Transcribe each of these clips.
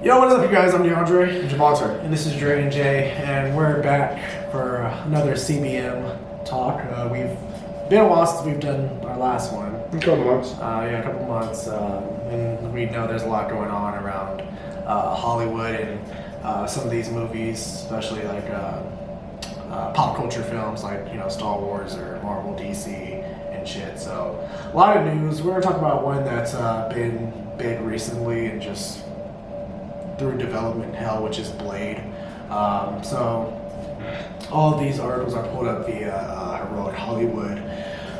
Yo, what is up, you guys? I'm DeAndre. I'm Javante. And this is Dre and Jay, and we're back for another CBM talk. We've been a while since we've done our last one. A couple months. A couple months. And we know there's a lot going on around Hollywood and some of these movies, especially like pop culture films like, Star Wars or Marvel, DC, and shit. So, a lot of news. We're going to talk about one that's been big recently and just through development hell, which is Blade. So all of these articles are pulled up via Heroic Hollywood.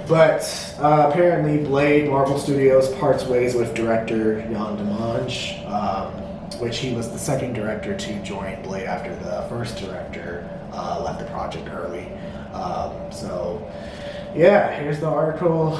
But apparently Blade, Marvel Studios parts ways with director Yann Demange, which he was the second director to join Blade after the first director left the project early. So yeah, here's the article.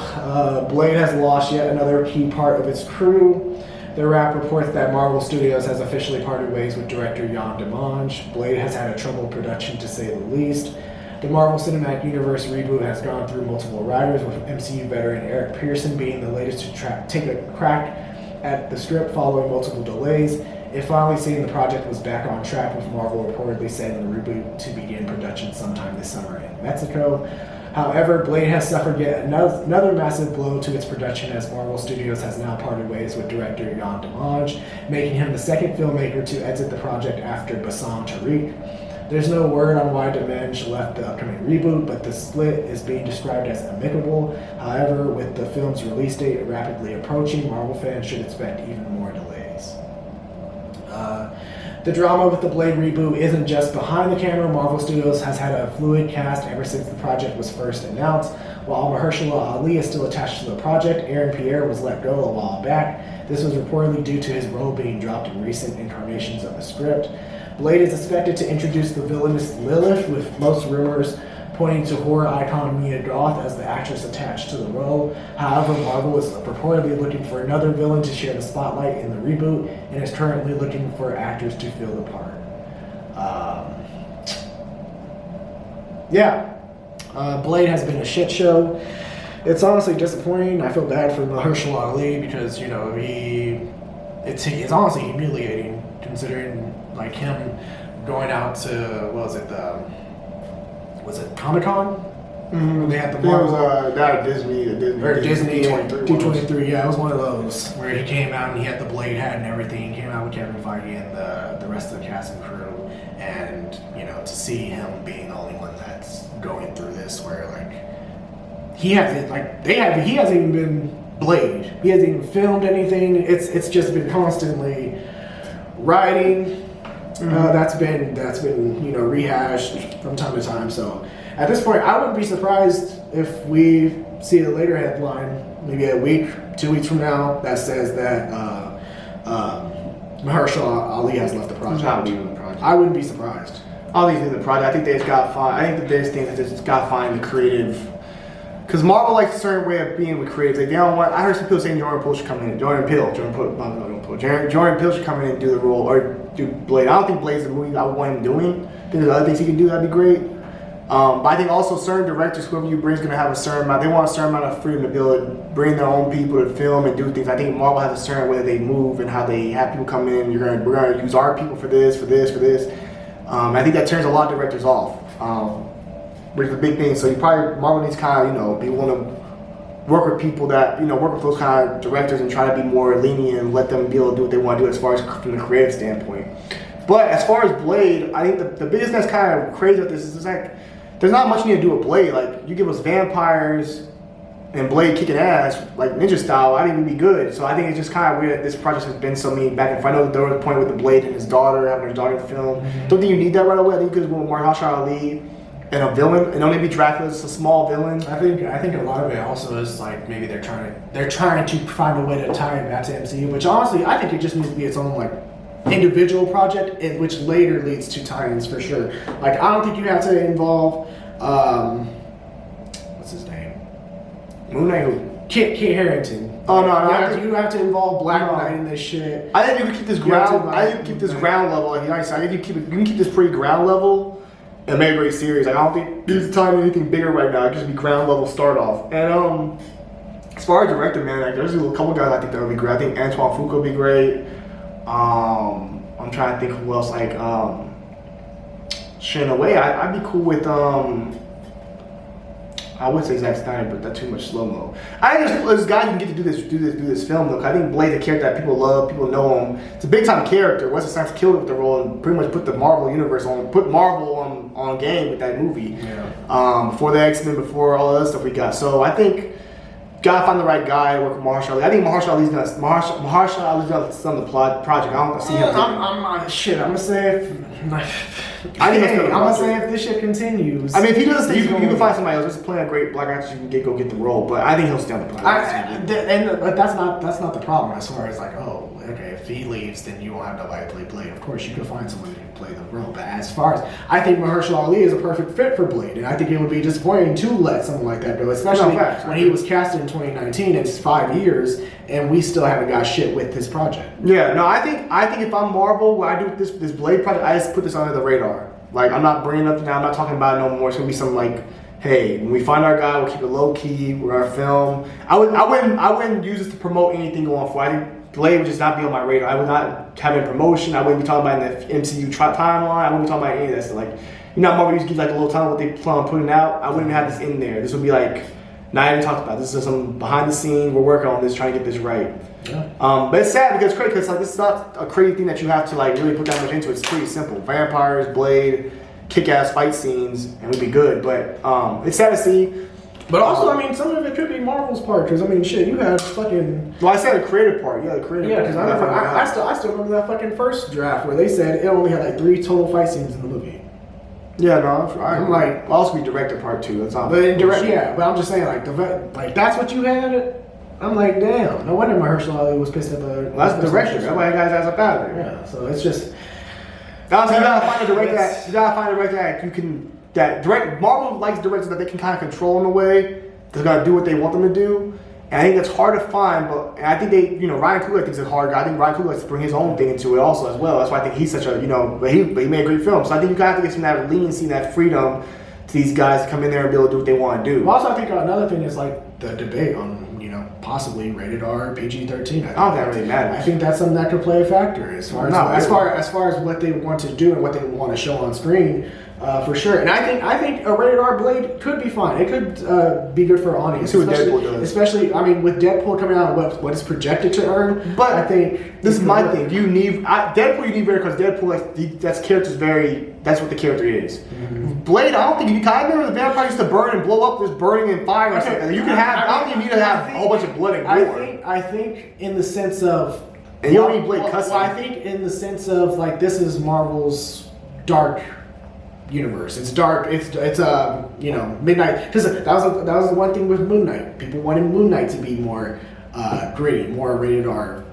Blade has lost yet another key part of its crew. The Wrap reports that Marvel Studios has officially parted ways with director Yann Demange. Blade has had a troubled production, to say the least. The Marvel Cinematic Universe reboot has gone through multiple writers, with MCU veteran Eric Pearson being the latest to take a crack at the script following multiple delays. It finally seemed the project was back on track, with Marvel reportedly setting the reboot to begin production sometime this summer in Mexico. However, Blade has suffered yet another massive blow to its production, as Marvel Studios has now parted ways with director Yann Demange, making him the second filmmaker to exit the project after Bassam Tariq. There's no word on why Demange left the upcoming reboot, but the split is being described as amicable. However, with the film's release date rapidly approaching, Marvel fans should expect even more delays. The drama with the Blade reboot isn't just behind the camera. Marvel Studios has had a fluid cast ever since the project was first announced. While Mahershala Ali is still attached to the project, Aaron Pierre was let go a while back. This was reportedly due to his role being dropped in recent incarnations of the script. Blade is expected to introduce the villainous Lilith, with most rumors pointing to horror icon Mia Goth as the actress attached to the role. However, Marvel is purportedly looking for another villain to share the spotlight in the reboot, and is currently looking for actors to fill the part. Blade has been a shit show. It's honestly disappointing. I feel bad for Mahershala Ali because, it's honestly humiliating considering like him going out to, was it Comic-Con? Mm-hmm. They had the Marvel. It was Disney D23. Yeah, it was one of those where he came out and he had the Blade hat and everything. He came out with Kevin Feige and the rest of the cast and crew, and to see him being the only one that's going through this, where he hasn't even been Blade. He hasn't even filmed anything. It's just been constantly writing. That's been rehashed from time to time. So at this point, I wouldn't be surprised if we see a later headline, maybe a week, 2 weeks from now, that says that Mahershala Ali has left the project. I wouldn't be surprised. All these things in the project, I think they just got to find. I think the biggest thing is they just got to find the creative. Because Marvel likes a certain way of being with creatives. Like they don't want. I heard some people saying Jordan Peele should come in. Jordan Peele should come in and do the role or do Blade. I don't think Blade's the movie I would want him doing. I think there's other things he can do that'd be great. But I think also certain directors, whoever you bring, is gonna have a certain amount. They want a certain amount of freedom to be able to bring their own people to film and do things. I think Marvel has a certain way that they move and how they have people come in. We're gonna use our people for this. I think that turns a lot of directors off. Which is a big thing. So Marvel needs kind of, be willing to work with people that, work with those kind of directors and try to be more lenient and let them be able to do what they want to do as far as from the creative standpoint. But as far as Blade, I think the biggest that's kind of crazy with this is there's not much you need to do with Blade. Like, you give us vampires and Blade kicking ass, like ninja style, I think it'd be good. So I think it's just kind of weird that this project has been so mean back and forth. I know that there was a point with the Blade and his daughter, having his daughter in the film. Mm-hmm. Don't think you need that right away. I think you could go with Mahershala Ali and a villain, and only be Dracula, just a small villain. I think a lot of it also is like maybe they're trying to find a way to tie it back to MCU, which honestly I think it just needs to be its own individual project, which later leads to tie-ins for sure. Like, I don't think you have to involve what's his name? Moon Knight. Kit Harington. Oh no, you have to involve Black Knight in this shit. I think you can keep this ground. I think you can keep this ground level. Like, I think you can keep this pretty ground level. And make a great series. Like, I don't think there's time to anything bigger right now. It could just be ground level start off. And as far as director, man, there's a couple guys I think that would be great. I think Antoine Fuqua would be great. I'm trying to think who else. Like, shit, in a way, I'd be cool with I would say Zack Snyder, but that's too much slow mo. I think there's guys who can get to do this film though. 'Cause I think Blade's a character that people love, people know him. It's a big time character. Wesley Snipes killed it with the role and pretty much put the Marvel universe put Marvel on game with that movie. Yeah. Before the X-Men, before all the other stuff we got. So I think gotta find the right guy to work with Mahershala Ali. I think Mahershala Ali's gonna sell the project. I don't see him. I'm gonna say I'm gonna say if this shit continues. I mean, if he does, you can find somebody else. There's plenty of great black actors you can go get the role, but I think he'll stay on the project. But that's not the problem as far as like, oh, okay, if he leaves, then you won't have nobody to play Blade. Of course, you can find someone who can play the role. But as far as I think Mahershala Ali is a perfect fit for Blade, and I think it would be disappointing to let someone like that go, especially when he was casted in 2019. It's 5 years, and we still haven't got shit with his project. Yeah, no, I think if I'm Marvel, what I do with this Blade project, I just put this under the radar. Like, I'm not bringing it up now. I'm not talking about it no more. It's gonna be something like, hey, when we find our guy, we'll keep it low key. We're gonna film. I wouldn't use this to promote anything going forward. I think Blade would just not be on my radar. I would not have any promotion. I wouldn't be talking about it in the MCU timeline. I wouldn't be talking about any of that stuff. Like, you know, Marvel used to give like a little time what they plan on putting out. I wouldn't have this in there. This would be like not even talked about. This is some behind the scenes. We're working on this, trying to get this right. Yeah. But it's sad because it's crazy because like this is not a crazy thing that you have to like really put that much into. It's pretty simple. Vampires, Blade, kick-ass fight scenes, and we'd be good. But it's sad to see. But also, I mean, some of it could be Marvel's part because I mean, shit, you had fucking. Well, I said the creative part. Yeah, the creative. Yeah, part. because I still remember that fucking first draft where they said it only had like 3 total fight scenes in the movie. Yeah, no, I'm like, I'll also be director part 2. That's not. But I'm just saying, like that's what you had. I'm like, damn. No wonder Mahershala Ali was pissed at the. Well, that's the director. That's why that guy's ass up out of there. Yeah, so it's just. Honestly, you gotta find a director that you can direct. Marvel likes directors that they can kind of control in a way. They're gonna do what they want them to do, and I think that's hard to find. But I think Ryan Coogler thinks it's hard. I think Ryan Coogler likes to bring his own thing into it also as well. That's why I think he's such a but he made a great film. So I think you have to get some of that leniency, that freedom to these guys to come in there and be able to do what they want to do. Well, also, I think another thing is like the debate on possibly rated R, PG-13. I don't think that really matters. I think that's something that could play a factor as far as what they want to do and what they want to show on screen. For sure, and I think a rated R Blade could be fine. It could be good for an audience. See what Deadpool does. Especially, I mean, with Deadpool coming out, what it's projected to earn. But I think this is my thing. Deadpool. You need because Deadpool, that's what the character is. Mm-hmm. Blade, I don't think you can. I remember the vampire used to burn and blow up. There's burning and fire and stuff. You can have. I don't think you need to have a whole bunch of blood and gore. I think in the sense of. And you don't need Blade cussing. Well, I think in the sense of like this is Marvel's dark universe. It's dark. It's midnight. Because that was the one thing with Moon Knight. People wanted Moon Knight to be more gritty, more rated R.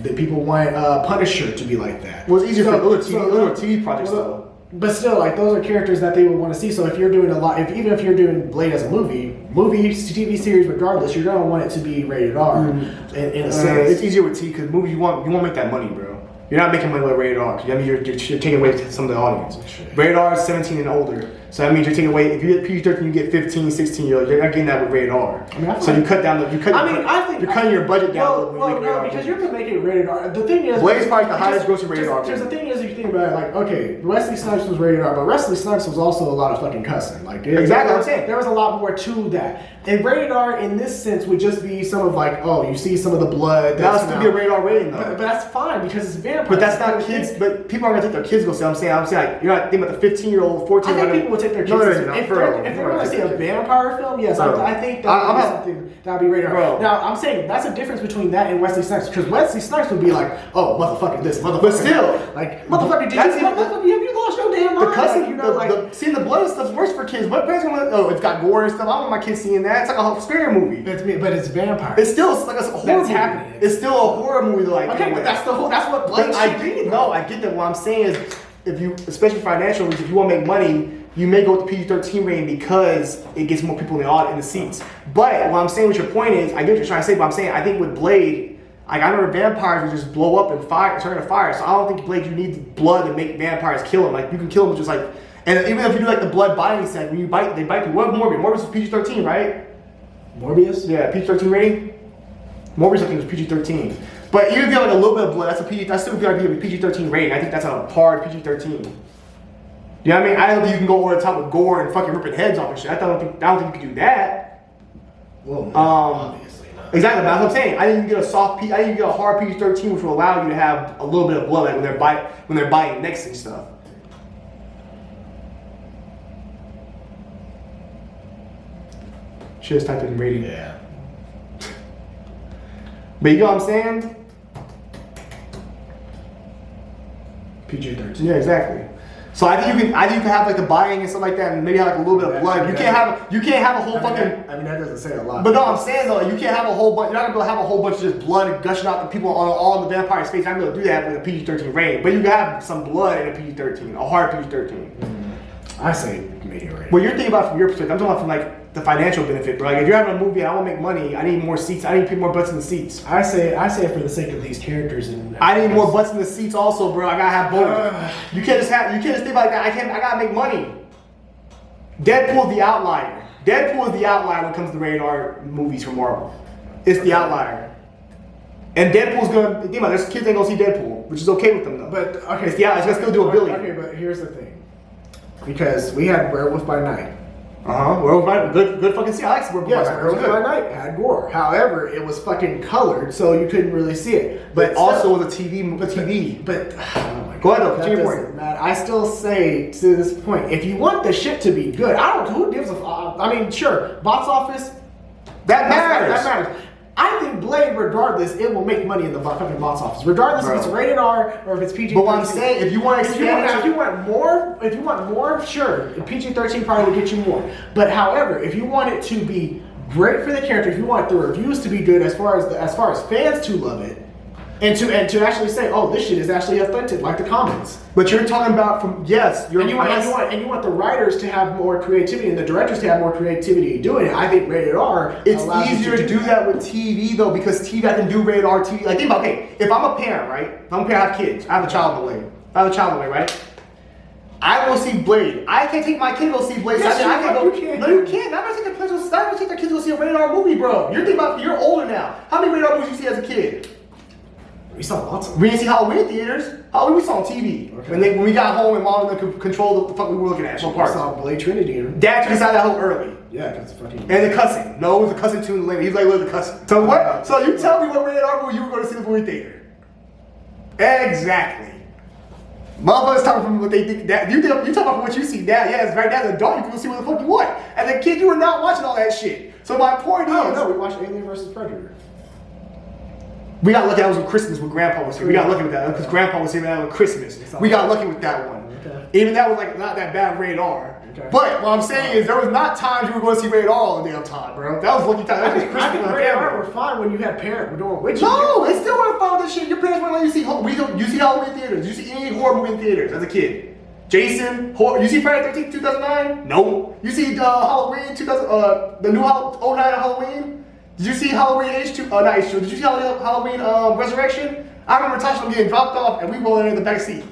The people want Punisher to be like that. Well, it's easier for other TV projects though. But still, like those are characters that they would want to see. So if you're doing even if you're doing Blade as a movie, TV series, regardless, you're gonna want it to be rated R. In a sense, it's easier with T because movies you want to make that money, bro. You're not making money with rated R. I mean, you're taking away some of the audience. Rated R is 17 and older. So that means you're taking away, if you get PG-13, you get 15, 16-year-olds. You're not getting that with rated R. I mean, so you cut down you're cutting your budget down. Well, no, because you're gonna make it rated R. The thing is, Blade's probably the highest grossing rated R. Because the thing is, if you think about it, like, okay, Wesley Snipes was rated R, but Wesley Snipes was also a lot of fucking cussing. Like, exactly what I'm saying. There was a lot more to that. And rated R in this sense would just be some of like, oh, you see some of the blood. That'll still be a rated R rating though. But that's fine because it's vampires. But that's not kids. But people aren't gonna take their kids to go see. I'm saying like you're not thinking about the 15-year-old, 14-year-old. I think people would take their kids. If they're going to see a vampire film, yes, I think that would be something that would be rated R. Now, I'm saying that's a difference between that and Wesley Snipes, because Wesley Snipes would be like, oh, motherfucker this, motherfucker but still, that. Like, motherfucker, have you lost your damn mind? The cussing, seeing the blood and stuff's worse for kids. What parents gonna? Oh, it's got gore and stuff. I don't want my kids seeing that. It's like a scary movie. But it's vampire. It's still like a horror movie. Happening. It's still a horror movie. Like, okay, but that's what Blade should be. No, I get that. What I'm saying is, if you, especially financial reasons, if you want to make money, you may go with the PG-13 rating because it gets more people in the seats. But what I'm saying with your point is, I get what you're trying to say, but I'm saying I think with Blade, like I remember vampires would just blow up and turn to fire. So I don't think Blade, you need blood to make vampires kill them. Like you can kill them with just like, and even if you do like the blood biting thing, when you bite, they bite you. What Morbius? Morbius is PG-13, right? Morbius? Yeah, PG-13 rating. Morbius I think was PG-13. But even if you have like a little bit of blood, that's a PG. That's still gonna be a PG-13 rating. I think that's a hard PG-13. You know what I mean? I don't think you can go over the top with gore and fucking ripping heads off and shit. I don't think you can do that. Well, no, obviously not. Exactly. That's what I'm saying. I think you can get a soft I think you can get a hard PG-13, which will allow you to have a little bit of blood, like when they're biting necks and stuff. Should have typed in rating. Yeah. But you know what I'm saying? PG-13. Yeah, exactly. So I think you can have like the buying and stuff like that, and maybe have like a little bit of blood. You can't have a whole fucking. I mean, that doesn't say a lot. But no, I'm saying though, you can't have a whole bunch. You're not gonna be able to have a whole bunch of just blood gushing out the people on all the vampire's face. You're not gonna be able to do that with a PG-13 rating. But you can have some blood in a PG-13, a hard PG-13. I say medium rating. Well, you're thinking about from your perspective. I'm talking about from like the financial benefit, bro. Like if you're having a movie, I want to make money. I need more seats. I need more butts in the seats. I say for the sake of these characters and. I need more butts in the seats also, bro. I gotta have both. You can't just think like that. I gotta make money. Deadpool's the outlier. Deadpool is the outlier when it comes to rated R movies from Marvel. It's the outlier. And Deadpool's gonna think about it, there's kids ain't gonna see Deadpool, which is okay with them though. But okay, it's the outlier. It's gonna still do $1 billion. Okay, but here's the thing. Because we had Werewolf by Night. Werewolf by Night, good fucking scene. I like Werewolf by Night. Werewolf by Night had gore. However, it was fucking colored, so you couldn't really see it. But also was a TV. But oh my God, go ahead though. that doesn't matter. I still say to this point, if you want the shit to be good, I don't. Who gives a fuck? I mean, sure, box office. That matters. That matters. I think Blade, regardless, it will make money in the fucking box office, regardless if it's rated R or if it's PG-13. But what I'm saying, if you want to if you want more, sure, PG-13 probably will get you more. But however, if you want it to be great for the character, if you want the reviews to be good as far as fans to love it, and to actually say, oh, this shit is actually authentic, like the comics. But you're talking about you want the writers to have more creativity and the directors to have more creativity doing it. I think rated R. It's easier to do that with TV though, because TV I can do rated R TV. Like think about if I'm a parent, right? If I'm a parent, I have kids. I have a child in the way. Right? I will see Blade. I can't take my kid to go see Blade. Yes, you can. No, you can't. I'm not gonna take their kids to go see a rated R movie, bro. You're older now. How many rated R movies you see as a kid? We saw lots of them. We didn't see Halloween in theaters. Halloween we saw on TV. Okay. When we got home and mom and them could control what the fuck we were looking at. We saw Blade Trinity. Dad took us out of that hole early. Yeah, that's fucking. And the cussing. No, it was a cussing tune later. He was like, look at the cussing. So what? So you tell me what rated R movie you were going to see in the movie theater. Exactly. Motherfuckers talking from what they think. You talking about what you see now. Yeah, it's right now. As an adult, you can go see what the fuck you want. As a kid, you were not watching all that shit. So my point is. No, we watched Alien vs. Predator. We got lucky that was on Christmas when Grandpa was here. We got lucky with that because Grandpa was here that on Christmas. We got lucky with that one. Okay. Even that was like not that bad rated R. Okay. But what I'm saying is there was not times you were going to see rated R all the damn time, bro. That was lucky time. That was Christmas. I think rated R were fine when you had parents were doing witches. No, they still weren't fine with this shit. Your parents weren't letting you see. You see Halloween in theaters. You see any horror movie in theaters as a kid. Jason, horror. You see Friday the 13th, 2009? No. You see Halloween 2000, the new 09 Halloween? Did you see Halloween H2? Not H2. Did you see Halloween Resurrection? I remember Tasha getting dropped off and we rolling in the back seat.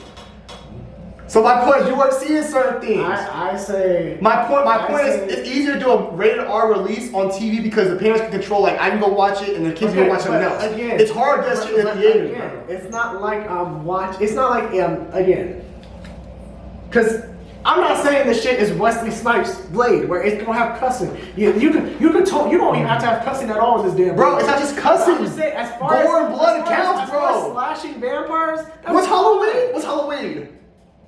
So my point is, you weren't seeing certain things. I say. My point is, it's easier to do a rated R release on TV because the parents can control. Like I can go watch it and the kids can go watch something else. Again, it's hard to get shit in the theaters. Again, it's not like It's not like again, because. I'm not saying the shit is Wesley Snipes' Blade, where it's gonna have cussing. You don't even have to have cussing at all in this damn. Bro, it's not just cussing. I'm just saying, as far gore and blood counts, bro. Slashing vampires. What's Halloween? What's Halloween?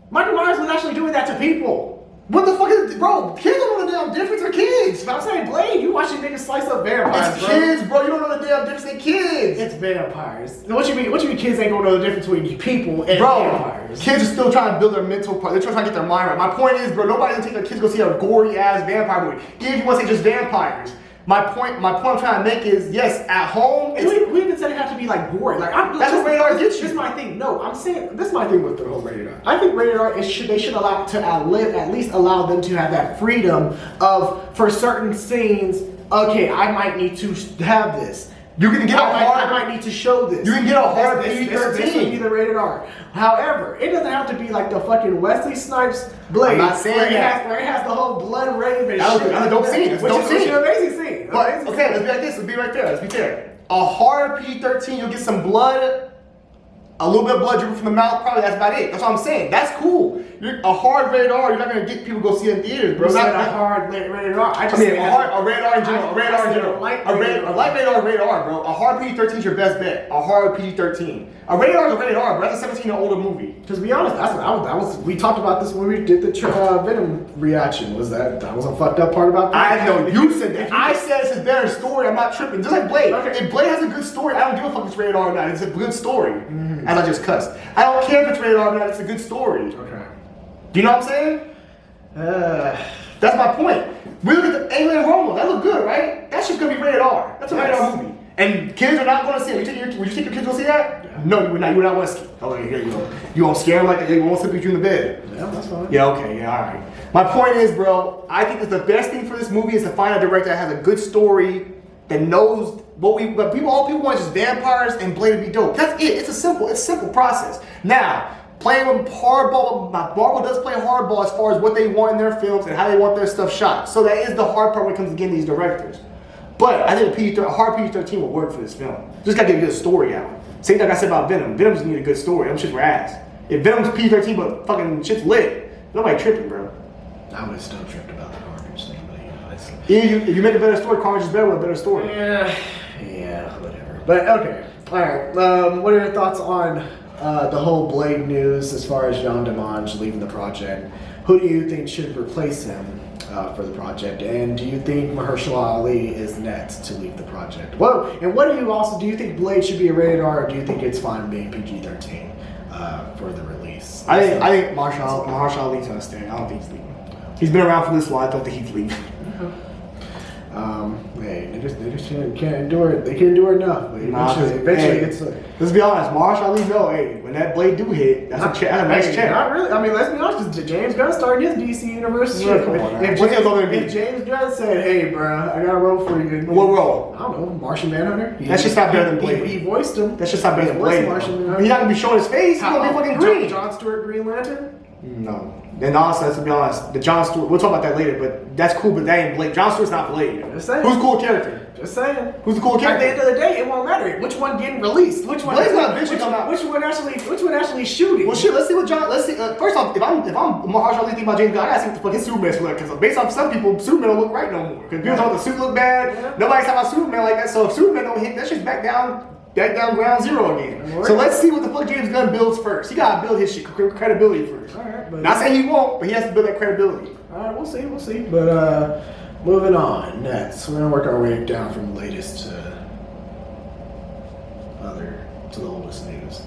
Michael Myers was actually doing that to people. What the fuck is bro? Kids don't know the damn difference. They're kids. But I'm saying Blade, you watching niggas slice up vampires. It's kids, bro. You don't know the damn difference. They're kids. It's vampires. What you mean kids ain't gonna know the difference between people and vampires? Kids are still trying to build their mental part. They're trying to get their mind right. My point is, bro, nobody can take their kids to go see a gory ass vampire movie. Even if you want to say just vampires. My point I'm trying to make is, yes, at home. We even said it had to be like gory. Like that's what rated R gets you. This is my thing. No, I'm saying this is my thing with the whole rated R. I think rated R they should allow at least allow them to have that freedom of for certain scenes. Okay, I might need to have this. You can get I might need to show this. You can get a hard PG-13. This would be the rated R. However, it doesn't have to be like the fucking Wesley Snipes Blade. I'm not saying where it has the whole blood rave and shit. That's a dope scene. It's a dope scene. Which is an amazing scene. But okay, let's be like this. Let's be right there. Let's be fair. A hard PG-13, you'll get some blood, a little bit of blood dripping from the mouth. Probably that's about it. That's what I'm saying. That's cool. A hard rated R, you're not gonna get people to go see it in theaters, bro. You said a hard rated R. I mean, a rated R in general. A rated R in general. A light rated R, rated R, bro. A hard PG-13 is your best bet. A hard PG-13. A rated R is a rated R, bro. That's a 17 or older movie. To be honest, that was. We talked about this when we did the Venom reaction. Was that was a fucked up part about that? I know you said that. I said it's a better story. I'm not tripping. Just like Blade. Okay. If Blade has a good story, I don't give a fuck if it's rated R or not. It's a good story. As I just cussed. I don't care if it's rated R or not. It's a good story. Okay. Do you know what I'm saying? That's my point. We look at the Alien Roma. That look good, right? That shit's gonna be rated R. That's a rated R movie. And kids are not gonna see it. Would you take your kids to go see that? Yeah. No, you would not. You would not want to scare. Oh, here you go. You won't scare them like that. You won't sleep with you in the bed. Yeah, that's fine. Yeah, okay, yeah, all right. My point is, bro, I think that the best thing for this movie is to find a director that has a good story, that knows all people want is just vampires and Blade to be dope. That's it. It's a simple process. Now, playing with hardball, Marvel does play hardball as far as what they want in their films and how they want their stuff shot. So that is the hard part when it comes to getting these directors. But I think a hard PG-13 will work for this film. Just gotta get a good story out. Same like I said about Venom. Venom just need a good story. Them shits were ass. If Venom's PG-13 but fucking shit's lit, nobody tripping, bro. I would have still tripped about the Carnage thing, but it's... If you make a better story, Carnage is better with a better story. Yeah, whatever. But okay, all right. What are your thoughts on the whole Blade news as far as Jean Demange leaving the project? Who do you think should replace him for the project? And do you think Mahershala Ali is next to leave the project? Whoa! And what do you think Blade should be a rated R, or do you think it's fine being PG-13 for the release? I think Mahershala Ali's gonna stay. I don't think he's leaving. He's been around for this long. I don't think he's leaving. Hey, they just can't endure it. They can't endure it enough. But eventually, it's. Let's be honest. Mahershala Ali, no. Hey, when that Blade do hit, that's a nice check. Not really. I mean, let's be honest. James Gunn started his DC universe. Yeah, come on, if James Gunn said, "Hey, bro, I got a role for you," what role? I don't know, Martian Manhunter. That should stop better than Blade. He voiced him. That should stop better than Blade. He's not gonna be showing his face. He's gonna be fucking green. John Stewart Green Lantern. No. And also, let's be honest, the John Stewart, we'll talk about that later, but that's cool, but that ain't Blade. John Stewart's not Blade. Just saying. Who's the cool character? Just saying. Who's the cool character? At the end of the day, it won't matter which one getting released. Which one? Blade's not bitching come out. Which one actually shooting? Well, shit. Let's see what John. Let's see. First off, if I'm Mahershala Ali thinking about James Gunn, I gotta see what the fuck his Superman's look. Because based off some people, Superman don't look right no more. Because people talking the suit look bad. Yeah. Nobody's talking about Superman like that. So if Superman don't hit, that shit's back down ground zero again. Right. So let's see what the fuck James Gunn builds first. He gotta build his shit credibility first. All right, but not saying he won't, but he has to build that credibility. All right, we'll see. But moving on. Next, we're gonna work our way down from latest to the oldest news.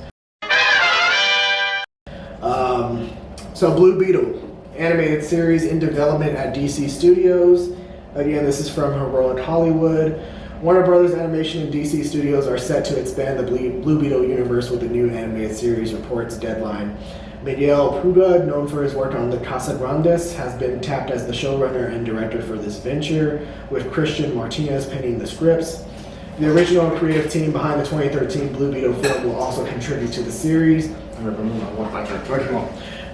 So Blue Beetle, animated series in development at DC Studios. Again, this is from Heroic Hollywood. Warner Brothers Animation and DC Studios are set to expand the Blue Beetle universe with a new animated series, reports Deadline. Miguel Pruga, known for his work on The Casa Grandes, has been tapped as the showrunner and director for this venture, with Christian Martinez penning the scripts. The original creative team behind the 2013 Blue Beetle film will also contribute to the series.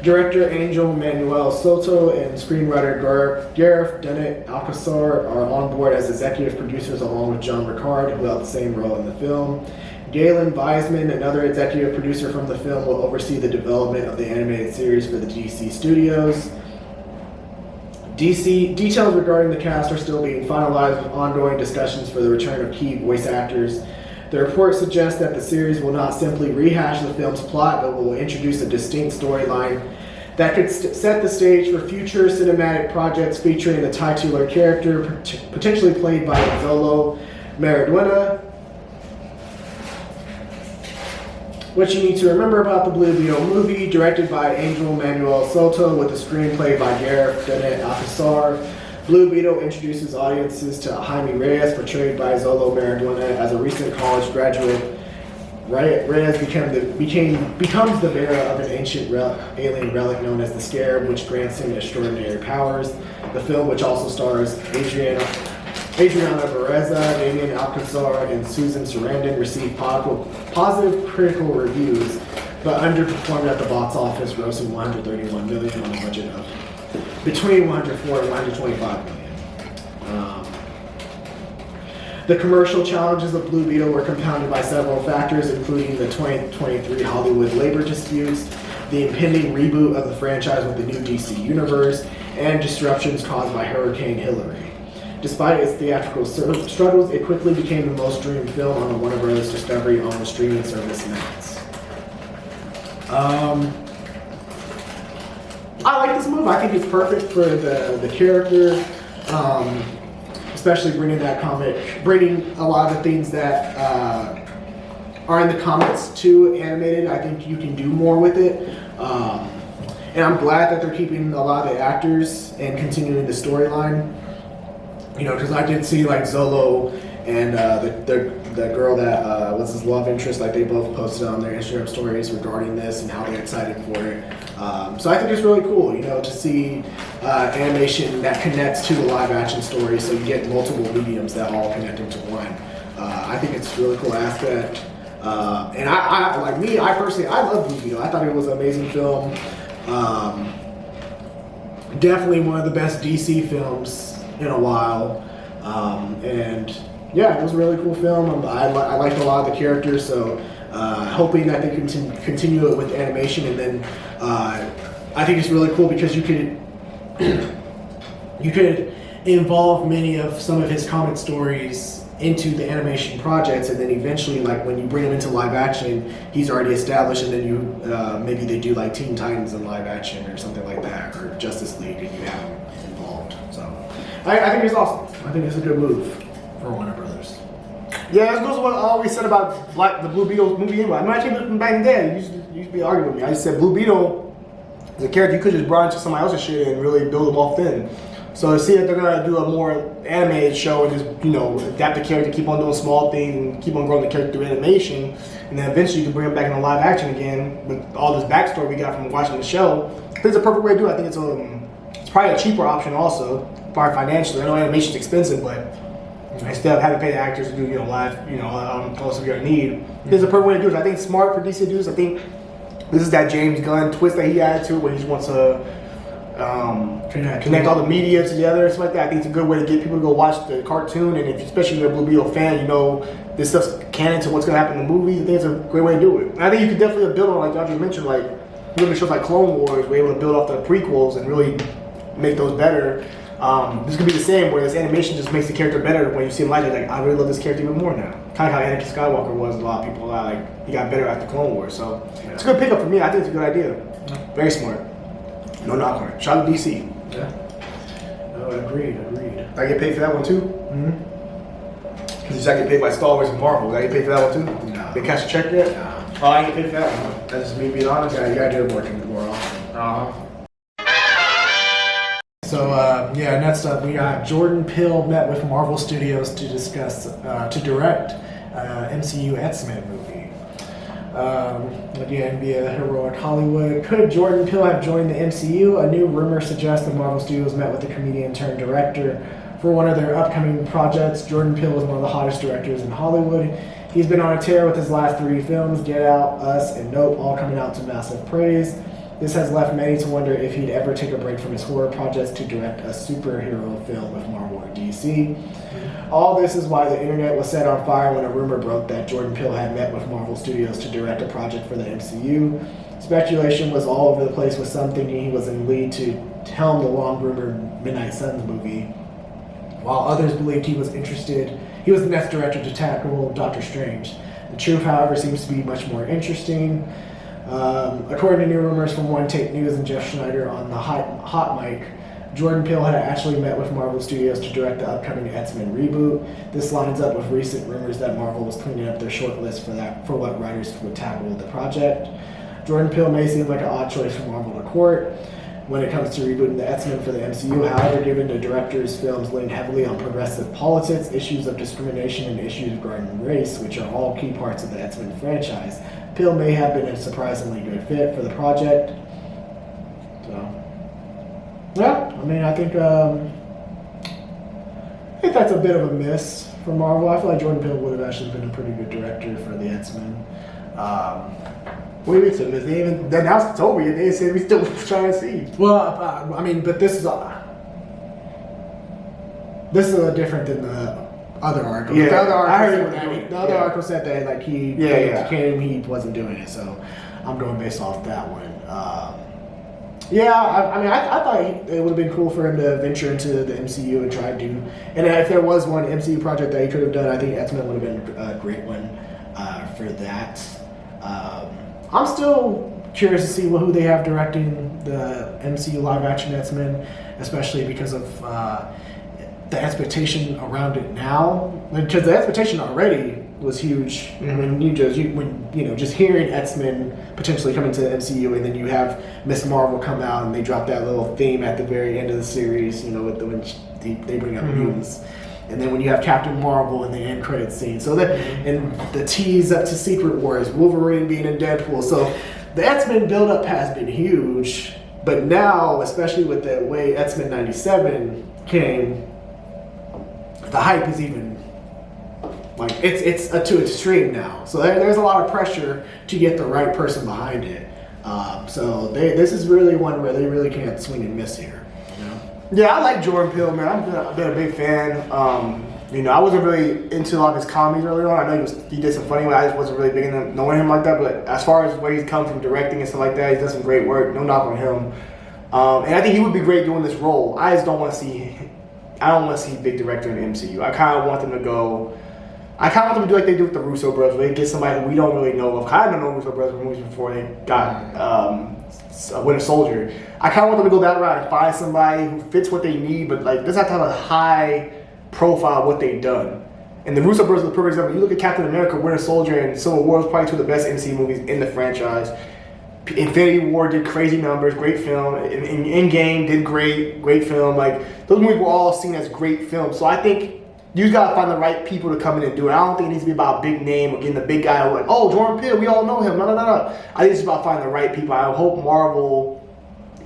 Director Angel Manuel Soto and screenwriter Gareth Dennett Alcazar are on board as executive producers along with John Ricard, who held the same role in the film. Galen Weisman, another executive producer from the film, will oversee the development of the animated series for the DC Studios. Details regarding the cast are still being finalized with ongoing discussions for the return of key voice actors. The report suggests that the series will not simply rehash the film's plot, but will introduce a distinct storyline that could set the stage for future cinematic projects featuring the titular character, potentially played by Zolo Mariduena. What you need to remember about the Blue Beetle movie, directed by Angel Manuel Soto with a screenplay by Gareth Dennett Alcazar. Blue Beetle introduces audiences to Jaime Reyes, portrayed by Zolo Mariduena, as a recent college graduate. Reyes becomes the bearer of an ancient alien relic known as the Scarab, which grants him extraordinary powers. The film, which also stars Adriana Bereza, Damien Alcazar, and Susan Sarandon, received positive critical reviews, but underperformed at the box office, grossing $131 million on a budget of between $104 and $125 million. The commercial challenges of Blue Beetle were compounded by several factors, including the 2023 Hollywood labor disputes, the impending reboot of the franchise with the new DC universe, and disruptions caused by Hurricane Hillary. Despite its theatrical struggles, it quickly became the most streamed film on the Warner Bros. Discovery on the streaming service Max. I like this movie. I think it's perfect for the character, especially bringing a lot of the things that are in the comics to animated. I think you can do more with it. And I'm glad that they're keeping a lot of the actors and continuing the storyline. You know, because I did see like Zolo and the girl that was his love interest, like they both posted on their Instagram stories regarding this and how they're excited for it. So I think it's really cool, you know, to see animation that connects to the live action story, so you get multiple mediums that all connect into one. I think it's a really cool aspect. And I personally, I love Blue Beetle. I thought it was an amazing film. Definitely one of the best DC films in a while. And yeah, it was a really cool film. I liked a lot of the characters, so hoping that they continue it with animation. And then I think it's really cool because you could involve many of some of his comic stories into the animation projects, and then eventually, like when you bring him into live action, he's already established, and then you maybe they do like Teen Titans in live action or something like that, or Justice League, and you have him involved. So I think it's awesome. I think it's a good move for Warner Brothers. Yeah, that goes with what I always said about the Blue Beetle movie anyway. I'm actually looking back in the day. You used to be arguing with me. I just said Blue Beetle is a character you could just brought into somebody else's shit and really build them off thin. So to see that they're gonna do a more animated show and just, you know, adapt the character, keep on doing small things, and keep on growing the character through animation, and then eventually you can bring him back into live action again with all this backstory we got from watching the show. I think it's a perfect way to do it. I think it's probably a cheaper option also, probably financially. I know animation's expensive, but instead of having to pay the actors to do, you know, live, you know, all of your need, it's a perfect way to do it. I think it's smart for DC to do this. I think this is that James Gunn twist that he added to it, where he just wants to connect all the media together, stuff like that. I think it's a good way to get people to go watch the cartoon, and if especially if you're a Blue Beetle fan, you know this stuff's canon to what's going to happen in the movies. I think it's a great way to do it. And I think you could definitely build on, like Audrey mentioned, like really shows like Clone Wars, we're able to build off the prequels and really make those better. This could be the same, where this animation just makes the character better when you see him like I really love this character even more now. Kind of how Anakin Skywalker was. A lot of people like he got better after Clone Wars, so it's a good pickup for me. I think it's a good idea. Very smart. No knock on it. Shout out to DC. Yeah. No, agreed. I get paid for that one too? Because I get paid by Star Wars and Marvel. I get paid for that one too? No. They cash a check yet? No. Oh, I ain't get paid for that one. That's just me being honest. Yeah, you gotta do it more often. So next up we got Jordan Peele met with Marvel Studios to discuss to direct MCU X-Men movie. Again, via Heroic Hollywood. Could Jordan Peele have joined the MCU? A new rumor suggests that Marvel Studios met with the comedian turned director for one of their upcoming projects. Jordan Peele is one of the hottest directors in Hollywood. He's been on a tear with his last 3 films, Get Out, Us, and Nope, all coming out to massive praise. This has left many to wonder if he'd ever take a break from his horror projects to direct a superhero film with Marvel or DC. All this is why the internet was set on fire when a rumor broke that Jordan Peele had met with Marvel Studios to direct a project for the MCU. Speculation was all over the place, with some thinking he was in lead to helm the long-rumored Midnight Suns movie, while others believed he was the next director to tackle Doctor Strange. The truth, however, seems to be much more interesting. According to new rumors from One Take News and Jeff Schneider on the Hot Mic, Jordan Peele had actually met with Marvel Studios to direct the upcoming X-Men reboot. This lines up with recent rumors that Marvel was cleaning up their short list for what writers would tackle the project. Jordan Peele may seem like an odd choice for Marvel to court when it comes to rebooting the X-Men for the MCU. However, given the director's films lean heavily on progressive politics, issues of discrimination, and issues regarding race, which are all key parts of the X-Men franchise, Peele may have been a surprisingly good fit for the project. So, yeah, I mean, I think that's a bit of a miss for Marvel. I feel like Jordan Peele would have actually been a pretty good director for the X-Men. What do you mean, miss? They even announced it's over yet. They said we still trying to see. Well, I mean, but this is different than other article. Yeah, the other I heard article it said was that doing the it. other Yeah. article said that like he he wasn't doing it. So I'm going based off that one. Yeah, I mean, I thought it would have been cool for him to venture into the MCU and try to do. And if there was one MCU project that he could have done, I think X-Men would have been a great one for that. I'm still curious to see who they have directing the MCU live-action X-Men, especially because of the expectation around it now. Because the expectation already was huge when just hearing X-Men potentially coming to the MCU, and then you have Miss Marvel come out and they drop that little theme at the very end of the series, with when they bring up mutants. And then when you have Captain Marvel in the end credit scene, so that and the tease up to Secret Wars, Wolverine being in Deadpool, so the X-Men build-up has been huge. But now, especially with the way X-Men '97 came, the hype is even like it's to extreme now. So there's a lot of pressure to get the right person behind it. So this is really one where they really can't swing and miss here. Yeah, I like Jordan Peele, man. I've been a big fan. I wasn't really into a lot of his comedies early on. I know he did some funny ones. I just wasn't really big into knowing him like that. But as far as where he's come from directing and stuff like that, he's done some great work. No knock on him. And I think he would be great doing this role. I just don't want to see. I don't want to see a big director in the MCU. I kind of want them to go. I kind of want them to do like they do with the Russo brothers. Where they get somebody who we don't really know of. I don't know Russo brothers movies before they got Winter Soldier. I kind of want them to go that route and find somebody who fits what they need, but like doesn't have to have a high profile of what they've done. And the Russo brothers are the perfect example. You look at Captain America, Winter Soldier, and Civil War is probably two of the best MCU movies in the franchise. Infinity War did crazy numbers, great film. Endgame did great film. Like those movies were all seen as great films. So I think you just gotta find the right people to come in and do it. I don't think it needs to be about a big name or getting the big guy like, oh, Jordan Peele, we all know him. No. I think it's about finding the right people. I hope Marvel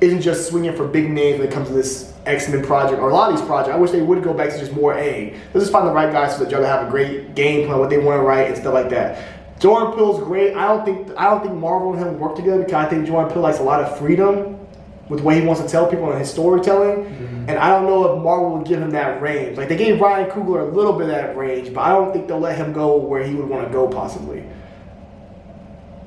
isn't just swinging for big names when it comes to this X-Men project or a lot of these projects. I wish they would go back to just more let's just find the right guys so that y'all have a great game plan, what they want to write and stuff like that. Jordan Peele's great. I don't think Marvel and him work together because I think Jordan Peele likes a lot of freedom with the way he wants to tell people in his storytelling. And I don't know if Marvel would give him that range. Like they gave Ryan Coogler a little bit of that range, but I don't think they'll let him go where he would want to go possibly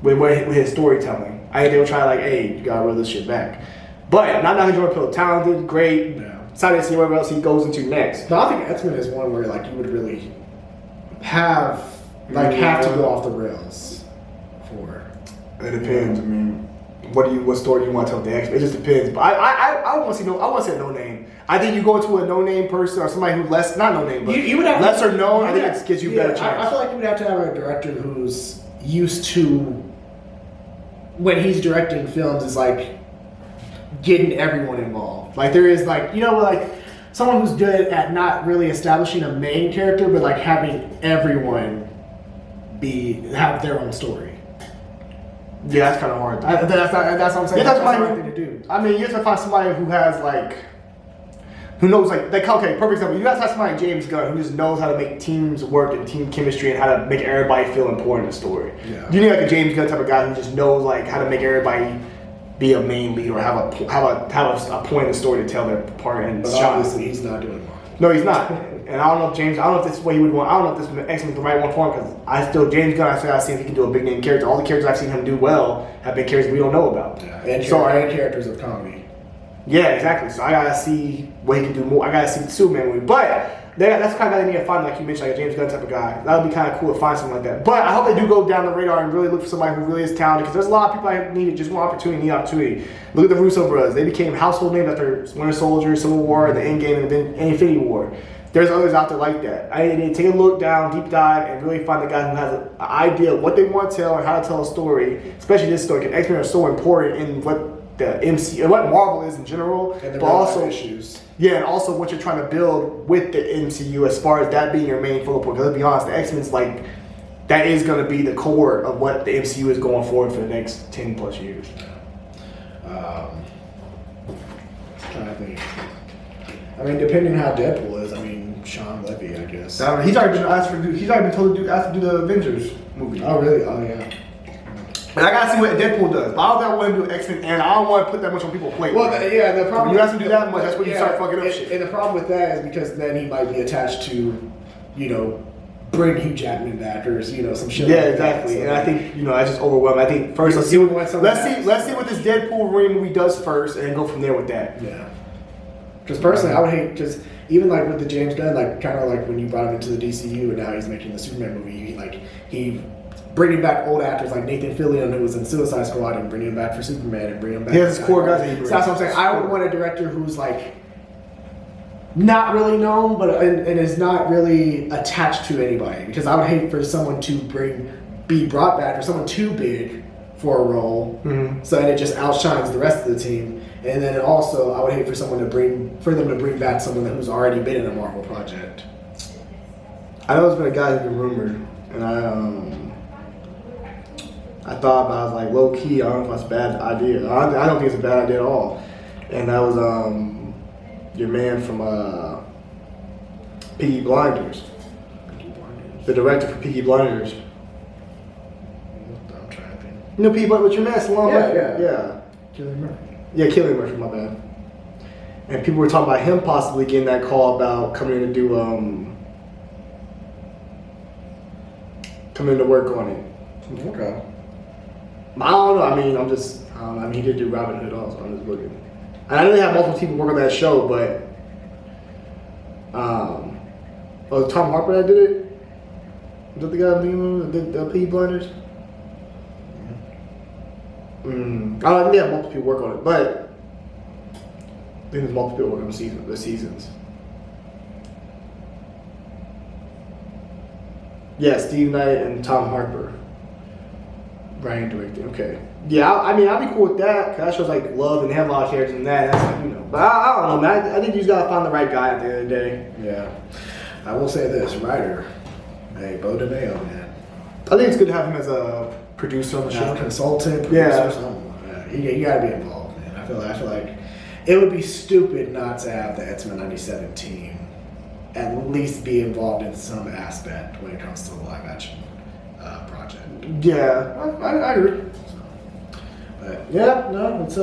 with his storytelling. I think they'll try like, hey, you gotta roll this shit back. But not knocking Jordan Peele, talented, great. Yeah. Excited to see whatever else he goes into next. No, I think X-Men is one where like you would really have to go off the rails for. It depends. I mean, what story do you want to tell with the X-Men? It just depends. But I want to see I want to say no name. I think you go into a no name person or somebody who's not no name, but you would have lesser known. I think it gives you a better chance. I feel like you would have to have a director who's used to when he's directing films is like getting everyone involved. Like there is like someone who's good at not really establishing a main character, but like having everyone have their own story. Yeah, that's kind of hard. That's what I'm saying. That's the hard thing to do. I mean, you have to find somebody who has who knows okay, perfect example. You have to have somebody like James Gunn who just knows how to make teams work and team chemistry and how to make everybody feel important in the story. Yeah. You need like a James Gunn type of guy who just knows how to make everybody be a main lead or have a point in the story to tell their part and But shot. obviously he's not doing one. No, he's not. And I don't know if this is what he would want. I don't know if this X-Men the right one for him because James Gunn, I've seen if he can do a big name character. All the characters I've seen him do well have been characters we don't know about. Yeah. And characters of comedy. Yeah, exactly. So I gotta see what he can do more. I gotta see the Superman movie. But that's kind of guy they need to find, like you mentioned, like a James Gunn type of guy. That would be kind of cool to find something like that. But I hope they do go down the radar and really look for somebody who really is talented because there's a lot of people I needed just one opportunity, need opportunity. Look at the Russo brothers. They became household names after Winter Soldier, Civil War, and the Endgame, and then Infinity War. There's others out there like that. I need to take a look down, deep dive, and really find the guy who has an idea of what they want to tell and how to tell a story, especially this story. Because X-Men are so important in what the MC and what Marvel is in general, And the but real also life issues. yeah, and also what you're trying to build with the MCU as far as that being your main focal point. Because let's be honest, the X-Men's that is going to be the core of what the MCU is going forward for the next 10 plus years. Trying to think. I mean, depending on how Deadpool is, Sean Levy, I guess. He's already been asked to do the Avengers movie. Oh, really? Oh, yeah. And I gotta see what Deadpool does. But I don't want him to do X-Men, and I don't want to put that much on people's plate. Well, the problem when you ask him to do that much, that's when you start fucking up shit. And the problem with that is because then he might be attached to bring Hugh Jackman back or some shit. Yeah, like exactly. That. And I think I just overwhelmed. I think first let's see what this Deadpool Wolverine movie does first, and go from there with that. Yeah. Because personally, I would hate even like with the James Gunn, like kind of like when you brought him into the DCU and now he's making the Superman movie, he bringing back old actors like Nathan Fillion who was in Suicide Squad and bringing him back for Superman and bringing him back. Yeah, his core guys. So that's what I'm saying. I would want a director who's like not really known, but and is not really attached to anybody. Because I would hate for someone to be brought back or someone too big for a role, so that it just outshines the rest of the team. And then also, I would hate for them to bring back someone who's already been in a Marvel project. I know there's been a guy who's been rumored, and I thought about it, I was like, low key, I don't know if that's a bad idea. I don't think it's a bad idea at all. And that was your man from Peaky Blinders. The director for Peaky Blinders. I'm trying to think. Peaky Blinders, with your man, Salon Murphy. Yeah. Cillian Murphy. Yeah, Cillian Murphy, my bad. And people were talking about him possibly getting that call about coming in to do, coming in to work on it. Okay. I don't know. I mean, he did do Robin Hood also. I'm just looking. And I know they have multiple people work on that show, but was it Tom Harper that did it? Was that the guy that did the Peaky Blinders? I think they have multiple people work on it, but I think there's multiple people working on the seasons. Yeah, Steve Knight and Tom Harper. Writing, directing. Okay. Yeah, I'd be cool with that. Cause that show's like love and they have a lot of characters in that. That's like, But I don't know, man. I think you just gotta find the right guy at the end of the day. Yeah. I will say this, writer. Hey, Bo DeMeo, man. I think it's good to have him as a producer on the show. Consultant, producer, something. Yeah, you gotta be involved, man. I feel like it would be stupid not to have the X-Men 97 team at least be involved in some aspect when it comes to the live action project. Yeah, I agree. But yeah, no, it's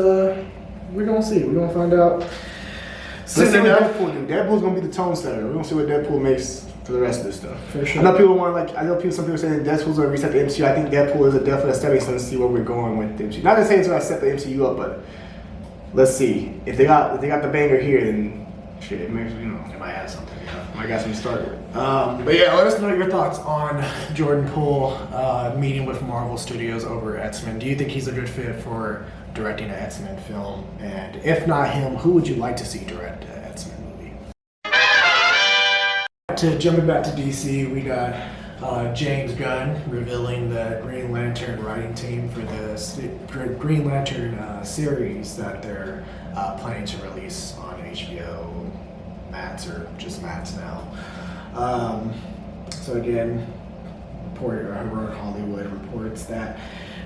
we're gonna see. We're gonna find out. Let's see what Deadpool do. Deadpool's gonna be the tone setter. We're gonna see what Deadpool makes for the rest of this stuff. For sure. I know some people saying Deadpool's gonna reset the MCU. I think Deadpool is a definite stepping stone to see where we're going with the MCU. Not to say it's gonna set the MCU up, but let's see. If they got the banger here, then shit, it makes It might have something. I got some started. But yeah, let us know your thoughts on Jordan Poole meeting with Marvel Studios over X-Men. Do you think he's a good fit for directing an X-Men film? And if not him, who would you like to see direct an X-Men movie? Jumping back to DC, we got James Gunn revealing the Green Lantern writing team for the Green Lantern series that they're planning to release on HBO Max or just Max now. So again, Heroic Hollywood reports that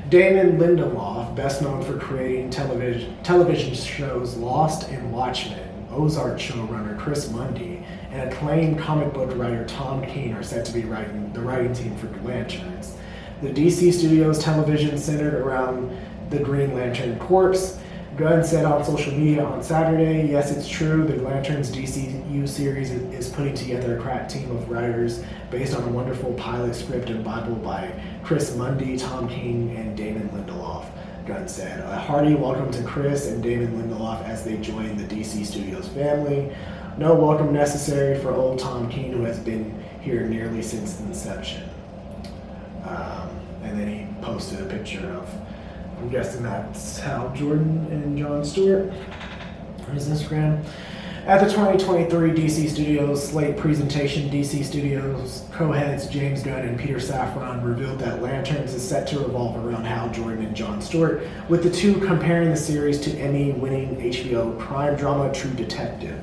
Damon Lindelof, best known for creating television shows Lost and Watchmen, Ozark showrunner Chris Mundy, and acclaimed comic book writer Tom King are set to be writing the writing team for Lanterns. The DC Studios television centered around the Green Lantern Corps. Gunn said on social media on Saturday, yes, it's true, the Lanterns DCU series is putting together a crack team of writers based on a wonderful pilot script and Bible by Chris Mundy, Tom King, and Damon Lindelof, Gunn said. A hearty welcome to Chris and Damon Lindelof as they join the DC Studios family. No welcome necessary for old Tom King, who has been here nearly since inception. And then he posted a picture of, I'm guessing that's Hal Jordan and Jon Stewart on his Instagram. At the 2023 DC Studios slate presentation, DC Studios co-heads James Gunn and Peter Safran revealed that Lanterns is set to revolve around Hal Jordan and Jon Stewart, with the two comparing the series to Emmy-winning HBO crime drama True Detective.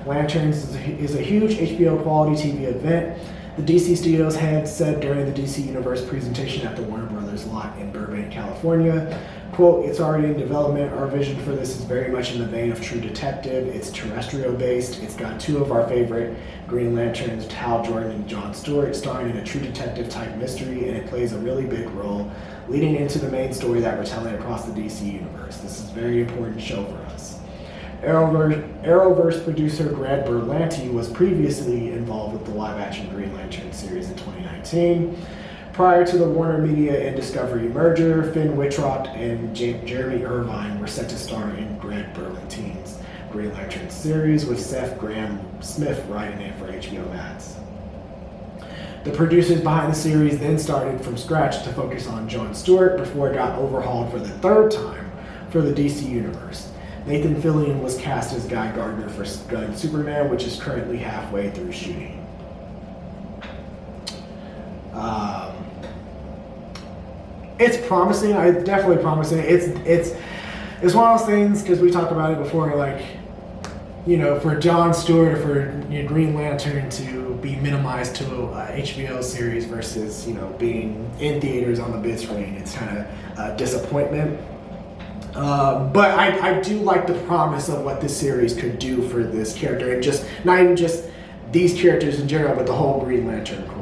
Lanterns is a huge HBO quality TV event. The DC Studios head said during the DC Universe presentation at the Warner Brothers lot in Burbank, California, quote, "It's already in development. Our vision for this is very much in the vein of True Detective. It's terrestrial based. It's got two of our favorite Green Lanterns, Hal Jordan and Jon Stewart, starring in a True Detective type mystery, and it plays a really big role leading into the main story that we're telling across the DC Universe. This is a very important show for us." Arrowverse producer Greg Berlanti was previously involved with the live-action Green Lantern series in 2019. Prior to the Warner Media and Discovery merger, Finn Wittrock and Jeremy Irvine were set to star in Greg Berlanti's Green Lantern series, with Seth Grahame-Smith writing it for HBO Max. The producers behind the series then started from scratch to focus on Jon Stewart before it got overhauled for the third time for the DC Universe. Nathan Fillion was cast as Guy Gardner for Superman, which is currently halfway through shooting. It's promising. It's definitely promising. It's one of those things, because we talked about it before, like, you know, for Jon Stewart or for Green Lantern to be minimized to a HBO series versus, you know, being in theaters on the big screen, it's kind of a disappointment. But I do like the promise of what this series could do for this character, and just not even just these characters in general, but the whole Green Lantern Corps.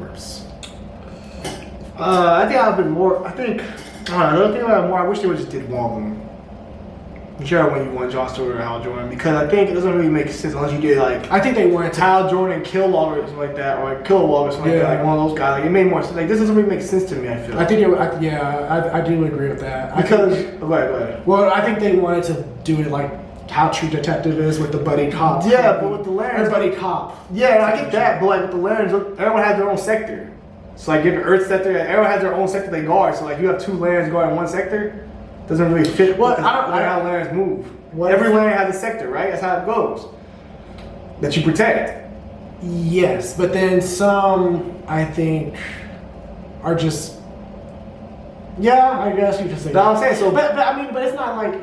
I think I've been more. I think I don't think about it more. I wish they would just did one of them. Sure, when you want Jon Stewart or Hal Jordan, because I think it doesn't really make sense unless you did like. I think they wanted to Hal Jordan, Kilowog or something like that, or like Kilowog or something like that, like one of those guys. Like, it made more sense. Like, this doesn't really make sense to me. I feel. I think I do agree with that. Because go ahead. Well, I think they wanted to do it like how True Detective is with the buddy cop. Yeah, but with the Lanterns, buddy cop. Yeah, I get that, but like with the Lanterns, everyone has their own sector. So like, you have the Earth sector, everyone has their own sector they guard. So like, you have two Lanterns guarding one sector. Doesn't really fit. Well, I don't know how Lanterns move. Every Lantern has a sector, right? That's how it goes. That you protect. Yes, but then some, I think, are just. Yeah, I guess you could say. That's what I'm saying. So, but I mean, but it's not like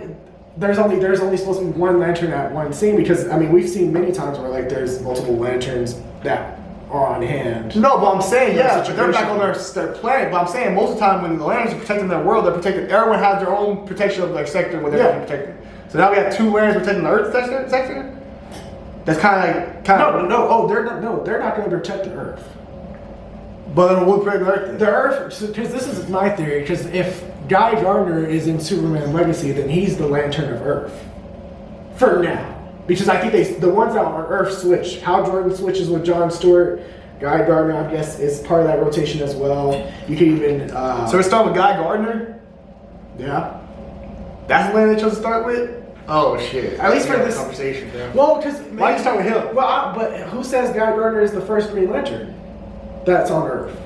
there's only supposed to be one lantern at one scene, because I mean we've seen many times where like there's multiple lanterns that are on hand. no, but I'm saying yeah, Situation. they're back on their planet. But I'm saying most of the time when the Lanterns are protecting their world, they're protecting. Everyone has their own protection of their sector where they're protecting. So now we have two Lanterns protecting the Earth sector. That's kind of like No. Oh, they're not going to protect the Earth. But then we'll protect the Earth. Then. The Earth, because this is my theory. Because if Guy Gardner is in Superman Legacy, then he's the Lantern of Earth for now. Because I think the ones that are on Earth switch. Hal Jordan switches with Jon Stewart. Guy Gardner, I guess, is part of that rotation as well. You can even. So we're starting with Guy Gardner. Yeah. That's the Lantern they chose to start with. Oh shit! At least for this conversation, bro. Well, because why you start with him? Well, but who says Guy Gardner is the first Green Lantern that's on Earth?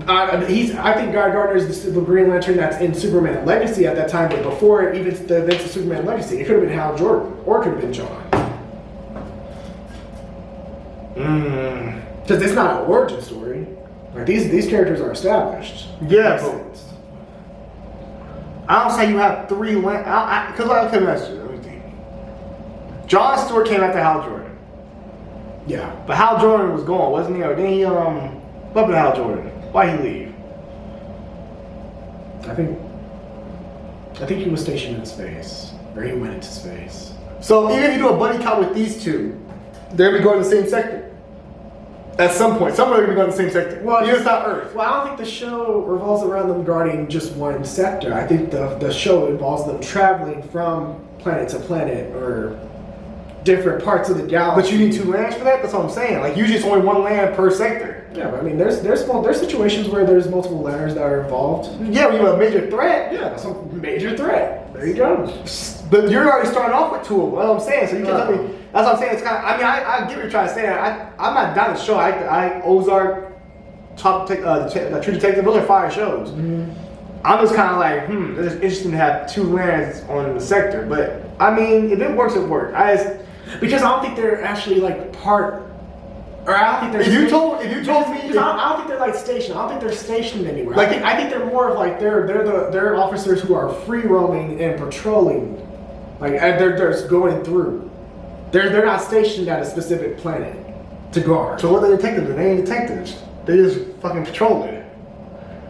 I think Guy Gardner is the Green Lantern that's in Superman Legacy at that time, but before even the events of Superman Legacy, it could have been Hal Jordan or it could have been John. Because it's not an origin story. Like these characters are established. Yeah, but I don't say you have three Lanterns. Because I can ask you. Let me think. Jon Stewart came after Hal Jordan. Yeah, but Hal Jordan was gone, wasn't he? Or then he what happened to Hal Jordan? Why'd he leave? I think he was stationed in space, or he went into space. So even if you do a buddy cop with these two, they're gonna be going to the same sector. At some point, somewhere they're gonna be going to the same sector. Well, it's not Earth. Well, I don't think the show revolves around them guarding just one sector. I think the show involves them traveling from planet to planet or different parts of the galaxy. But you need two lands for that? That's what I'm saying. Like, usually it's only one land per sector. Yeah, but I mean, there's situations where there's multiple lands that are involved. Yeah, when you have a major threat. Yeah, that's a major threat. There you go. But you're already starting off with two of them. That's what I'm saying. So you can tell me. That's what I'm saying. It's kind of. I mean, I get what you're trying to say. I'm not down the show. I Ozark, the True Detective. Those are fire shows. Mm-hmm. I'm just kind of like, it's interesting to have two lands on the sector. But I mean, if it works, it works. Because I don't think they're actually like part. Or I don't think they're. If you told me, I don't think they're like stationed. I don't think they're stationed anywhere. Like I think they're more of like they're officers who are free roaming and patrolling, like they're just going through. They're not stationed at a specific planet to guard. So what are the detectives? They ain't detectives. They just fucking patrolling.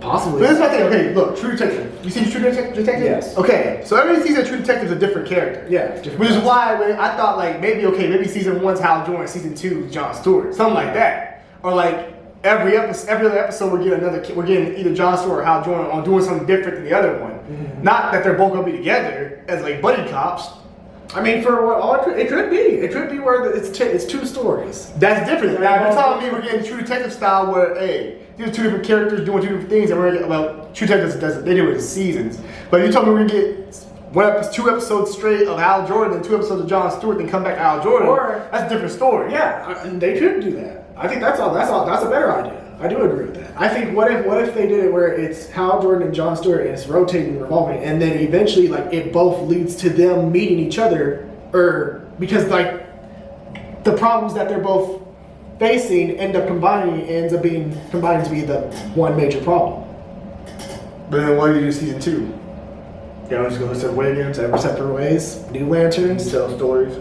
Possibly. But this is my thing. Okay, look, True Detective. You seen True Detective? Yes. Okay, so every season of True Detective is a different character. Yeah. Which is why I thought like maybe season 1's Hal Jordan, season 2 is Jon Stewart, something like that, or like every other episode we're getting either Jon Stewart or Hal Jordan on doing something different than the other one. Mm-hmm. Not that they're both gonna be together as like buddy cops, I mean, for what all it could be where it's two stories. That's different. Now, if you're telling me we're getting True Detective style, where hey, these are two different characters doing two different things, and we're gonna get True Detective does they do it in seasons. But if you told me we're gonna get two episodes straight of Al Jordan and 2 episodes of Jon Stewart, then come back to Al Jordan, Or- that's a different story. Yeah, and they could do that. I think that's a better idea. I do agree with that. I think what if they did it where it's Hal Jordan and Jon Stewart and it's rotating, revolving, and then eventually like it both leads to them meeting each other, or because like the problems that they're both facing ends up being combined to be the one major problem. But then what do you do season 2? You know, just go separate ways, separate ways, new lanterns, Tell stories.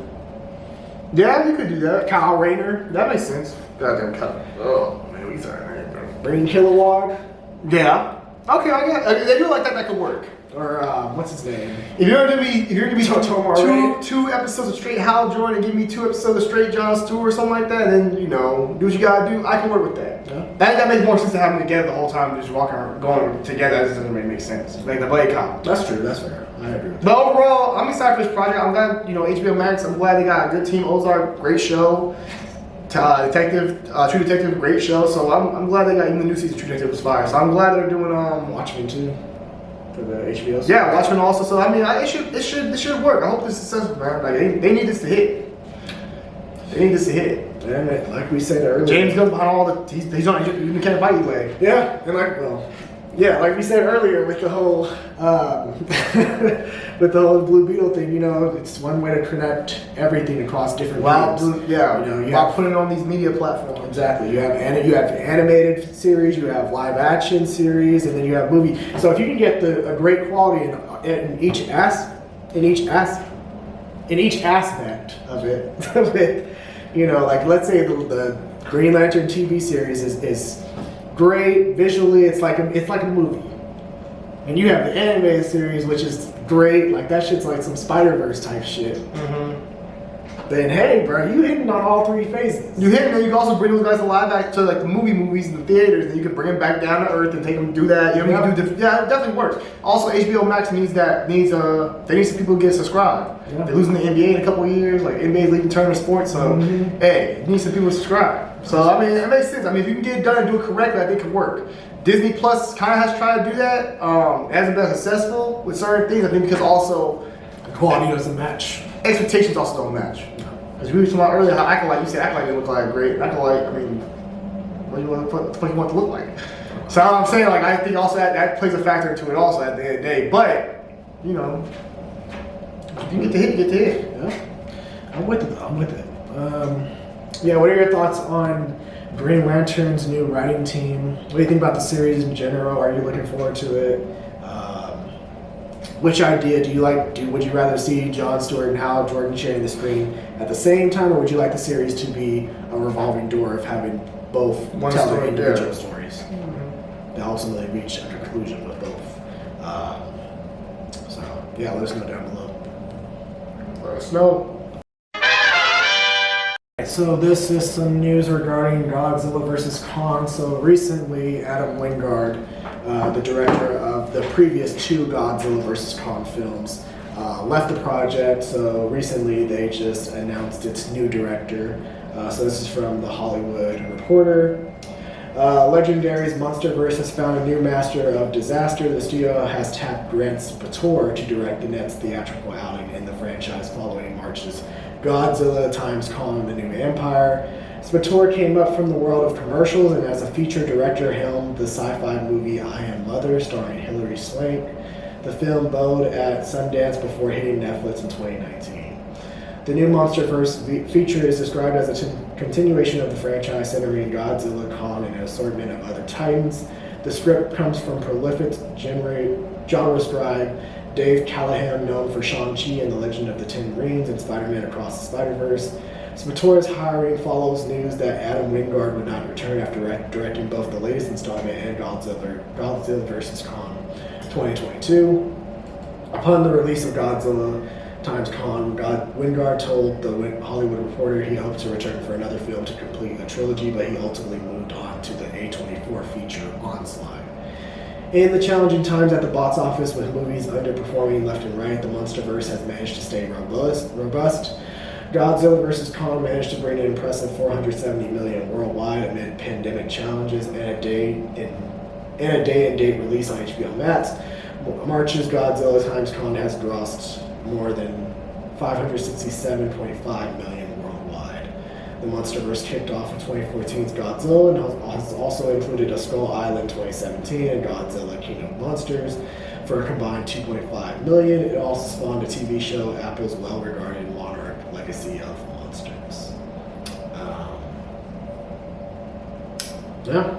Yeah, you could do that. Kyle Rayner, That makes sense. Goddamn Kyle. Oh man, we sorry. Green Kilowog, Yeah. Okay, I get. They do like that. That could work. or if what's his name? If you're gonna be Tomorrow. two episodes of straight Hal Jordan, give me 2 episodes of straight Jon Stewart or something like that, and then do what you gotta do. I can work with that. Yeah. That makes more sense to have them together the whole time, just walking around, going together. That doesn't really make sense. Like the buddy cop. That's true. That's fair. I agree with that. But overall, I'm excited for this project. I'm glad HBO Max. I'm glad they got a good team. Ozark, great show. True Detective, great show. So I'm glad they got even the new season of True Detective was fire. So I'm glad they're doing Watchmen too, for the HBO. Yeah, Watchmen also. So I mean, it should work. I hope this is successful, man. Like they need this to hit. They need this to hit. And like we said earlier, James Gunn behind all the he's on you can't fight way. Yeah, and like we said earlier with the whole with the whole Blue Beetle thing, it's one way to connect everything across different mediums. You While have putting it on these media platforms. exactly. You have animated series, you have live action series, and then you have movie. So if you can get a great quality in each aspect of it, like let's say the Green Lantern TV series is great visually. It's like a movie, and you have the animated series, which is great. Like that shit's like some Spider-Verse type shit. Then hey, bro, you hitting on all 3 phases. You hit it, and you can also bring those guys to live back to like the movies in the theaters, and you can bring them back down to earth and take them do that. You know, it definitely works. Also, HBO Max needs they need some people to get subscribed. Yeah. They're losing the NBA in a couple of years. Like NBA's leaving tournament sports, so hey, you need some people to subscribe. So I mean, it makes sense. I mean, if you can get it done and do it correctly, I think it could work. Disney Plus kind of has tried to do that. It hasn't been successful with certain things. I think because also The quality doesn't match. expectations also don't match. As we were talking about earlier, how Acolyte, you said Acolyte didn't look like great. Acolyte, I mean, what the fuck you want it to look like? So I'm saying, like, I think also that plays a factor into it also at the end of the day. But, if you get to hit, you get to hit. Yeah, I'm with it. Yeah, what are your thoughts on Green Lantern's new writing team? What do you think about the series in general? Are you looking forward to it? Which idea do you like? Would you rather see Jon Stewart and Hal Jordan sharing the screen at the same time, or would you like the series to be a revolving door of having both One tell their story, individual yeah. stories and ultimately reach a conclusion with both? So yeah, let us know down below. Let us know. So this is some news regarding Godzilla vs. Kong. So recently, Adam Wingard, the director of the previous 2 Godzilla vs. Kong films, left the project. So recently they just announced its new director. So this is from The Hollywood Reporter. Legendary's Monsterverse has found a new master of disaster. The studio has tapped Grant Spator to direct the next theatrical outing in the franchise following March's Godzilla x Kong: The New Empire. Spator came up from the world of commercials and as a feature director helmed the sci-fi movie I Am Mother starring Hilary Swank. The film bowed at Sundance before hitting Netflix in 2019. The new Monsterverse feature is described as a continuation of the franchise centering Godzilla, Kong, and an assortment of other titans. The script comes from prolific genre scribe Dave Callahan, known for Shang-Chi and the Legend of the Ten Rings and Spider-Man Across the Spider-Verse. Spator's hiring follows news that Adam Wingard would not return after directing both the latest installment and Godzilla vs. Kong 2022. Upon the release of Godzilla x Kong, Wingard told the Hollywood Reporter he hoped to return for another film to complete a trilogy, but he ultimately moved on to the A24 feature Onslaught. In the challenging times at the box office with movies underperforming left and right, the MonsterVerse has managed to stay robust. Godzilla vs. Kong managed to bring in an impressive $470 million worldwide amid pandemic challenges and a day-and-date release on HBO Max. March's Godzilla x Kong has grossed more than $567.5 million worldwide. The MonsterVerse kicked off in 2014's Godzilla and has also included A Skull Island 2017 and Godzilla King of Monsters for a combined $2.5 million. It also spawned a TV show, Apple's well-regarded Monarch Legacy of Monsters. Yeah.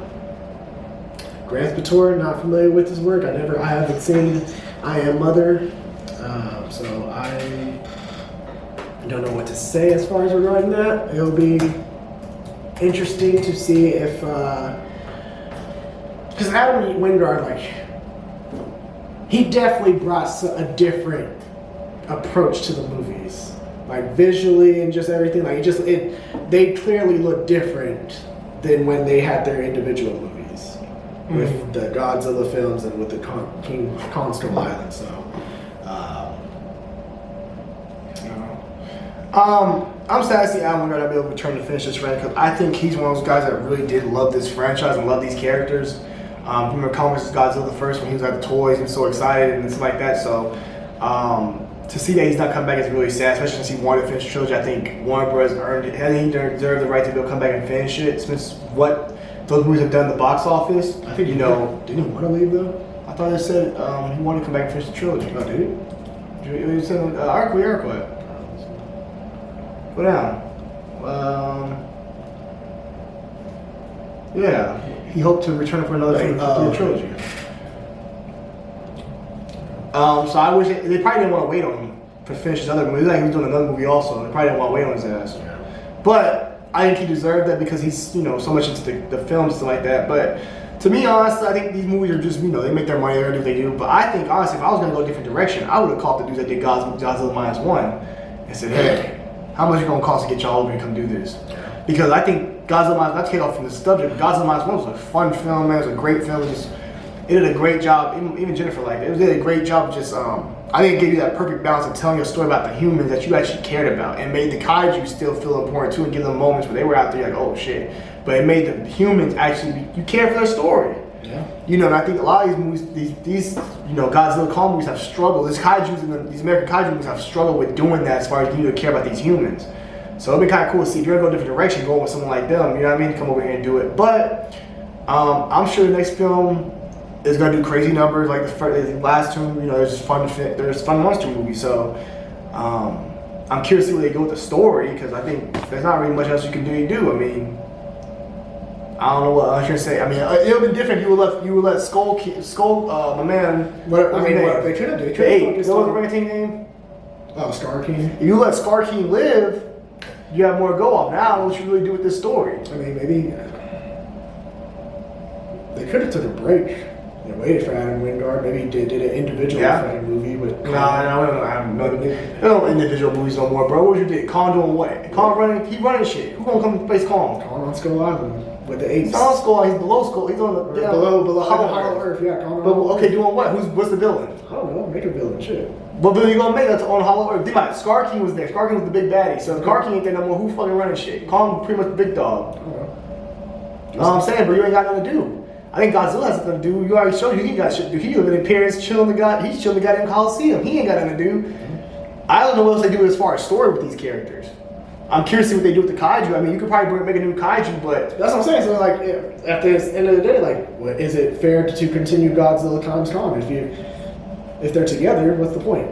Grant Pator, not familiar with his work. I haven't seen I Am Mother, so I don't know what to say as far as regarding that. It'll be interesting to see if, because Adam Wingard, like, he definitely brought a different approach to the movies, like visually and just everything. Like, they clearly look different than when they had their individual movies. With the Godzilla films and with the King Kong Skull Island. So, I'm sad to see Alan Wingard not be able to return to finish this run because I think he's one of those guys that really did love this franchise and love these characters. Remember Kong vs. Godzilla the first when he was at the toys and so excited and stuff like that. So, to see that he's not come back is really sad, especially since he wanted to finish the trilogy. I think Warner Bros. Earned it. I think he deserved the right to be able to come back and finish it since what those movies have done in the box office. I think didn't he want to leave though? I thought they said he wanted to come back and finish the trilogy. Oh, did he? It said Arquette. Go down. Yeah, he hoped to return for another trilogy. So I wish they probably didn't want to wait on him to finish his other movie. Like he was doing another movie also. They probably didn't want to wait on his ass. Yeah. But I think he deserved that because he's, so much into the films and stuff like that. But to me, honestly, I think these movies are just, they make their money, they do what they do. But I think, honestly, if I was going to go a different direction, I would have called the dudes that did Godzilla -1 and said, hey, how much is it going to cost to get y'all over and come do this? Because I think Godzilla not to take off from the subject, but Godzilla -1 was a fun film, man. It was a great film. It did a great job. Even Jennifer liked it. It did a great job of just, I think it gave you that perfect balance of telling a story about the humans that you actually cared about and made the kaiju still feel important too and give them moments where they were out there like, oh shit. But it made the humans actually, you care for their story. Yeah. And I think a lot of these movies, these Godzilla Kong movies have struggled. These kaijus and these American kaiju movies have struggled with doing that as far as you to care about these humans. So it'd be kind of cool to see if you're going to go a different direction, going with someone like them, you know what I mean? Come over here and do it. But I'm sure the next film is gonna do crazy numbers like the last two. There's just fun monster movies. So I'm curious to see where they go with the story because I think there's not really much else you can do. I mean, I don't know what I should say. I mean, it would have been different. If you would let Skull, my man. What they could have done? What was the orangutan name? Oh, Scar King. If you let Scar King live, you have more to go off. Now, what you really do with this story? I mean, maybe they could have took a break. Waited for Adam Wingard. Maybe did an individual fighting movie with. No, we don't individual movies no more, bro. What you did? Kong doing what? Kong he running shit. Who gonna come face Kong? Kong on Skull Island with the apes. He's on Skull Island. He's below Skull. He's on the below Hollow Earth. Yeah, Kong. But okay, doing what? What's the villain? I don't know. Make a villain. Shit. What villain you gonna make? That's on Hollow Earth. Think about it. Scar King was there. Scar King was the big baddie. So if Scar King ain't there no more, who fucking running shit? Kong pretty much the big dog. I don't know. You know what I'm saying, bro? You ain't got nothing to do. I think Godzilla has something to do. You already showed you he got shit to do. He living in Paris, he's chilling the goddamn Coliseum. He ain't got nothing to do. I don't know what else they do as far as story with these characters. I'm curious to see what they do with the kaiju. I mean, you could probably make a new kaiju, but that's what I'm saying. So, like, at the end of the day, like, is it fair to continue Godzilla x Kong? If they're together, what's the point?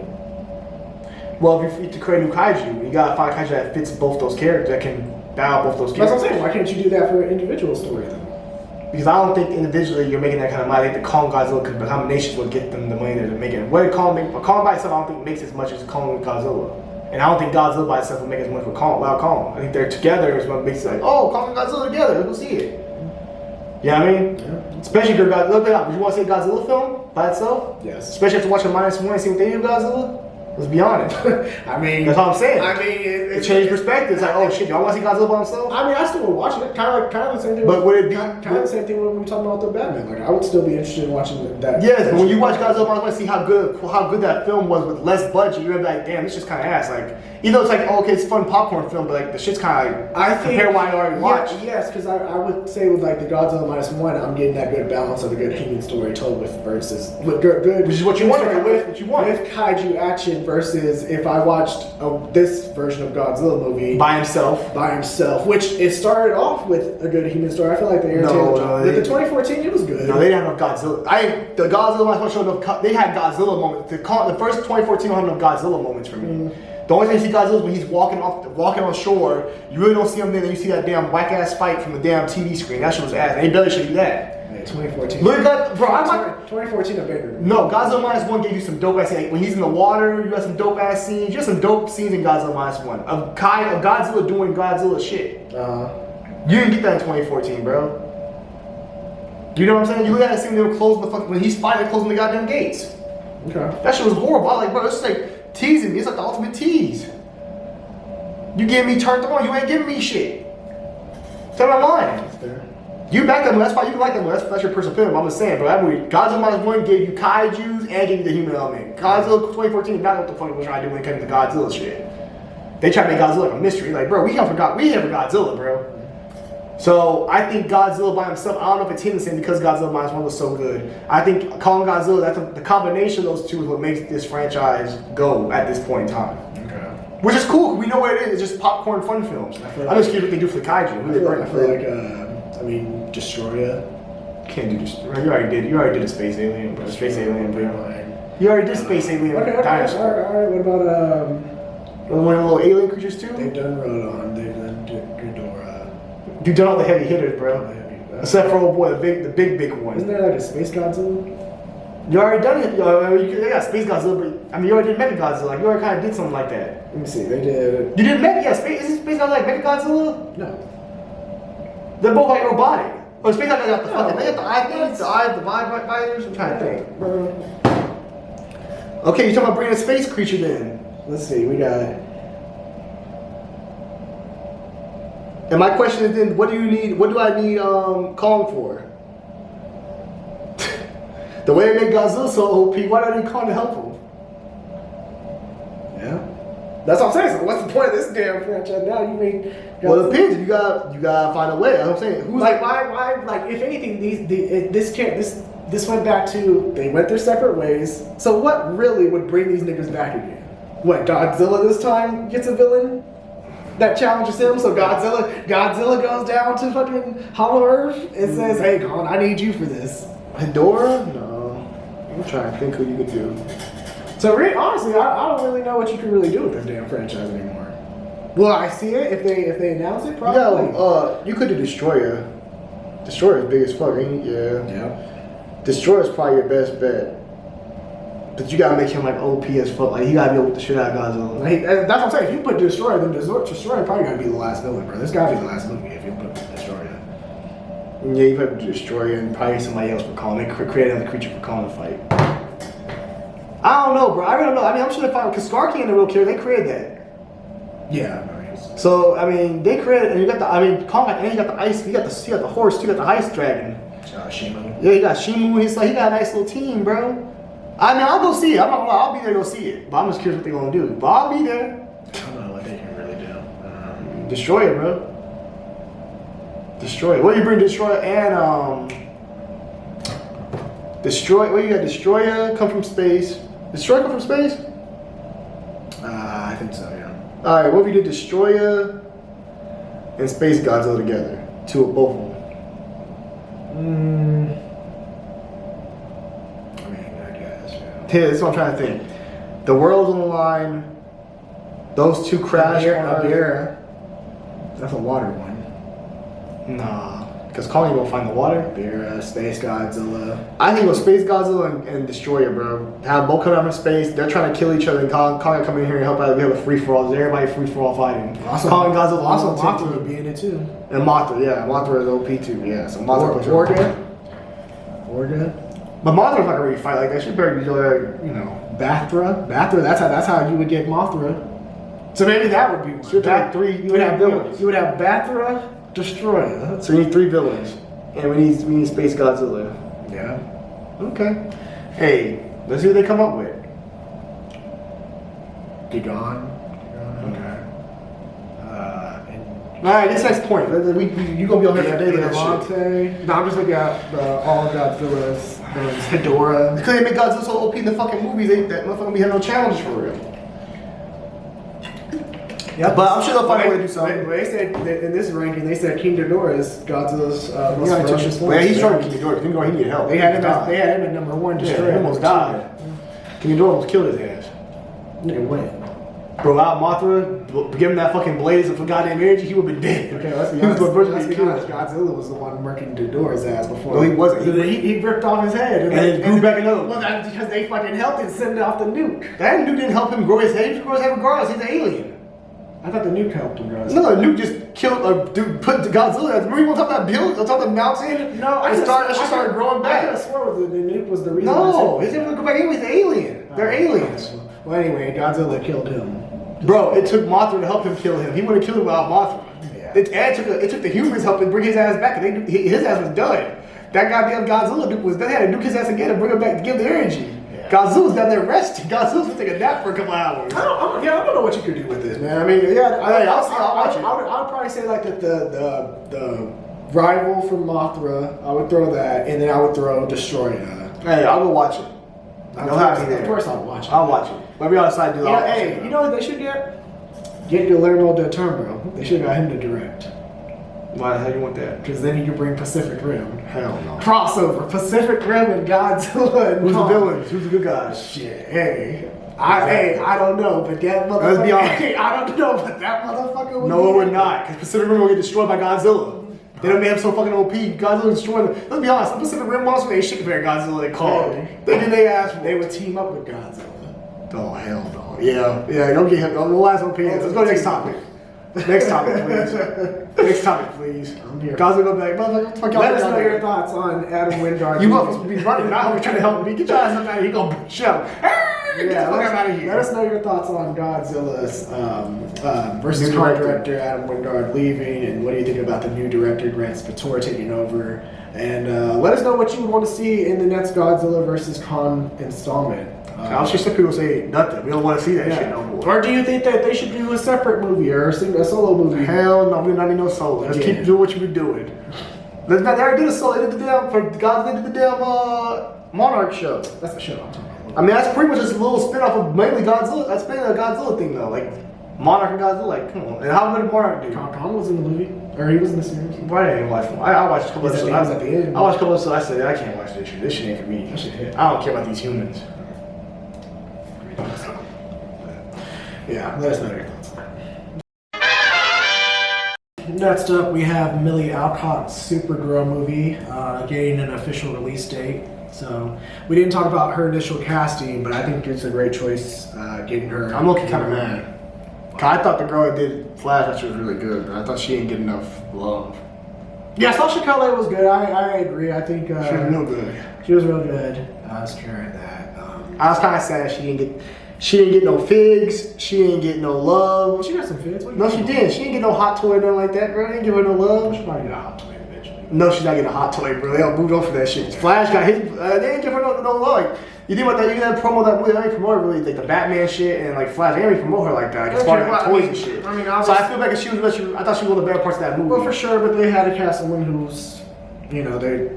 Well, if you to create a new kaiju, you gotta find a kaiju that fits both those characters, that can battle both those characters. That's what I'm saying. Why can't you do that for an individual story then? Because I don't think individually you're making that kind of money. I think the Kong Godzilla combinations will get them the money that they're making. What Kong by itself, I don't think makes as much as Kong and Godzilla. And I don't think Godzilla by itself will make as much with Kong without Kong. I think they're together is what makes it like, oh, Kong and Godzilla together, let's go see it. You know what I mean? Yeah. Especially if you're Godzilla. Would you want to see a Godzilla film by itself? Yes. Especially after watching -1 and see what they do with Godzilla? Let's be honest. I mean, That's all I'm saying. I mean, It changed perspective. It's like, oh shit, y'all want to see Godzilla by himself? I mean, I still would watch it. Kind of the same thing. But would it be kind of the same thing when we were talking about the Batman? Like, I would still be interested in watching that. Yes, but when you watch Godzilla, I want to see how good that film was with less budget. You're gonna be like, damn, this just kind of ass. Like, even though it's like, oh, okay, it's a fun popcorn film, but like the shit's kind of like, I think compare what I already watched. Yes, because I would say with like the Godzilla -1, I'm getting that good balance of a good human story told with good, Which is what you human wanted, story with what you wanted. with kaiju action versus if I watched this version of Godzilla movie By himself. which it started off with a good human story. I feel like they irritated with the 2014, it was good. No, they didn't have enough Godzilla. The Godzilla one showed enough. They had Godzilla moments. The first 2014 don't have enough Godzilla moments for me. The only time you see Godzilla is when he's walking on shore. You really don't see him then you see that damn whack ass fight from the damn TV screen. That shit was ass. They barely showed you that. Yeah, 2014. Look at that, bro. I'm like, 2014 a bigger. no, Godzilla -1 gave you some dope ass scenes. Like when he's in the water, you got some dope ass scenes. You got some dope scenes in Godzilla -1 of Godzilla doing Godzilla shit. You didn't get that in 2014, bro. You know what I'm saying? You look at that scene when they were closing when he's finally closing the goddamn gates. Okay. That shit was horrible. I was like, bro, it's like teasing me. It's like the ultimate tease. You getting me turned on. You ain't giving me shit. Tell my mind. That's fair. You back that movie. That's why you can like that movie. That's your personal opinion. But I'm just saying, bro. That movie, Godzilla -1 gave you kaijus and gave you the human element. Godzilla 2014 is not what the fuck was trying to do when it came to Godzilla shit. They try to make Godzilla like a mystery. Like, bro, we here for Godzilla, bro. So I think Godzilla by himself, I don't know if it's him saying because Godzilla -1 was so good. I think calling Godzilla, that's the combination of those two is what makes this franchise go at this point in time. Okay. Which is cool. We know what it is. It's just popcorn fun films. I'm just curious what they do for the kaiju. I feel like I mean, Destroyer. Can't do this. You already did a space alien, bro. Space alien, bro. You already did space alien. Okay, Dinosaur. all right. What about One of the little alien creatures too. They've done Rodon. They've done Ghidorah. You've done all the heavy hitters, bro. Except for old boy, the big one. Isn't there like a space Godzilla? You already done it. They got Space Godzilla, but I mean, you already did Mega Godzilla. Like, you already kind of did something like that. Let me see. They did. You did Mega, yeah. Isn't Space Godzilla like Mega Godzilla? No. They're both like robotic. But Space Godzilla got the No. fucking. They got the eye things, the eyes, the mind fighters. I'm trying to think. Okay, you're talking about bringing a space creature then. Let's see. We got. And my question is then, what do you need? What do I need Kong for? The way they make Godzilla so OP, why do I need Kong to help him? Yeah. That's what I'm saying. So what's the point of this damn franchise now? You mean? Well, it depends. You gotta find a way. That's what I'm saying. Who's Like why? Like if anything, this went back to they went their separate ways. So what really would bring these niggas back again? What Godzilla this time gets a villain that challenges him? So Godzilla goes down to fucking Hollow Earth and says, "Hey, Kong, I need you for this." Hedorah? No. I'm trying to think who you could do. So honestly, I don't really know what you can really do with this damn franchise anymore. Will I see it if they announce it? Probably. Yeah, you could do Destroyer. Destroyer's big as fuck, ain't he? Yeah. Yeah. Destroyer's probably your best bet. But you gotta make him like OP as fuck. Like, he gotta be able to the shit out of Godzilla. That's what I'm saying. If you put Destroyer, then Destroyer probably gotta be the last villain, bro. This gotta be the last movie if you put Destroyer. Yeah, you probably do Destroyer and probably somebody else for Kong. They create another creature for Kong to fight. I don't know, bro. I really don't know. I mean, I'm sure they find because Scar King and the real character, they created that. Yeah. So I mean, they created, and you got the. I mean, Kong, and he got the ice. He got the horse. Too, got the ice dragon. Shimu. Yeah, he got Shimu. He got a nice little team, bro. I mean, I'll go see it. I'm not gonna lie. I'll be there to go see it. But I'm just curious what they're gonna do. But I'll be there. I don't know what they can really do. Destroy it, bro. Destroy it. What do you bring? Destroyer and Destroy. What you got? Destroyer come from space. Destroyer come from space? I think so. Yeah. All right. What if you did Destroyer and Space Godzilla together? Two of both of them. I mean, I guess. Yeah. Yeah, that's what I'm trying to think. The world's on the line. Those two crash. Abira. That's a water one. Nah, because Kong ain't gonna find the water. Abira, Space Godzilla. I think it was Space Godzilla and Destroyer, bro. Have both come out from space. They're trying to kill each other. And Kong come in here and help out. We have a free for all. Everybody free for all fighting. Also, Kong and Godzilla. Also, Mothra would be in it too. And Mothra, yeah, Mothra is OP too. Yeah, so Mothra. Orga. But Mothra's not gonna really fight like that. She better be like, Bathra. That's how you would get Mothra. So maybe that would be one. So you would have villains. You would have Bathra, Destroyer. So you need 3 villains, and we need Space Godzilla. Yeah. Okay. Hey, let's see what they come up with. Gigon. Okay. All right, this next point. You gonna be on here for days with that shit. Devontae. No, I'm just looking at all Godzilla's villains. Hedorah. Because they make Godzilla so OP in the fucking movies, that motherfucker be having no challenges for real. Yeah, but I'm sure they'll find a way to do something. They said that in this ranking, they said King Ghidorah is Godzilla's most ferocious force. Yeah, he's trying to King Ghidorah. King Ghidorah, he needed help. They had him at number 1. Destroyer. He almost died. King Ghidorah almost killed his ass. And when? Bro, out Mothra, give him that fucking blaze of goddamn energy, he would have been dead. Okay, let's be honest. Godzilla was the one murking Ghidorah's ass before. No, he wasn't. He ripped off his head. And then grew back another one. Well, that's because they fucking helped him send off the nuke. That nuke didn't help him grow his head. He grew his head regardless. He's an alien. I thought the nuke helped him grow his head. No, the nuke just killed, put Godzilla. Remember he on top of that building, on top of the mountain? No, I started growing back. I could have sworn the nuke was the reason. No, he's never gonna go back in with the alien. They're aliens. Well, anyway, Godzilla killed him. Bro, it took Mothra to help him kill him. He would have killed him without Mothra. Yeah. It took the humans helping bring his ass back. His ass was done. That goddamn Godzilla dude they had to nuke his ass again and bring him back to give the energy. Yeah. Godzilla's down there resting. Godzilla's gonna take a nap for a couple hours. I don't know what you could do with this, man. I mean, I'll watch it. I would probably say like that the rival from Mothra. I would throw that, and then I would throw Destroyer. Hey, I'll go watch it. Of course, I'll watch it. I'll watch it. But we outside do that. Hey, you know what they should get? Get Guillermo del Toro. They should have got him to direct. Why the hell you want that? Because then you can bring Pacific Rim. Hell no. Crossover. Pacific Rim and Godzilla. And who's the villains? Who's the good guys? Shit. I don't know, but that motherfucker. Let's be honest. I don't know, but that motherfucker would No, it would not. Because Pacific Rim will get destroyed by Godzilla. They don't make him so fucking OP. Godzilla destroyed them. Let's be honest. The Pacific Rim monster ain't shit compared to Godzilla. They called. They would team up with Godzilla. Oh hell no. Yeah. Don't get him. Don't last opinions. Let's go next topic. Next topic, please. Next topic, please. I'm here. Godzilla go back. Motherfucker, let us know your thoughts on Adam Wingard. You must be running. Now trying to help me. Get your ass up out of here. He gonna shout. Get the fuck out of here. Let us know your thoughts on Godzilla's versus current director Adam Wingard leaving, and what do you think about the new director Grant Spatore taking over? And let us know what you would want to see in the next Godzilla versus Kong installment. I'm sure some people say nothing. We don't want to see that shit no more. Or do you think that they should do a separate movie or a solo movie? Hell no, we don't need no solo. Let's keep doing what you've been doing. They already did a solo. They did the damn they did the damn Monarch show. That's the show I'm talking about. I mean, that's pretty much just a little spin-off of mainly Godzilla. That's mainly a Godzilla thing though. Like Monarch and Godzilla. Like, come on. And how good did Monarch do? Kong was in the movie, or he was in the series. Why didn't I watch him? I watched a couple episodes. I was at the end. I watched a couple episodes. I said, I can't watch this shit. This shit ain't for me. That shit hit. I don't care about these humans. Yeah, let us know your thoughts on that. Next up, we have Millie Alcott's Supergirl movie getting an official release date. So we didn't talk about her initial casting, but I think it's a great choice getting her. I'm looking kind of mad. I thought the girl that did Flash, that she was really good, but I thought she didn't get enough love. Yeah, Sasha Calle was good. I agree. I think she was real good. She was real good. I was scared that. I was kind of sad she didn't get no figs. She didn't get no love. Well, she got some figs. No, she didn't. She didn't get no hot toy or nothing like that, bro. They didn't give her no love. She might get a hot toy eventually. No, she's not getting a hot toy, bro. They all moved on for that shit. Flash got his. They didn't give her no love. Like, you think about that? You that promo that movie? They didn't promote her really, like the Batman shit and like Flash. They didn't even promote her like that. As far as like, toys and shit. I mean, so I feel like if she was, I thought she was one of the better parts of that movie. Well, for sure, but they had to cast someone who's,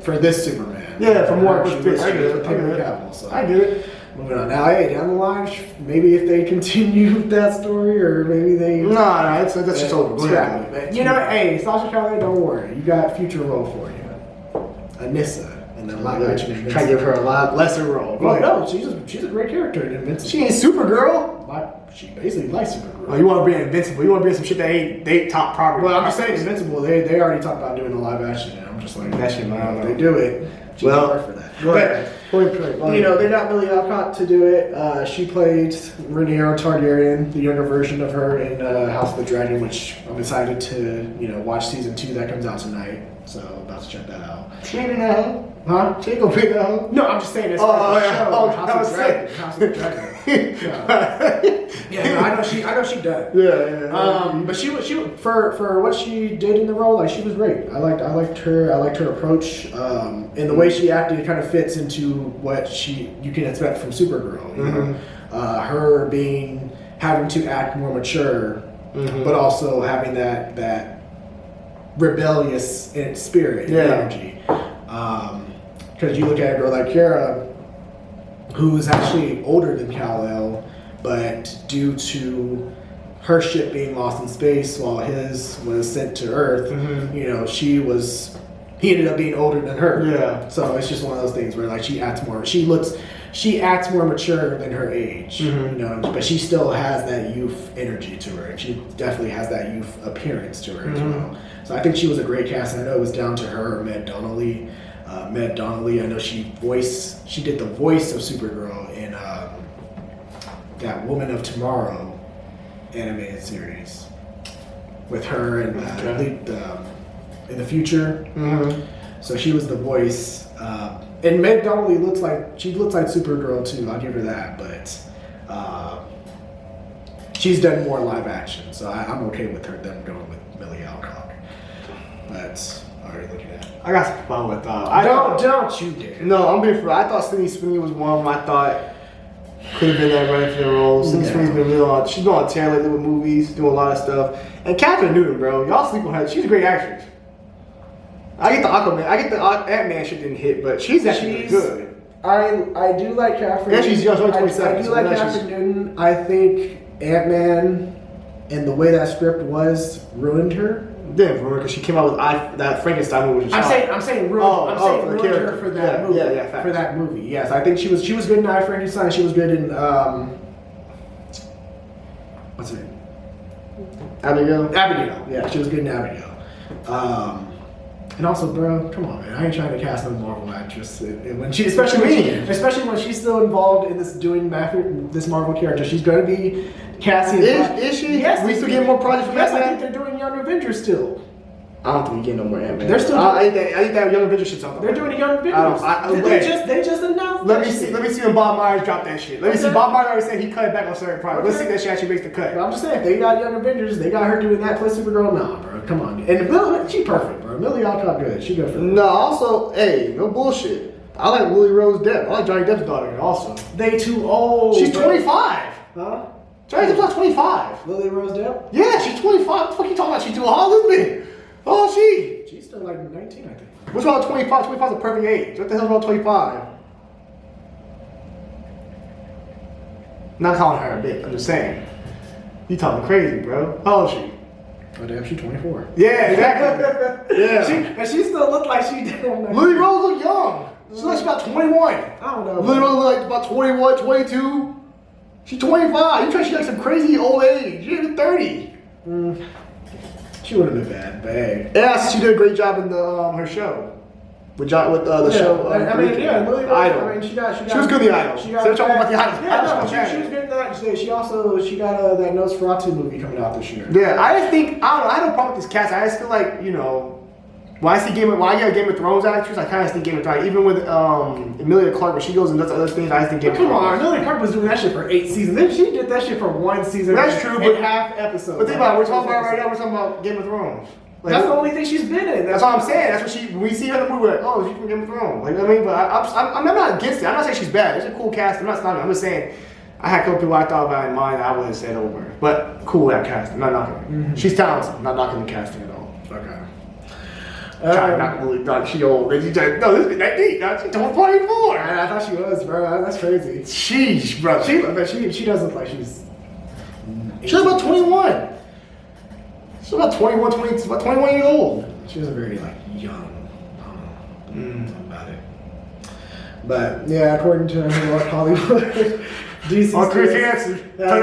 for this Superman. Yeah, for more. I get it. So. I get it. Moving on. Now, hey, down the line, maybe if they continue that story, or maybe they... Nah, that's just over. You know, hey, Sasha Calle, don't worry. You got a future role for you. Anissa. And then try to give her a lot lesser role. Well, no, she's a great character in Invincible. She ain't Supergirl. She basically likes Supergirl. Oh, you want to be Invincible? You want to be some shit that ain't top property? Well, I'm just saying Invincible. They already talked about doing a live action, and I'm just like that shit. They do it. She can work for that. Go ahead. Point blank. You know, they got Millie Alcott to do it. She played Rhaenyra Targaryen, the younger version of her in House of the Dragon, which I'm excited to, watch season 2 that comes out tonight. So about to check that out. She ain't in that hoe. Huh? She ain't gonna pick that hoe. No, I'm just saying it's House of the Dragon. Yeah, no, I know she does. Yeah. But she for what she did in the role, like she was great. I liked her approach, and the way she acted kind of fits into what you can expect from Supergirl. You know, her having to act more mature, but also having that rebellious in spirit, energy. Because you look at a girl like Kara, who is actually older than Kal-El, but due to her ship being lost in space while his was sent to Earth, he ended up being older than her. Yeah. So it's just one of those things where like she acts more mature than her age, but she still has that youth energy to her, and she definitely has that youth appearance to her as well. So I think she was a great cast. I know it was down to her, Med Donnelly. I know she did the voice of Supergirl in that Woman of Tomorrow animated series with her and in the future. So she was the voice. And Meg Donnelly looks like Supergirl too. I'll give her that, but she's done more live action, so I'm okay with them going with Millie Alcock. That's already looking at. I got some fun with Don't you dare. No, I'm being for. I thought Sydney Sweeney was one I thought could have been that running for the role. Sydney Sweeney's been she's been on a tear lately with movies, doing a lot of stuff. And Catherine Newton, bro, y'all sleep on her. She's a great actress. I get the Aquaman, I get the Ant-Man shit didn't hit, but she's actually good. I do like Catherine. And she's young, she's only 27. I do like Catherine Newton. I think Ant-Man and the way that script was ruined her. Yeah, because she came out with that Frankenstein movie. I'm saying ruined her for that movie. Yeah, for that movie. Yes, I think she was good in I, Frankenstein. She was good in what's her name? Abigail. Yeah, she was good in Abigail. And also, bro, come on, man. I ain't trying to cast no Marvel actress. When she, especially when she's still involved in this Marvel character, she's going to be casting. Is she? Yes. We still get more projects from Yes, that. I think they're doing Young Avengers still. I don't think we get no more Ant-Man. They're still. I think that Young Avengers shit's on. They're doing a Young Avengers. They just announced. Let me see when Bob Myers dropped that shit. Let me see. Bob Myers already said he cut it back on certain projects. Let's see if that shit actually makes the cut. But I'm just saying, if they got Young Avengers, they got her doing that plus Supergirl. Nah, bro, come on. And she's perfect, bro. Millie Alcott good. She good for. No, also, hey, no bullshit. I like Lily Rose Depp. I like Johnny Depp's daughter also. They too old. She's 25. Huh? Johnny Depp's not 25. Lily Rose Depp? Yeah, she's 25. What the fuck you talking about? She's too old, isn't it? Oh, She's still like 19, I think. What's wrong with 25? 25 is a perfect age. What the hell's wrong with 25? Not calling her a bitch. I'm just saying. You talking crazy, bro. How old is she? Oh, damn, she's 24. Yeah, exactly. Yeah. She still look like she did on that. Lily Rose look young. She looks about 21. I don't know. Lily Rose look like about 21, 22. She's 25. You try she like some crazy old age. She's even 30. She wouldn't have been bad, but hey. Yeah, she did a great job in the her show. With the show. Lily Rose. Idol. I mean, she was good in the Idol. She got. So talking about the Idol. Yeah, she was good in that. She got that Nosferatu movie coming out this year. Yeah, I just think I have no problem with this cast. I just feel like when I get a Game of Thrones actress, I kind of think Game of Thrones. Even with Emilia Clarke, when she goes and does other things, I just think Game of Thrones. Come on, Emilia Clarke was doing that shit for 8 seasons. Then she did that shit for 1 season. That's true, but half episode. But think about it. We're talking about right now. We're talking about Game of Thrones. Like, that's the only thing she's been in. That's what I'm saying. That's what when we see her in the movie, we're like, oh, she's from Game of Thrones. Like, I mean, but I'm not against it. I'm not saying she's bad. It's a cool cast. I'm not stopping. I'm just saying, I had a couple people I thought about in mind that I would have said over. But cool, that cast. I'm not knocking her. Mm-hmm. She's talented. I'm not knocking the casting at all. Okay. Trying not really done. She old. She just, no, this is 19. No, she's 24. I thought she was, bro. That's crazy. Sheesh, bro. She does look like she's. She's about 21. She's about 21 years old. She was a very young about it. But yeah, according to Hollywood, DC. Oh, Chris Hansen. That.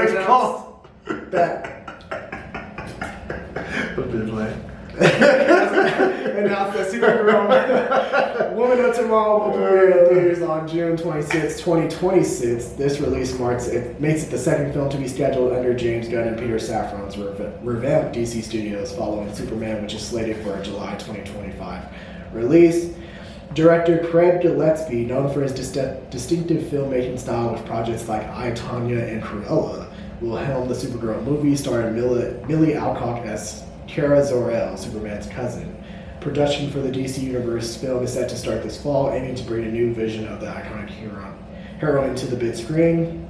A bit late. announced that Supergirl Woman of Tomorrow will premiere in theaters on June 26, 2026. This release makes it the second film to be scheduled under James Gunn and Peter Safran's revamped DC Studios following Superman, which is slated for a July 2025 release. Director Craig Gillespie, known for his distinctive filmmaking style with projects like I, Tonya, and Cruella, will helm the Supergirl movie starring Millie Alcock as Kara Zor-El, Superman's cousin. Production for the DC Universe film is set to start this fall, aiming to bring a new vision of the iconic heroine to the big screen.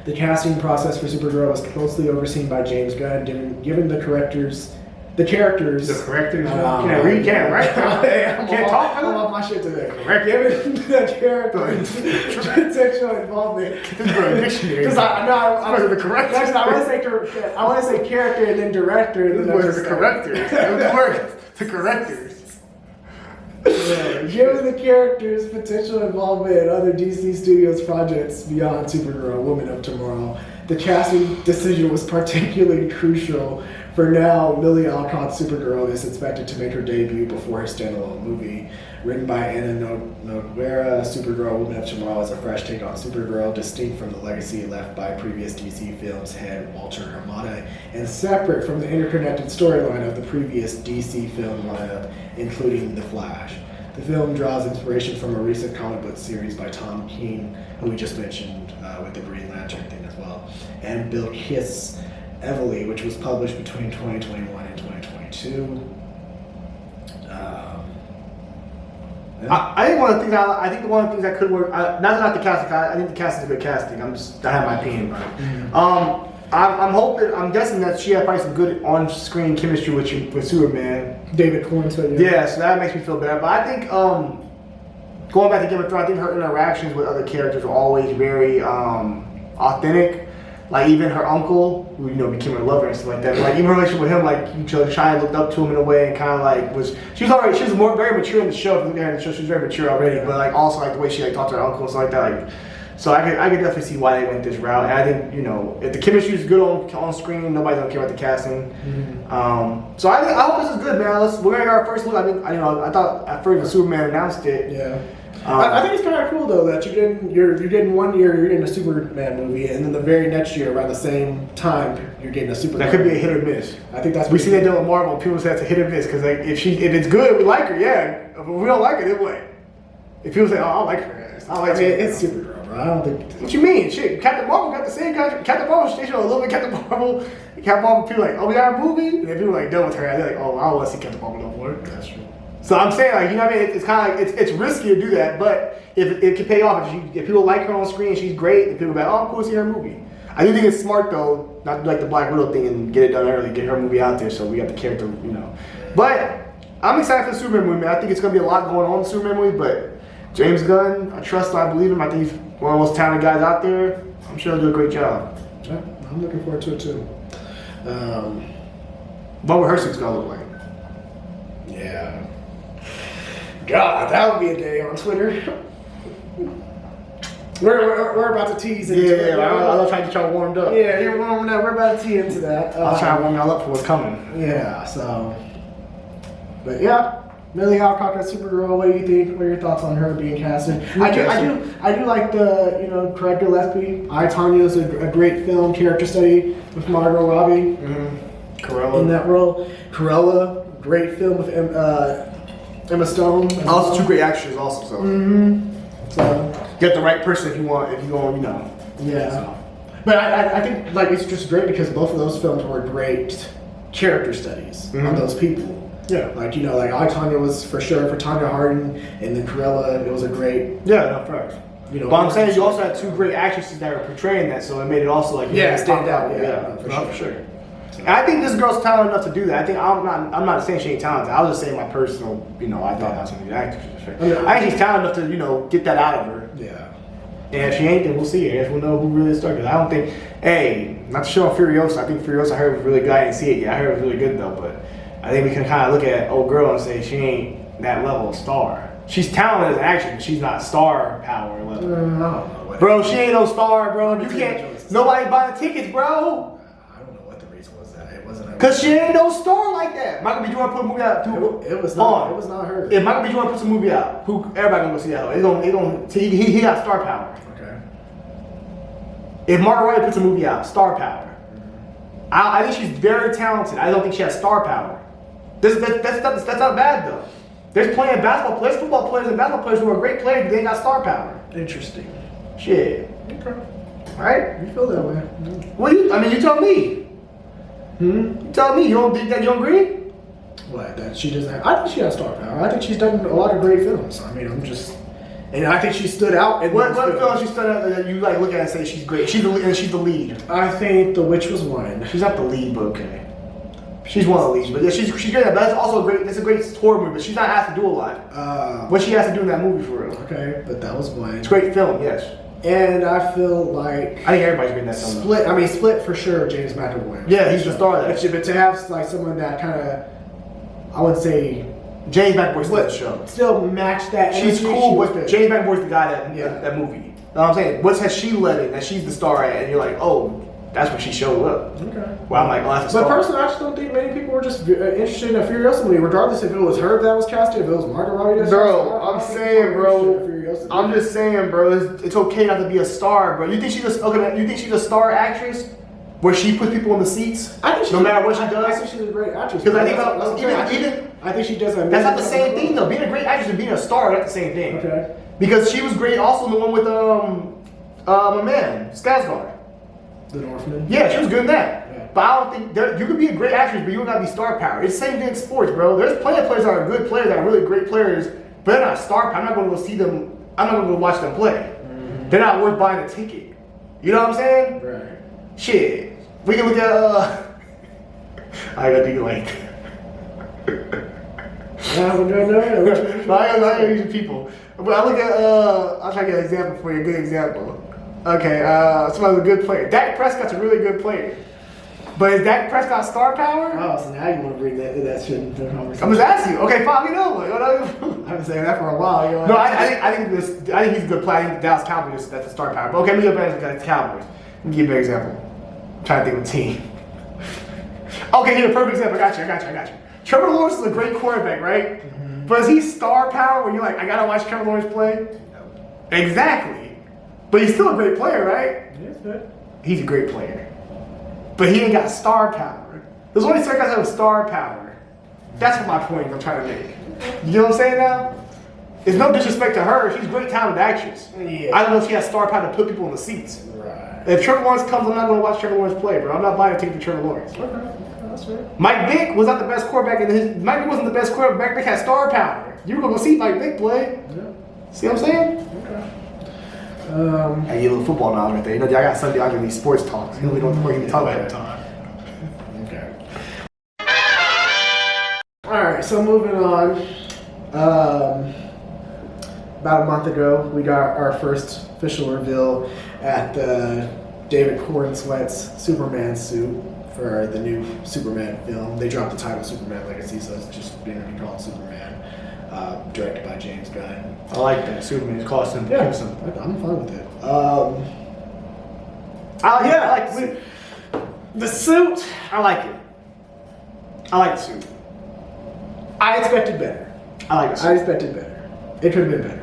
The casting process for Supergirl was closely overseen by James Gunn, given the characters. Can't read, can't write. Can't talk. I'm off my shit today. Given the characters' potential involvement. Because I want to say character and then director. And then the correctors. The correctors. Yeah, given the character's potential involvement in other DC Studios projects beyond Supergirl, Woman of Tomorrow, the casting decision was particularly crucial. For now, Millie Alcott's Supergirl is expected to make her debut before her standalone movie. Written by Anna Noguera, Supergirl Woman of Tomorrow is a fresh take on Supergirl, distinct from the legacy left by previous DC films head Walter Hamada, and separate from the interconnected storyline of the previous DC film lineup, including The Flash. The film draws inspiration from a recent comic book series by Tom King, who we just mentioned with the Green Lantern thing as well, and Bill Kiss Evely, which was published between 2021 and 2022. I think one of the things that could work. Not the casting. I think the casting is a good casting. I have my opinion about it. Mm-hmm. I'm guessing that she had probably some good on-screen chemistry with Superman. David Corn said, yeah, so that makes me feel better. But I think going back to Game of Thrones, I think her interactions with other characters are always very authentic. Like even her uncle, who became her lover and stuff like that. Like even her relationship with him, like Shia looked up to him in a way and kind of like she was very mature in the show. If you look at her in the show, she was very mature already. But like also like the way she talked to her uncle and stuff like that. Like, so I could definitely see why they went this route. And I think if the chemistry is good on screen, nobody's gonna care about the casting. Mm-hmm. So I hope this is good, man. We're gonna get our first look. I thought at first when Superman announced it. Yeah. I think it's kind of cool though that you're getting 1 year you're getting a Superman movie, and then the very next year around the same time you're getting a Superman. That could be a hit or miss. I think that's we see that done with Marvel. People say it's a hit or miss because like if it's good, we like her. Yeah, if we don't like her, then what? If people say, "Oh, I like her," it's Supergirl, bro. I don't think. What you mean? Shit, Captain Marvel got the same contract. Captain Marvel, they show a little bit Captain Marvel. Captain Marvel, people like, "Oh, we got a movie," and then people like done with her. They're like, "Oh, I don't want to see Captain Marvel no more." That's true. So I'm saying, like, what I mean? It's kind of like, it's risky to do that, but if it can pay off, if people like her on screen, she's great, and people be like, oh, I'm cool to see her movie. I do think it's smart, though, not to do like the Black Widow thing and get it done early, get her movie out there so we got the character, But I'm excited for the Superman movie, man. I think it's going to be a lot going on in the Superman movie, but James Gunn, I trust him, I believe him. I think he's one of the most talented guys out there. I'm sure he'll do a great job. Yeah, I'm looking forward to it, too. What would her suit's going to look like? Yeah. God, that would be a day on Twitter. We're about to tease into it. Yeah, I'll try to get y'all warmed up. Yeah, you're warming up. We're about to tease into that. I'll try to warm y'all up for what's coming. Yeah, so. But yeah, Millie Alcock as Supergirl. What do you think? What are your thoughts on her being casted? I do like the Craig Gillespie. I, Tonya is a great film character study with Margot Robbie. Mm-hmm. Cruella in that role. Cruella, great film with Emma Stone. Also, two great actors, also. So, so get the right person if you want. Yeah. So. But I think like it's just great because both of those films were great character studies on those people. Yeah. Like like I, Tonya was for sure for Tonya Harding, and then Cruella. It was a great. Yeah, no, facts. But I'm saying you also had two great actresses that were portraying that, so it made it also like stand out. Yeah, for sure. And I think this girl's talented enough to do that. I think I'm not saying she ain't talented. I was just saying my personal, I thought I was gonna be an actress. I think she's talented enough to, get that out of her. Yeah. And if she ain't, then we'll see. I guess we'll know who really started. I don't think. Hey, not to show on Furiosa. I think Furiosa I heard was really good. I didn't see it yet. I heard it was really good though. But I think we can kind of look at old girl and say she ain't that level of star. She's talented as an actress, but she's not star power level. I don't know. Bro, she ain't no star, bro. You can't. Nobody buying tickets, bro. I don't know what the reason was that. It wasn't. Cause she ain't no star like that. Michael B. Jordan put a movie out. It was not. It was not her. If Michael B. Jordan puts a movie out, everybody gonna go see that? He got star power. Okay. If Margaret Robbie puts a movie out, star power. I think she's very talented. I don't think she has star power. That's not bad though. There's plenty of basketball players, football players, and basketball players who are great players, but they ain't got star power. Interesting. Shit. Okay. Right? You feel that way? Well, you tell me. You tell me. You don't think that? You don't agree? What? That she doesn't have? I think she has star power. I think she's done a lot of great films. I mean, and I think she stood out. In What film she stood out that you like look at and say she's great? She's the lead. I think The Witch was one. She's not the lead, but okay. She's one of the leads, but yeah, she's great. But that's also a great. It's a great horror movie, but she's not asked to do a lot. What she has to do in that movie for real? Okay, but that was one. It's a great film, yes. And I feel like I think everybody's great in that film. Split. I mean, Split for sure. James McAvoy. Yeah, he's the star of that. But to have like someone that kind of, I would say, James McAvoy's the show. still match that. She's energy, cool, she was but good. James McAvoy's the guy that movie. You know what I'm saying? What has she led in that she's the star at? And you're like, oh, that's when she showed up. Okay. Well, I'm like, oh, that's a But star. personally, I just don't think many people were just interested in a Furiosa movie, regardless if it was her that was casted, if it was Margot Robbie. That Bro, was I'm casted. saying, bro. I'm just. just saying, bro. It's okay not to be a star, bro. You think she's a star actress, where she puts people in the seats, I think no matter what she I does? think she's a great actress. Because I think That's what I'm saying. even I think she does. that's not the same thing though. Being a great actress and being a star are not the same thing. Okay. Because she was great also in the one with my man Skarsgård. The Northman. Yeah, she was good in that. Yeah. But I don't think you could be a great actress, but you don't gotta be star power. It's the same thing in sports, bro. There's plenty of players that are good players, that are really great players, but they're not star power. I'm not gonna go see them. I'm not gonna go watch them play. Mm-hmm. They're not worth buying a ticket. You know what I'm saying? Right. Shit. We can look at I gotta do like I gotta use people. But I look at I'll try to get an example for you, a good example. Okay, somebody's a good player. Dak Prescott's a really good player. But is Dak Prescott star power? Oh, so now you want to bring that shit into the conversation? I'm just asking you. Okay, fine, you know. I've been saying that for a while. You know, No, I think he's a good player. I think the Dallas Cowboys that's the star power. But okay, let me go back to the Cowboys. Let me give you a better example. I'm trying to think of a team. Okay, here's a perfect example. I got you. Trevor Lawrence is a great quarterback, right? Mm-hmm. But is he star power when you're like, I gotta watch Trevor Lawrence play? No. Exactly. But he's still a great player, right? Yes, good. He's a great player. But he ain't got star power. There's only certain guys that have star power. That's what my point I'm trying to make. You know what I'm saying now? It's no disrespect to her. She's a great talented actress. Yeah. I don't know if she has star power to put people in the seats. Right. If Trevor Lawrence comes, I'm not going to watch Trevor Lawrence play, bro. I'm not buying a ticket for Trevor Lawrence. Okay. That's fair. Mike Vick was not the best quarterback in his. Mike Vick wasn't the best quarterback. Mike Vick had star power. You were going to go see Mike Vick play. Yeah. See what I'm saying? Okay. I get a little football knowledge right there. You know, I got Sunday. I get these sports talks. You know, we don't even talk about that. Okay. All right. So moving on. About a month ago, we got our first official reveal at the David Cornsweat's Superman suit for the new Superman film. They dropped the title Superman Legacy, so it's just going to be called Superman. Directed by James Gunn. I like that. Superman's costume. Yeah, Awesome. I'm fine with it. I like the suit. I like it. I like the suit. I expected better. I like the suit. I expected better. It could have been better.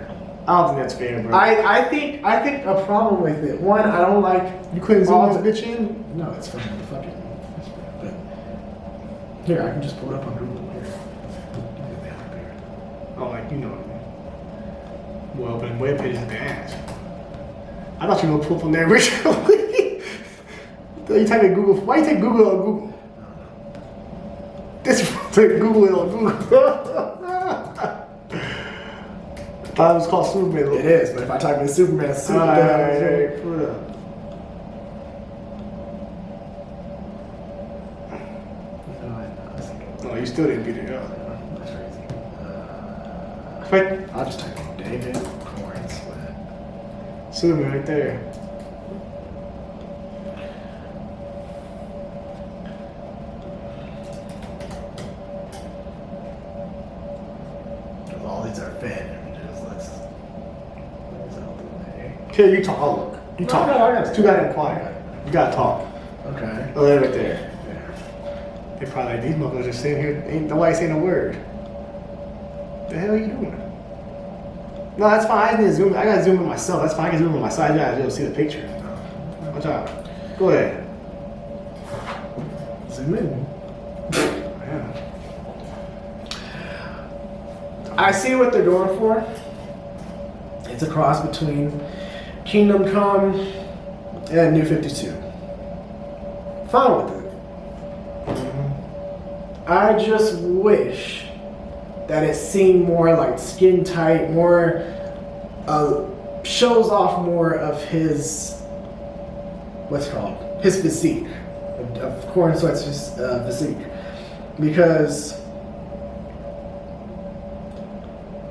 I don't think that's fair, bro. I think a problem with it. One, I don't like. You couldn't zoom all this the- bitch in? No, it's fine. But here, I can just pull it up on Google. Here. Oh, like, you know what I mean. Well, but web pages have been ass. I thought you were going to pull from there originally. You type in Google. Why you take Google on Google? This take Google it on Google. I thought it was called Superman. It is, but if I type in Superman suit, Alright, put it up. No, you still didn't beat it up. That's crazy. Wait, I'll just type in David Cornsweat. Superman right there. All these are fed images. Let's out the way. Here, you talk. I'll look. You talk. No, I got it. It's too goddamn quiet. You gotta talk. Okay. Oh, right there. Yeah. They probably like, these motherfuckers just sitting here, ain't nobody saying a word. The hell are you doing? No, that's fine. I need to zoom. I gotta zoom in myself. That's fine. I can zoom in my side. I gotta be able to see the picture. Watch out. Go ahead. Zoom in. Yeah. I see what they're going for. It's a cross between Kingdom Come and New 52. Fine with it. I just wish that it seemed more like skin tight, more shows off more of his his physique, of Corn Sweat's physique, because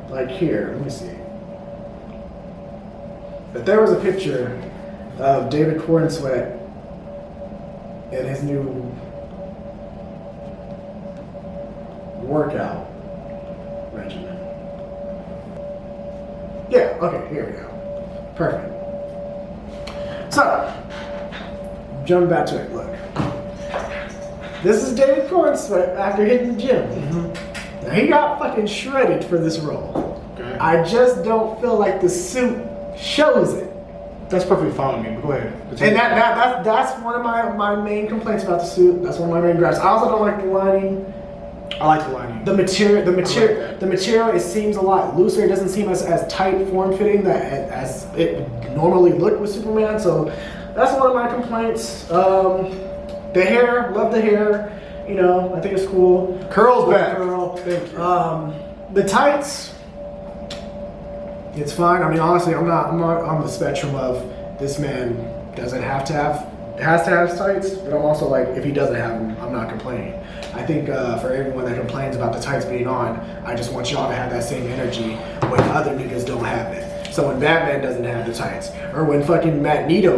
like here, let me see. But there was a picture of David Cornsweat in his new workout regimen. Yeah, okay, here we go. Perfect. So, jumping back to it, look. This is David Cornsweat after hitting the gym. Now, he got fucking shredded for this role. Okay. I just don't feel like the suit shows it. That's perfectly fine with me, but go ahead. And that's one of my main complaints about the suit. That's one of my main gripes. I also don't like the lining. I like the lining. The material, it seems a lot looser. It doesn't seem as tight, form-fitting as it normally looked with Superman. So that's one of my complaints. The hair, love the hair. You know, I think it's cool. Curl's back. Curl. Thank you. The tights, it's fine. I mean, honestly, I'm not on the spectrum of this man has to have tights, but I'm also like, if he doesn't have them, I'm not complaining. I think for everyone that complains about the tights being on, I just want y'all to have that same energy when other niggas don't have it. So when Batman doesn't have the tights, or when fucking Magneto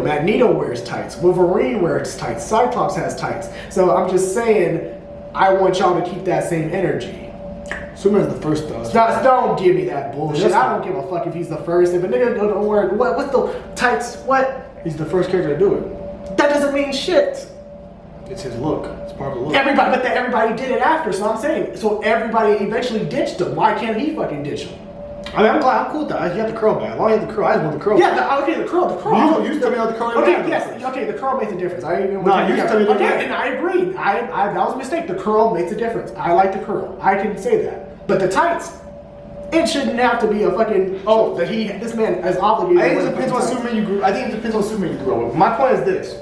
wears tights, Wolverine wears tights, Cyclops has tights. So I'm just saying, I want y'all to keep that same energy. Superman's the first though. Don't give me that bullshit. I don't give a fuck if he's the first. If a nigga don't wear what's the tights? What? He's the first character to do it. That doesn't mean shit. It's his look. It's part of the look. Everybody did it after. So I'm saying, so everybody eventually ditched him. Why can't he fucking ditch him? I mean, I'm cool with that. You have the curl back. As long as you have the curl, I just want the curl. Yeah, the curl. You used to tell me about the curl. Okay, yes, okay, the curl makes a difference. You used to tell me that. Okay, and I agree. That was a mistake. The curl makes a difference. I like the curl. I can say that. But the tights, it shouldn't have to be a fucking this man is obligated. I think it depends on Superman you grew. I think it depends on Superman you grew up with. My point is this: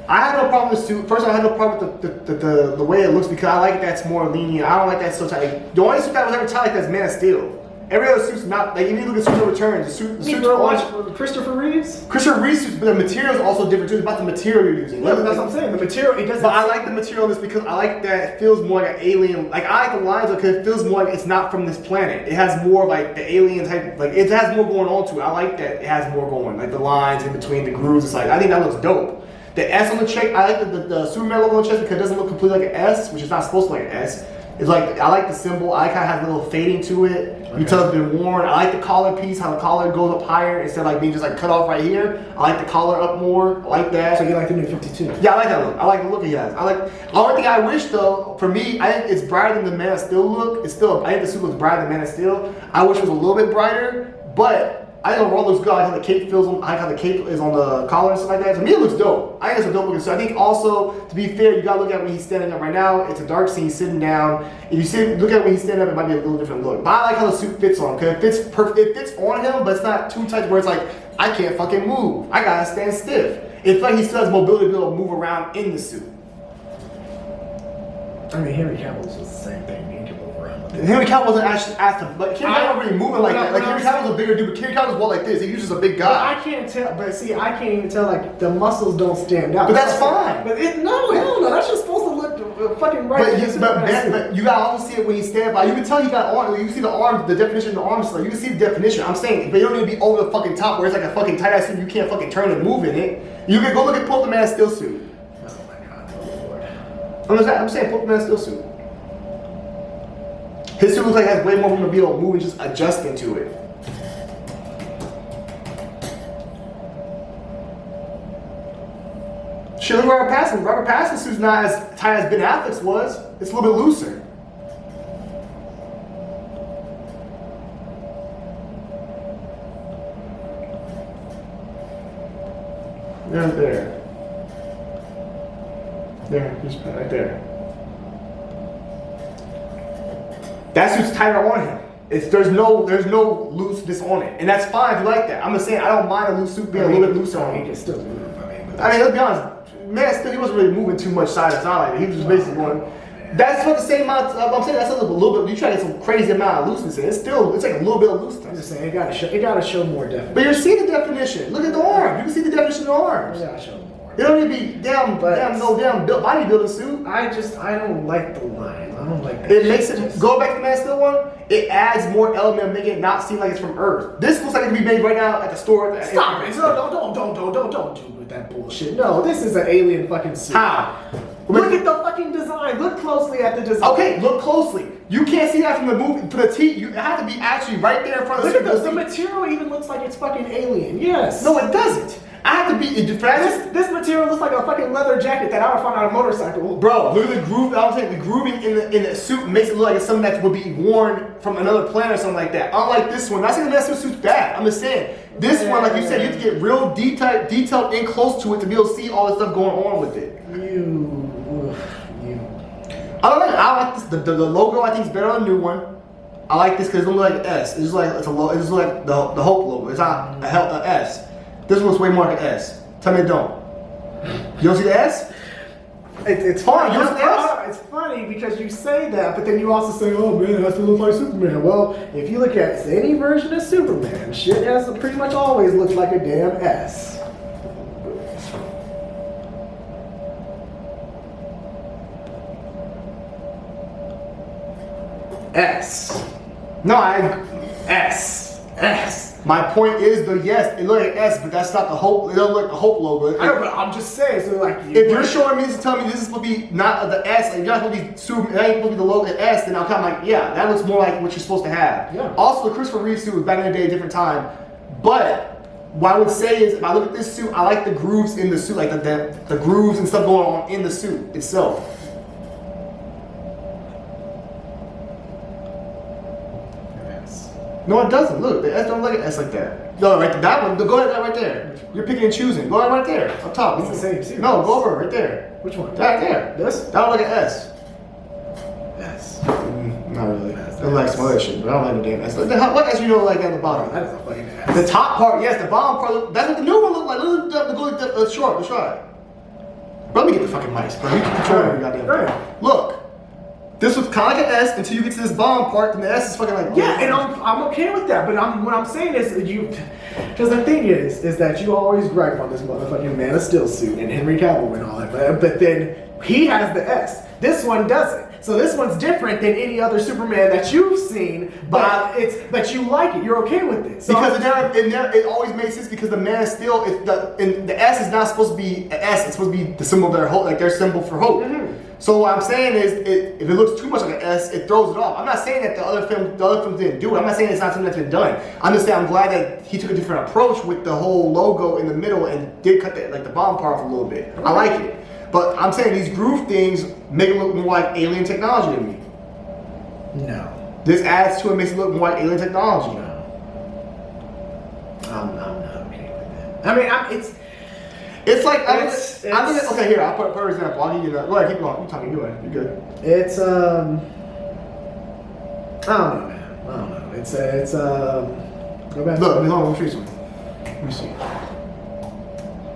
I had no problem with the suit. First, I had no problem with the way it looks because I like that's more lenient. I don't like that so tight. The only suit that was ever tight like that's Man of Steel. Every other suit's not like if you look at Superman Returns, the suit's watch Christopher Reeves. Christopher Reeves suits, but the material is also different too. It's about the material you're using. Yeah, that's what I'm saying. The material it doesn't. But I like the material of this because I like that it feels more like an alien. Like I like the lines because it feels more like it's not from this planet. It has more like the alien type. Like it has more going on to it. I like that it has more going. Like the lines in between the grooves. It's like I think that looks dope. The S on the chest. I like the Superman logo on the chest because it doesn't look completely like an S, which is not supposed to look like an S. It's like I like the symbol. I like how it has a little fading to it. You tell it's been worn. I like the collar piece, how the collar goes up higher instead of like being just like cut off right here. I like the collar up more. I like that. So you like the New 52? Yeah, I like that look. I like the look he has. The only thing I wish though, for me, I think it's brighter than the Man of Steel look. I think the suit looks brighter than Man of Steel. I wish it was a little bit brighter, but I think overall it looks good. I like how the cape feels. I like how the cape is on the collar and stuff like that. To me, it looks dope. I think it's a dope looking suit. I think also, to be fair, you gotta look at when he's standing up right now. It's a dark scene, sitting down. If you look at when he's standing up, it might be a little different look. But I like how the suit fits on him because it fits perfect. It fits on him, but it's not too tight where it's like I can't fucking move. I gotta stand stiff. It's like he still has mobility to be able to move around in the suit. I mean, Henry Cavill was the same thing. He can move around. Henry Cavill wasn't actually asked him, but Henry Cavill wasn't really moving like that. Like Henry Cavill's a bigger dude, but Henry Cavill's well like this. He uses a big guy. But I can't tell. But see, I can't even tell. Like the muscles don't stand out. But that's fine. But no, hell no. That's just supposed to look fucking right. But you gotta also see it when he's standing by. You can tell he got arms. You see the arms, the definition of the arms. Like you can see the definition. I'm saying, but you don't need to be over the fucking top where it's like a fucking tight ass suit. You can't fucking turn and move in it. You can go look at pull up the Man of Steel suit. Oh my god, oh Lord. I'm saying pull up the Man of Steel suit. His suit looks like it has way more room to be able to move and just adjust into it. Shit, look at Robert Pattinson. Robert Pattinson's suit's not as tight as Ben Affleck's was. It's a little bit looser. There. There, just right there. That suit's tighter on him. There's no looseness on it, and that's fine if you like that. I'm just saying I don't mind a loose suit being a little bit looser on He him. can still move. Let's be honest, man, still he wasn't really moving too much side to side. Like, he was just basically going. That's what the same amount. I'm saying that's a little bit. You try to get some crazy amount of looseness in it. It's like a little bit of I'm looseness. just saying it gotta show more definition. But you're seeing the definition. Look at the arm. You can see the definition of the arms. It gotta show more. It don't need to be damn bodybuilding suit. I don't like the line. I don't like that. It makes it go back to the Man of Steel one. It adds more element, making it not seem like it's from Earth. This looks like it can be made right now at the store. Stop it! Don't do with that bullshit. No, this is an alien fucking suit. How? Look at the fucking design. Look closely at the design. Okay, look closely. You can't see that from the movie. For the T, you have to be actually right there in front of Look the at suit. the material even looks like it's fucking alien. Yes. No, it doesn't. I have to be. This material looks like a fucking leather jacket that I would find on a motorcycle. Bro, look at the groove. I'm saying the grooving in the suit makes it look like it's something that would be worn from another planet or something like that. Unlike this one, not saying the Man of Steel suit's bad. I'm just saying this one, like you said, you have to get real detailed in close to it to be able to see all the stuff going on with it. I like this. The logo I think is better on the new one. I like this because it looks like an S. It's just like it's like the Hulk logo. It's not a S. This one's way more like an S. Tell me it don't. You don't see the S? It's fine. funny. You don't see the S? It's funny because you say that, but then you also say, "Oh man, it has to look like Superman." Well, if you look at any version of Superman, shit has to pretty much always look like a damn S. S. No, S. My point is it looks like S, but that's not the Hulk. It doesn't look like the Hulk logo. I know, but I'm just saying. So like, If you're showing me this and telling me this is supposed to be not the S, like you're not supposed to be Superman, that ain't supposed to be the logo S, then I'm kind of like, yeah, that looks more like what you're supposed to have. Yeah. Also, the Christopher Reeve suit was back in the day, a different time. But what I would say is, if I look at this suit, I like the grooves in the suit, like the grooves and stuff going on in the suit itself. No, it doesn't. Look, the S don't look like an S like that. No, right, that one. Go ahead, that right there. You're picking and choosing. Go ahead, right there, up top. It's the same suit. No, go over right there. Which one? Right there. This? That don't look like an S. S. Not really. It looks like some other shit, but I don't like the damn S. What S you know like at the bottom? That is a fucking S. The top part, yes. The bottom part. That's what the new one looked like. Look at the short. Let's try it. Bro, let me get the fucking mics, bro. You can control every goddamn thing. Right. Look. This was kind of like an S until you get to this bottom part, and the S is fucking like. Yeah, and I'm okay with that, but what I'm saying is because the thing is that you always gripe on this motherfucking Man of Steel suit and Henry Cavill and all that, but then he has the S. This one doesn't. So this one's different than any other Superman that you've seen, but you like it. You're okay with it. So because it always makes sense because the Man of Steel, the S is not supposed to be an S. It's supposed to be the symbol of their hope, like their symbol for hope. Mm-hmm. So what I'm saying is, if it looks too much like an S, it throws it off. I'm not saying that the other films didn't do it. I'm not saying it's not something that's been done. I'm just saying I'm glad that he took a different approach with the whole logo in the middle and did cut the bottom part off a little bit. I like it. But I'm saying these groove things make it look more like alien technology to me. no, This adds to it, makes it look more like alien technology. no, I'm not okay with that. I mean, It's like I'm It's- looking. Okay, here I'll put an example. I'll give you that. Go ahead, keep going. You're talking. Go ahead. You're good. It's I don't know, man. I don't know. It's go back. Look, hold on. Let me see something. Let me see.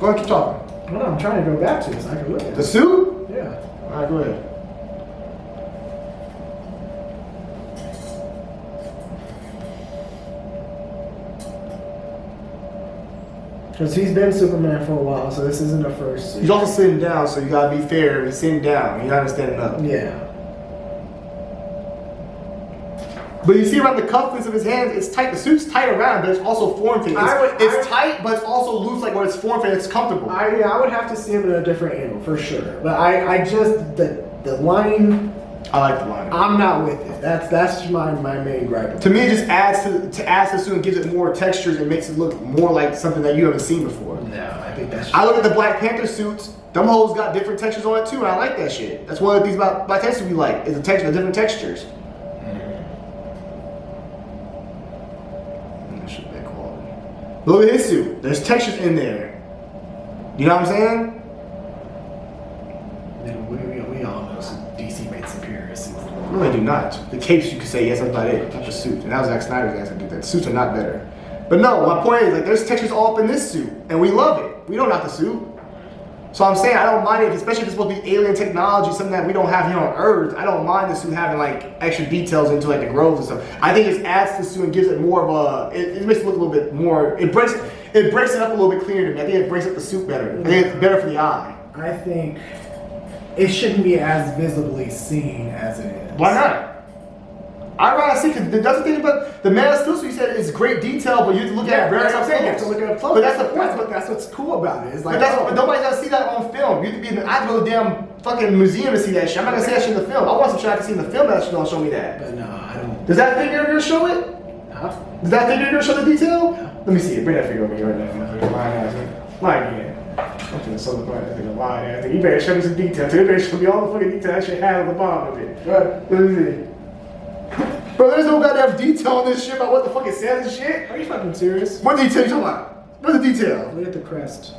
Go ahead, keep talking. No, I'm trying to go back to this. I can look at The it. suit? Yeah. All right, go ahead. Because he's been Superman for a while, so this isn't the first suit. He's also sitting down, so you gotta be fair. He's sitting down. You're not standing up. Yeah. But you see around the cufflinks of his hands, it's tight. The suit's tight around, but it's also form-fitting. It's tight, but it's also loose, like when it's form-fitting, it's comfortable. I would have to see him in a different angle for sure. But I just the line. I like the line. I'm not with it. That's my main gripe. To me, it just adds to the suit and gives it more textures and makes it look more like something that you haven't seen before. No, I think that's. I look at the Black Panther suits Them hoes got different textures on it too, and I like that shit. That's one of the things about black textures we like, is the texture, the different textures. That shit bad quality. Look at his suit. There's textures in there. You know what I'm saying? We all know DC made superior suits. No, they do not. The capes, you could say, yes, that's about it. Not the suit. And that was Zack Snyder's ass that did that. Suits are not better. But no, my point is, like, there's textures all up in this suit, and we love it. We don't have the suit. So I'm saying I don't mind it, especially if it's supposed to be alien technology, something that we don't have here on Earth. I don't mind the suit having like extra details into like the groves and stuff. I think it adds to the suit and gives it more of a. It makes it look a little bit more. It breaks it up a little bit cleaner to me. I think it breaks up the suit better. I think it's better for the eye. I think it shouldn't be as visibly seen as it is. Why not? I'd rather see, because that's the thing about the Man of Steel suit. You said it's great detail, but you have to look at it very that's what I'm saying. You have to look at it close. But that's the point. That's what's cool about it. It's like, but nobody's gonna see that on film. You have to be. I have to go to the damn fucking museum to see that shit. I'm not gonna see that shit in the film. I want some shit I can see in the film that's gonna show me that. But no, I don't. Does that figure gonna show it? Huh? Does that figure gonna show the detail? Let me see it. Bring that figure over here right now. Mine again. I'm finna so the point. I think lying ass. You better show me some detail. You better show me all the fucking detail that shit had on the bottom of it. Right? Let me see. Bro, there's no goddamn detail on this shit about what the fuck it says and shit. Are you fucking serious? What detail you talking about? What's the detail? Look at the crest.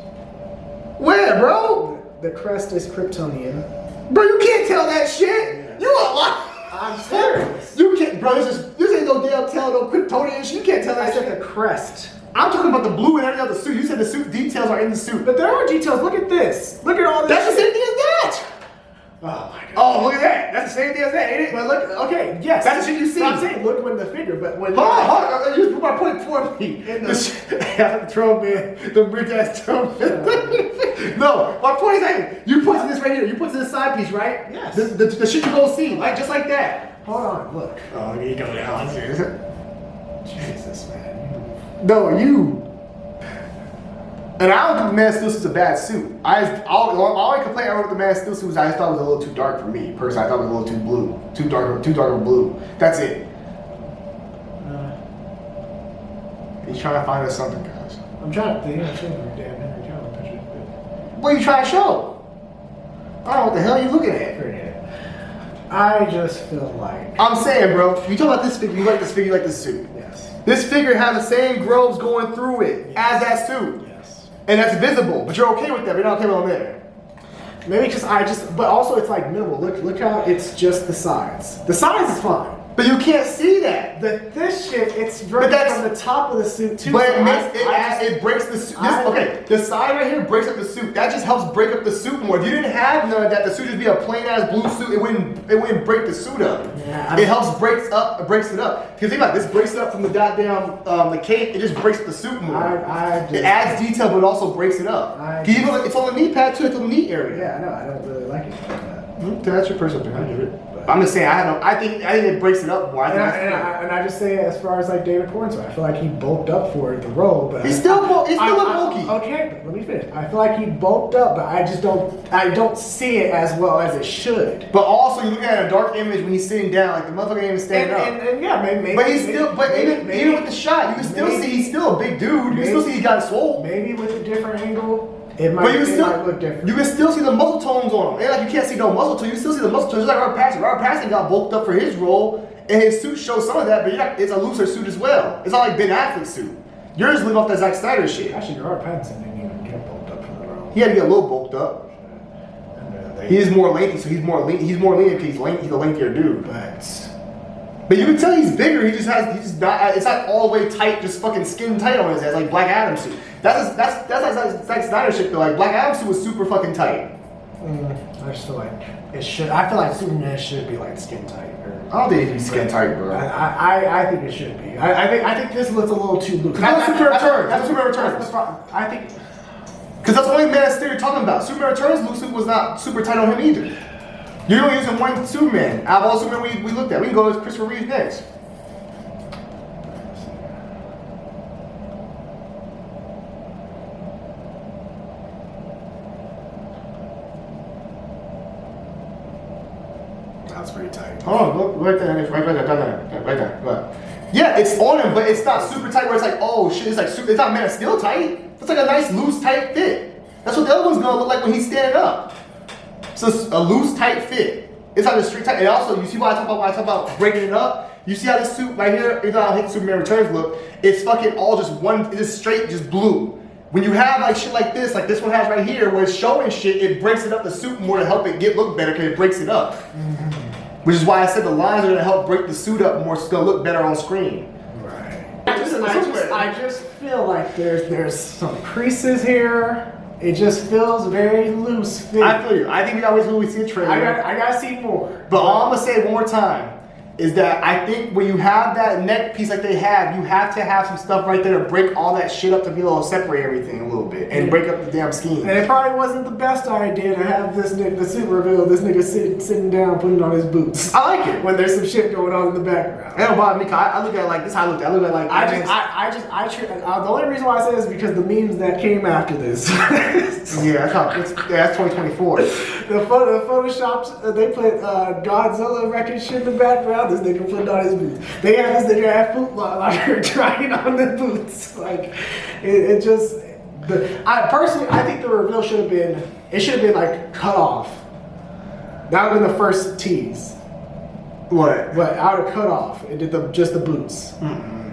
Where, bro? The crest is Kryptonian. Bro, you can't tell that shit. Yeah. You a liar. I'm serious. You can't, bro. This ain't no damn tell no Kryptonian shit. You can't tell I that said shit. the crest. I'm talking about the blue and everything of the suit. You said the suit details are in the suit. But there are details. Look at this. Look at all this. That's the same thing as that. Oh my god. Oh, look at that. That's the same thing as that, ain't it? But look, okay, yes. That's the shit you see. I'm saying, look when the figure, but when. Hold on. You just put my point for me. In the- Throw man, the rich ass throw man. No, my point is, hey, you put this right here. You put this side piece, right? Yes. The shit you gonna see, like just like that. Hold on, look. Oh, here you go now. Jesus, man. No, you. And I don't think the Man of Steel suit's a bad suit. All I complain about the Man of Steel suit was I just thought it was a little too dark for me. Personally, I thought it was a little too blue, too dark of blue. That's it. He's trying to find us something, guys. I'm trying to think. I'm showing you damn Henry Cavill picture. What are you trying to show? I don't know what the hell you looking at. Forget it. I just feel like. I'm saying, bro, you talk about this figure, you like this figure, you like this suit. Yes. This figure has the same groves going through it as that suit. Yes. And that's visible, but you're okay with that, but you're not okay with them there. Maybe but also it's like minimal. Look how it's just the sides. The sides is fine. But you can't see that. This shit, it's right that's- from the top of the suit too. But so it makes it breaks the suit. Okay, the side right here breaks up the suit. That just helps break up the suit more. If you didn't have none of that, the suit would be a plain ass blue suit. It wouldn't break the suit up. Yeah, It helps breaks it up. Because think about it, this breaks it up from the goddamn the cape. It just breaks up the suit more. It adds detail, but it also breaks it up. It's on the knee pad too. It's on the knee area. Yeah, no, I don't really like it like that. That's your personal opinion. I give it. I'm just saying. I think it breaks it up more. And I just say, as far as like David Cornswell, I feel like he bulked up for the role, but He's still bulky. Okay, but let me finish. I feel like he bulked up, but I don't see it as well as it should. But also, you look at a dark image when he's sitting down, like the motherfucker ain't even standing up. And yeah, maybe. But even with the shot, you can still see he's still a big dude. You can still see he got swole. Maybe with a different angle. It might look different. You can still see the muscle tones on him. And like you can't see no muscle tone, you still see the muscle tones. Just like Robert Pattinson. Robert Pattinson got bulked up for his role, and his suit shows some of that, but it's a looser suit as well. It's not like Ben Affleck's suit. Yours live off that Zack Snyder shit. Actually, Robert Pattinson didn't even get bulked up for the role. He had to get a little bulked up. He is more lengthy, so he's more lean because he's a lengthier dude. But you can tell he's bigger. It's not all the way tight, just fucking skin tight on his ass like Black Adam's suit. That's like Zack Snyder shit though. Like Black Adam's suit was super fucking tight. I just feel like it should. I feel like Superman should be like skin tight. I don't think it should be skin tight, bro. I think it should be. I think this looks a little too loose. That's Superman Returns. That's Superman Returns. I think. Because that's the only Man of Steel you're talking about. Superman Returns, Luke suit was not super tight on him either. You're only using one Superman. Out of all Superman we looked at, we can go to Christopher Reeve next. That's pretty tight. Hold on, look right there, right there. Look. Yeah, it's on him, but it's not super tight where it's like, oh shit, it's not Man of Steel tight. It's like a nice loose tight fit. That's what the other one's gonna look like when he's standing up. So it's a loose, tight fit. It's like a straight tight. And also, you see what I talk about when I talk about breaking it up? You see how this suit right here, even though I hate Superman Returns look, it's fucking all just one, it's just straight, just blue. When you have like shit like this one has right here, where it's showing shit, it breaks it up the suit more to help it look better because it breaks it up. Which is why I said the lines are gonna help break the suit up more, so it's gonna look better on screen. Right. I just feel like there's some creases here. It just feels very loose fit. I feel you. I think we always when we see a trailer. I gotta see more. But all I'm gonna say one more time is that I think when you have that neck piece like they have, you have to have some stuff right there to break all that shit up to be able to separate everything a little bit and break up the damn scheme. And it probably wasn't the best idea to have this nigga, the super reveal, this nigga sitting down putting on his boots. I like it when there's some shit going on in the background. It don't bother me. I look at it like this. How I look at it. I look at it like the only reason why I say this is because the memes that came after this. That's 2024. The photoshops, they put Godzilla wrecking shit in the background. This nigga putting on his boots. They had this nigga at Foot Locker trying on the boots. Like, it just. I think the reveal should have been like cut off. That would have been the first tease. What? But I would have cut off. It did just the boots.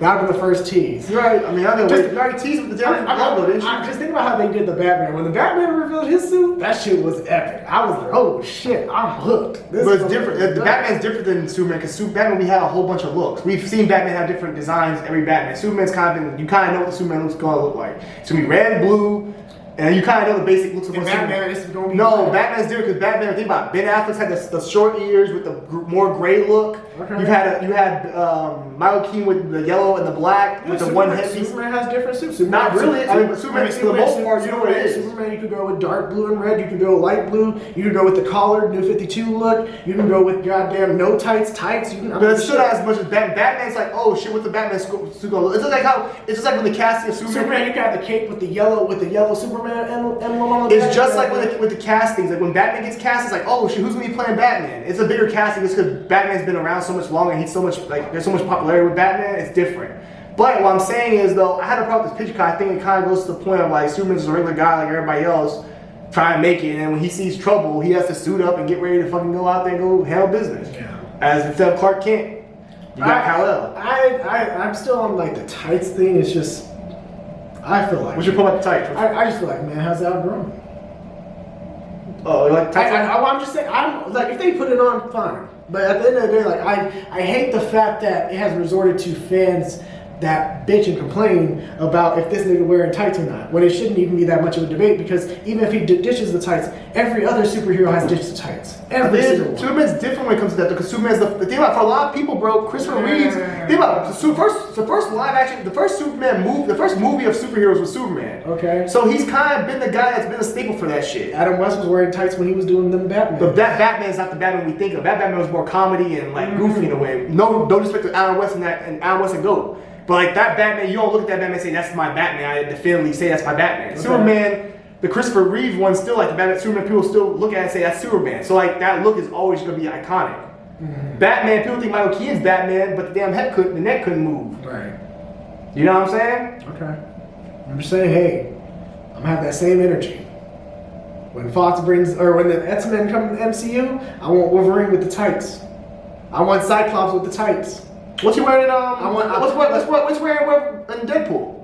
That would have been the first tease. You're right. I mean, I mean, already teased with the damn logo, didn't you? Just think about how they did the Batman. When the Batman revealed his suit, that shit was epic. I was like, oh shit, I'm hooked. But it's different. The Batman's different than Superman because Batman, we have a whole bunch of looks. We've seen Batman have different designs every Batman. Superman's kind of been, you kind of know what the Superman looks going to look like. It's going to be red, blue, and you kind of know the basic looks of what Batman is going to be. No, Batman's different because Batman, think about it, Ben Affleck's had the short ears with the more gray look. Okay. You had Michael Keaton with the yellow and the black with the one headpiece. Superman has different suits. Not really. Superman, for the most part, you know what it is. Superman, you could go with dark blue and red. You could go light blue. You could go with the collared New 52 look. You can go with goddamn no tights. But it's still not as much as Batman. Batman's like, oh shit, with the Batman suit going. It's just like when the casting of Superman, you got the cape with the yellow Superman emblem on the back. It's just like with the castings. Like when Batman gets cast, it's like, oh shit, who's gonna be playing Batman? It's a bigger casting just because Batman's been around so much longer. And he's so much there's so much popularity with Batman. It's different. But what I'm saying is though, I had a problem with this picture because I think it kind of goes to the point of like Superman's a regular guy like everybody else, trying to make it, and when he sees trouble, he has to suit up and get ready to fucking go out there and go handle business. Yeah. As instead of Clark Kent, you got Kal-El. I'm still on like the tights thing. It's just I feel like. What's your point about the tights? I just feel like man has outgrown. Oh, you like tights? I'm just saying. I'm like if they put it on, fine. But at the end of the day, like I hate the fact that it has resorted to fans that bitch and complain about if this nigga wearing tights or not, when it shouldn't even be that much of a debate because even if he ditches the tights, every other superhero has ditched the tights. Every single one. Superman's different when it comes to that because Superman's the thing about for a lot of people, bro. Christopher Reeves. Think about it, the first live action, the first Superman movie, the first movie of superheroes was Superman. Okay. So he's kind of been the guy that's been a staple for that shit. Adam West was wearing tights when he was doing them Batman. But that Batman's not the Batman we think of. That Batman was more comedy and like goofy in a way. No disrespect to Adam West and Adam West and GOAT. But like that Batman, you don't look at that Batman and say, that's my Batman. I definitively say that's my Batman. Okay. Superman, the Christopher Reeve one still like the Batman, Superman, people still look at it and say that's Superman. So like that look is always gonna be iconic. Batman, people think Michael Keaton's Batman, but the damn the neck couldn't move. Right. You know what I'm saying? Okay. I'm just saying, hey, I'm gonna have that same energy. When Fox brings, or when the X-Men come to the MCU, I want Wolverine with the tights. I want Cyclops with the tights. What's he wearing what's wearing in Deadpool?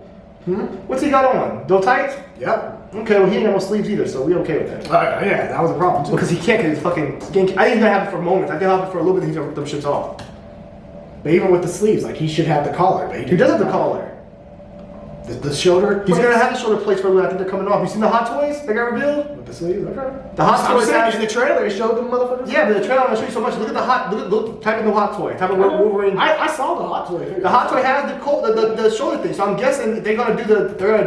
What's he got on? No tights? Yep. Okay, well he ain't got no sleeves either, so we okay with that. Yeah, that was a problem too. Because he can't, because his fucking skin. I think he's gonna have it for moments. I think he'll have it for a little bit, and he's gonna rip them shits off. But even with the sleeves, like he should have the collar. But he does have the collar. The shoulder. He's gonna have the shoulder plates for a little. I think they're coming off. You seen the Hot Toys they got revealed? With the sleeves, okay. The Hot Toys in the trailer. It showed them motherfuckers. Yeah, but the trailer will show you so much. Look at the type of the Hot Toy. Type of Wolverine. I saw the Hot Toy. The Hot Toy has the shoulder thing. So I'm guessing they're gonna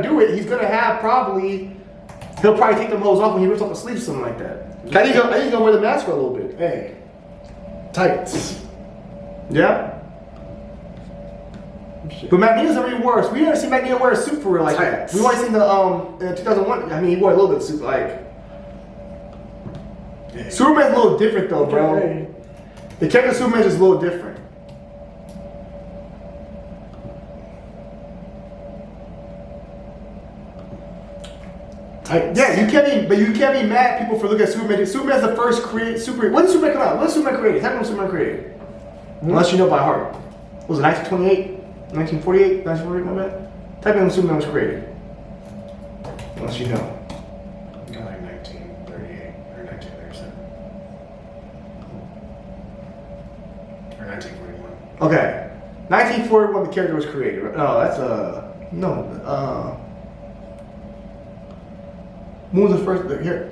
do it. He's gonna have he'll probably take them holes off when he rips off the sleeves or something like that. I think he's gonna wear the mask for a little bit. Hey, tights. Yeah. But Magneto's already worse. We never seen Magneto wear a suit for real like that. We only seen the 2001. I mean, he wore a little bit of suit like. Yeah. Superman's a little different though, bro. Okay. The character of Superman's just a little different. tights. Yeah, you can't be mad at people for looking at Superman. Superman's the first created super. When did Superman come out? When did Superman created? Tell me when Superman created. Unless you know by heart. Was it 1928? 1948? 1948, my bad? Type in when Superman was created. Unless you know. Like 1938 or 1937 or 1941. Okay. 1941, the character was created. No, that's when was the first? Here.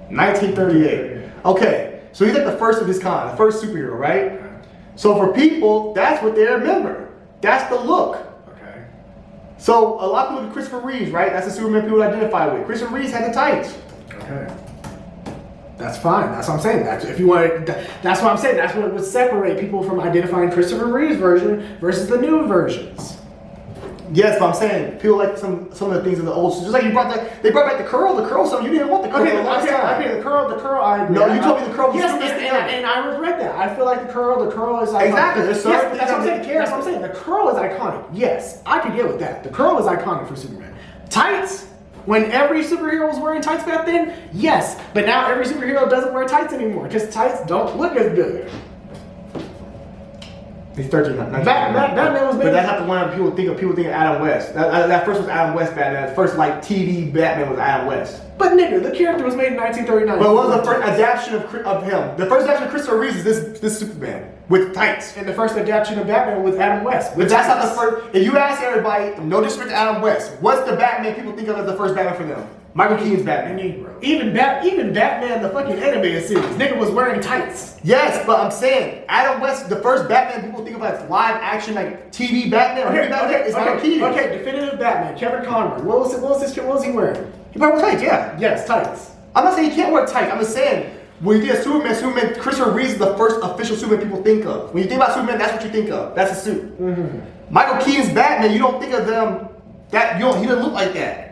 $1938. Okay, so he's like the first of his kind, the first superhero, right? So for people, that's what they remember. That's the look. Okay. So a lot of people look at Christopher Reeves, right? That's the Superman people identify with. Christopher Reeves had the tights. Okay. That's fine. That's what I'm saying. That's if you want. That's what I'm saying. That's what would separate people from identifying Christopher Reeve's version versus the new versions. Yes, but I'm saying people like some of the things in the old. Just like they brought back the curl. The curl. So you didn't want the curl. Okay, for a long time. okay. The curl. I agree. No, you told me the curl was yes, stupid. and I regret that. I feel like the curl is iconic. Exactly. There's certain Yes, that's what I'm saying. things That's what I'm saying. The curl is iconic. Yes, I could get with that. The curl is iconic for Superman. Tights. When every superhero was wearing tights back then, yes. But now every superhero doesn't wear tights anymore because tights don't look as good. He's 13. Batman was made. But that's not the one people think of. People think of Adam West. That first was Adam West Batman. The first like TV Batman was Adam West. But nigga, the character was made in 1939. But what was the first adaptation of him? The first adaptation of Christopher Reeves is this Superman with tights. And the first adaptation of Batman was Adam West. But that's not the first. If you ask everybody, no disrespect to Adam West, what's the Batman people think of as the first Batman for them? Michael Keaton's Batman. Even Batman, the fucking animated series, nigga was wearing tights. Yes, but I'm saying Adam West, the first Batman people think of as live action, like TV Batman. It's Michael Keaton. Okay, definitive Batman, Kevin Conroy. What was he wearing? He wear tights, yeah. Yes, tights. I'm not saying he can't wear tights. I'm just saying when you think of Superman, Christopher Reeves is the first official Superman people think of. When you think about Superman, that's what you think of. That's a suit. Mm-hmm. Michael Keaton's Batman, you don't think of them. He doesn't look like that.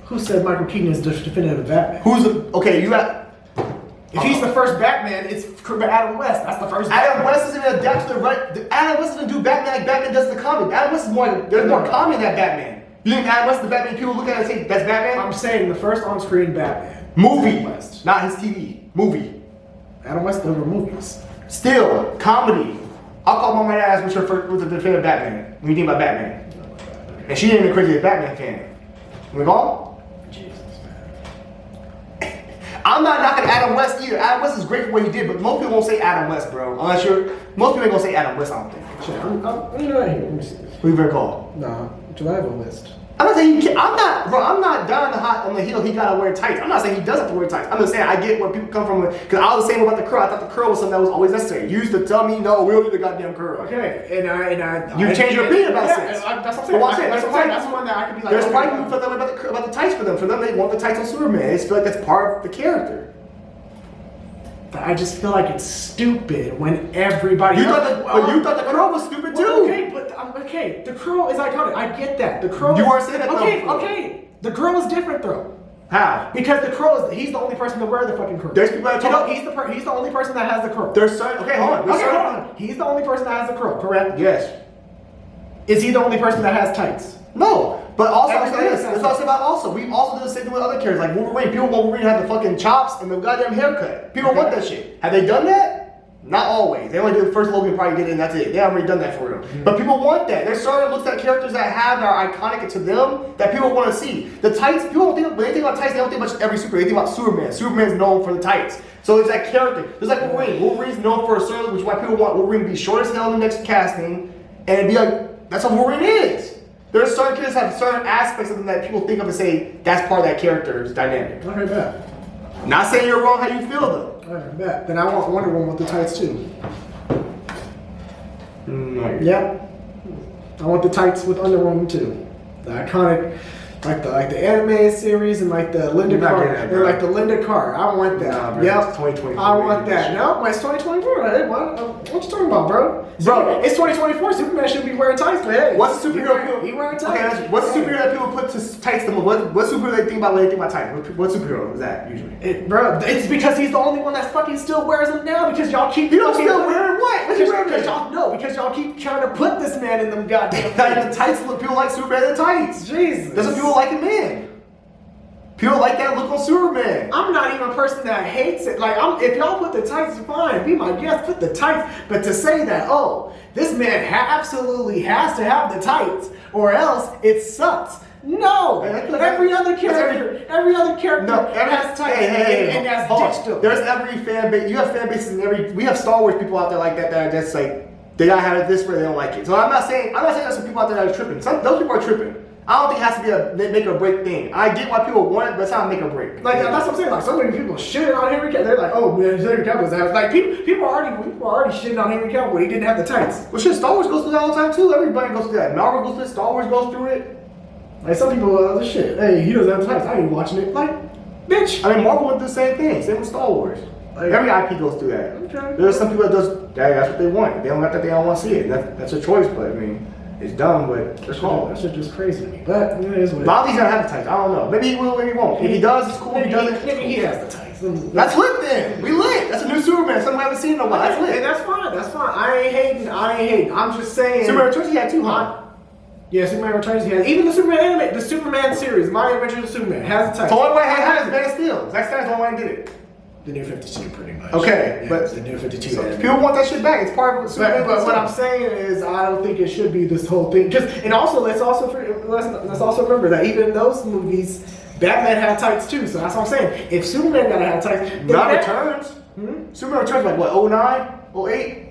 Who said Michael Keaton is the definitive Batman? If he's the first Batman, it's Adam West. That's the first. Adam West isn't gonna adapt to the right. Adam West doesn't do Batman like Batman does the comic. Adam West is there's more common than Batman. You think Adam West is the Batman people look at it and say that's Batman? I'm saying the first on-screen Batman. Movie, West. not his TV. Movie. Adam West over movies. Still comedy. I'll call Mama and ask what's the definitive Batman when you think about Batman. And she ain't even crazy as Batman fan. We go? I'm not knocking Adam West either. Adam West is great for what he did, but most people won't say Adam West, bro. Most people ain't gonna say Adam West, I don't think. Shit, I'm right here. Let me see this. Who you better call? Nah, do I have a list? I'm not saying you can't. I'm not down on the hill. He gotta wear tights. I'm not saying he doesn't have to wear tights. I'm just saying I get where people come from. Because I was saying about the curl. I thought the curl was something that was always necessary. You used to tell me, no, we don't need the goddamn curl. Okay, and You changed your opinion about yeah, sex. that's what I'm saying. That's the one that I could be like. There's okay, white people who feel that way about the tights for them. For them, they want the tights on Superman. They just feel like that's part of the character. But I just feel like it's stupid when everybody. You thought the curl was stupid too. Okay, but okay, the curl is iconic. I get that. The curl. You weren't saying that though. Okay. The curl is different though. How? Because the curl he's the only person to wear the fucking curl. There's people that talk. He's the only person that has the curl. There's certain. Okay, hold on. Hold on. He's the only person that has the curl, correct? Yes. Is he the only person that has tights? No. But also, Everybody let's talk about also. We also do the same thing with other characters, like Wolverine. People want Wolverine to have the fucking chops and the goddamn haircut. People want that shit. Have they done that? Not always. They only do the first Logan, probably did it, and that's it. They haven't already done that for them. But people want that. There's certain looks at characters that have that are iconic to them that people want to see. The tights, people don't think, when they think about tights, they don't think about every superhero. They think about Superman. Superman's known for the tights. So it's that character. Just like Wolverine. Wolverine's known for a certain look, which is why people want Wolverine to be short as hell in the next casting and be like, that's what Wolverine is. There's certain characters that have certain aspects of them that people think of and say that's part of that character's dynamic. Okay, bet. Not saying you're wrong how you feel though. Okay, bet. Then I want Wonder Woman with the tights too. No. Yep. I want the tights with Wonder Woman too. The iconic, like the anime series and like the Linda Carter. They're like the Linda Carter. I want that. Nah, bro, yep. it's 2024. I want that. No, it's 2024. Hey, what you talking about, bro? Bro, it's 2024. Superman should be wearing tights, man. What's the superhero? He wearing tights. Okay, what's the superhero that people put to tights? What superhero they think about when they think about tights? What superhero is that usually? Bro, it's because he's the only one that fucking still wears them now because y'all keep. You don't still wearing what? because y'all keep trying to put this man in them goddamn The tights look. People like Superman in the tights. Jesus. Doesn't people like him in? People like that look on Superman. I'm not even a person that hates it. Like, if y'all put the tights, fine, be my guest, put the tights. But to say that, oh, this man absolutely has to have the tights, or else it sucks. No, but every other character has tights, and that's ditched them. There's every fan base. You have fan bases in every. We have Star Wars people out there like that that are just like they gotta have it this way. They don't like it. So I'm not saying there's some people out there that are tripping. Those people are tripping. I don't think it has to be a make or break thing. I get why people want it, but it's not a make or break. Like that's what I'm saying. Like so many people shitting on Henry Cavill. They're like, oh man, Henry Cavill has like people are already shitting on Henry Cavill when he didn't have the tights. Well, shit, Star Wars goes through that all the time too. Everybody goes through that. Marvel goes through it. Star Wars goes through it. Like some people, shit. Hey, he doesn't have the tights. I ain't watching it. Like, bitch. I mean, Marvel went through the same thing. Same with Star Wars. Like, every IP goes through that. Okay. There's some people that's what they want. If they don't like that, they don't want to see it. That's a choice, but I mean. It's dumb, but it's cool. That shit just crazy to me. But it is what it is. A lot of these don't have the tights. I don't know. Maybe he will, maybe he won't. If he does, it's cool. If he doesn't, maybe he has the tights. That's lit then. We lit. That's a new Superman. Something we haven't seen in a while. That's lit. Hey, that's fine. That's fine. I ain't hating. I'm just saying. Superman Returns, he had two, huh? Yeah, Superman Returns, he has. Even the Superman anime, the Superman series, My Adventures of Superman, has the tights. So the only way he has is Man of Steel. Zack Snyder's the only way to get it. The New 52, pretty much. Okay, yeah, but the New 52. So people want that shit back. It's part of Superman. But what I'm saying is, I don't think it should be this whole thing. And also, let's also remember that even in those movies, Batman had tights too. So that's what I'm saying. If Superman gotta have tights, not Returns. Superman Returns like what? 09, 08.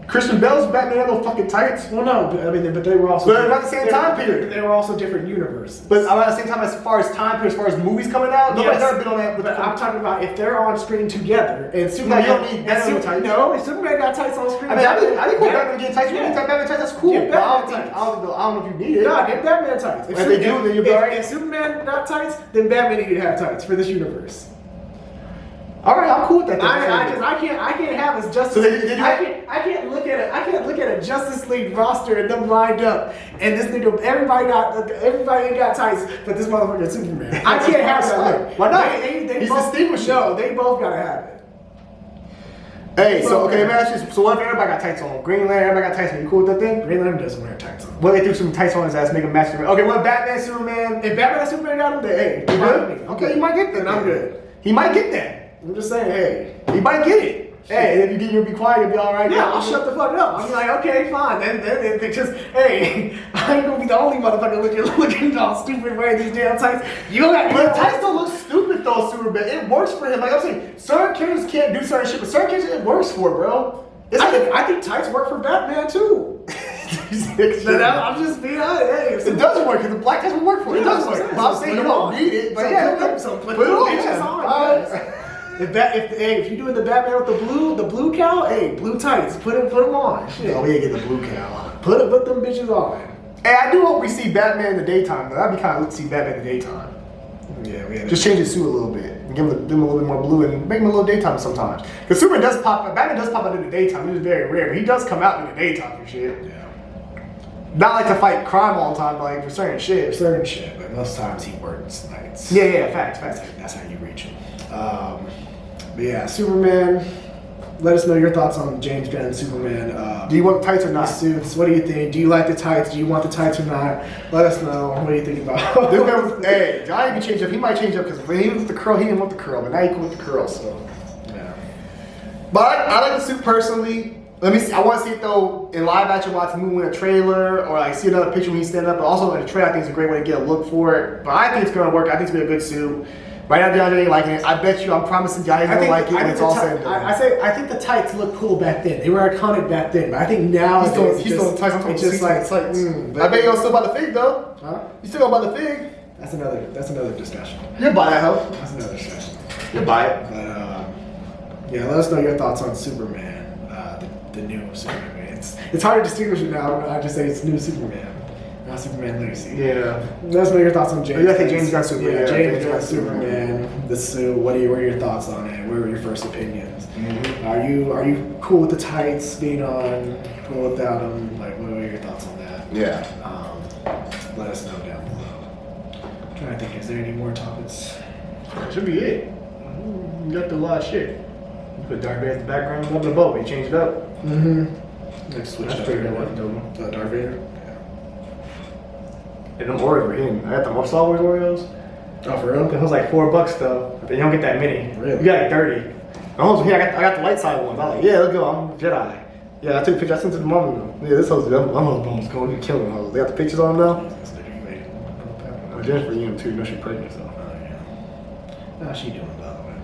Christian Bale's Batman had no fucking tights. Well, no, but I mean, but they were also. But not the same time period. They were also different universes. But at the same time, as far as time period, as far as movies coming out, nobody's ever been on that. But I'm talking about if they're on screen together and Superman. No, you don't need Batman tights. No, if Superman got tights on screen. I mean, I think cool Batman getting tights. You need Batman tights. That's cool. Yeah, but I don't know if you need it. No, get Batman tights. If they do, then you'll be alright. If Superman got tights, then Batman needed to have tights for this universe. All right, I'm cool with that. I can't have as Justice. So I can't look at a Justice League roster and them lined up, and this nigga everybody got tights, but this motherfucker is Superman. I can't have that look. Why not? He's distinguished. No, they both gotta have it. Hey, so okay, man. So what if everybody got tights on? Green Lantern, everybody got tights on. You cool with that thing? Green Lantern doesn't wear tights on. Well, they threw some tights on his ass, make him match. Okay, what Batman, Superman? If Batman and Superman got him, then hey, you good? Okay, you might get that. And I'm good. He might get that. I'm just saying, hey. He might get it. Hey, if you'll be quiet, you'll be all right. Yeah, I'll shut the fuck up. I'm like, okay, fine. Then just, hey, I ain't gonna be the only motherfucker looking all stupid wearing these damn tights. But tights don't look stupid though, Superman. It works for him. Like I'm saying, certain characters can't do certain shit, but certain characters it works for, bro. I think tights work for Batman too. I'm just being honest. Hey, it does work because the black tights will work for it. It does work. I'm saying you won't need it, but yeah, put it on. If you're doing the Batman with the blue cow, hey, blue tights, put them on. Shit. No, we ain't get the blue cow. Put them bitches on. Hey, I do hope we see Batman in the daytime though. That'd be kind of lit to see Batman in the daytime. Yeah, we had just change his suit a little bit and give him a little bit more blue and make him a little daytime sometimes. Because Batman does pop out in the daytime. It's very rare, but he does come out in the daytime for shit. Yeah. Not like to fight crime all the time, but like for certain shit. But most times he works nights. Yeah, facts. That's how you reach him. But yeah, Superman. Let us know your thoughts on James Gunn's Superman. Do you want the tights or not? Suits. What do you think? Do you like the tights? Do you want the tights or not? Let us know. What do you think about? Hey, Johnny can change up. He might change up because when he was with the curl, he didn't want the curl, but now he can with the curl. So yeah. But I like the suit personally. Let me see. I want to see it though in live action. Watch the movie in a trailer, or like see another picture when he stand up. But also in a trailer, I think it's a great way to get a look for it. But I think it's gonna work. I think it's gonna be a good suit. Right now, Johnny ain't liking it. I bet you, I'm promising Johnny's gonna like it when it's all said and done. I think the tights look cool back then. They were iconic back then, but I think now he's still tights. It's just like tights. I bet you don't still buy the fig though. Huh? You still gonna buy the fig? That's another discussion. You'll buy that, hoe. That's another discussion. You'll buy it. But yeah, let us know your thoughts on Superman, the new Superman. It's hard to distinguish it now. I just say it's new Superman. Not Superman Legacy. Yeah. Let us know your thoughts on James. I think James got Superman. Yeah, James got Superman. The suit. What are your thoughts on it? What were your first opinions? Mm-hmm. Are you cool with the tights being on? Cool without them? Like, what are your thoughts on that? Yeah. Let us know down below. I'm trying to think. Is there any more topics? That should be it. You got a lot of shit. You put Dark Vader in the background, up in the boat. You change it up. Mm-hmm. They switched That's up pretty their good. Darth Vader. And them Oreos were hitting. I got the Star Wars Oreos. Oh, for real? It was like $4 though. But you don't get that many. Really? You got like 30. I was here. I got the light side ones. I was like, yeah, let's go. I'm a Jedi. Yeah, I took a picture. I sent it to the mom. Yeah, this host, I'm almost going to kill them. They got the pictures on them now. Oh, Jennifer, you know too. You know she's pregnant, so. How's she doing, by the way?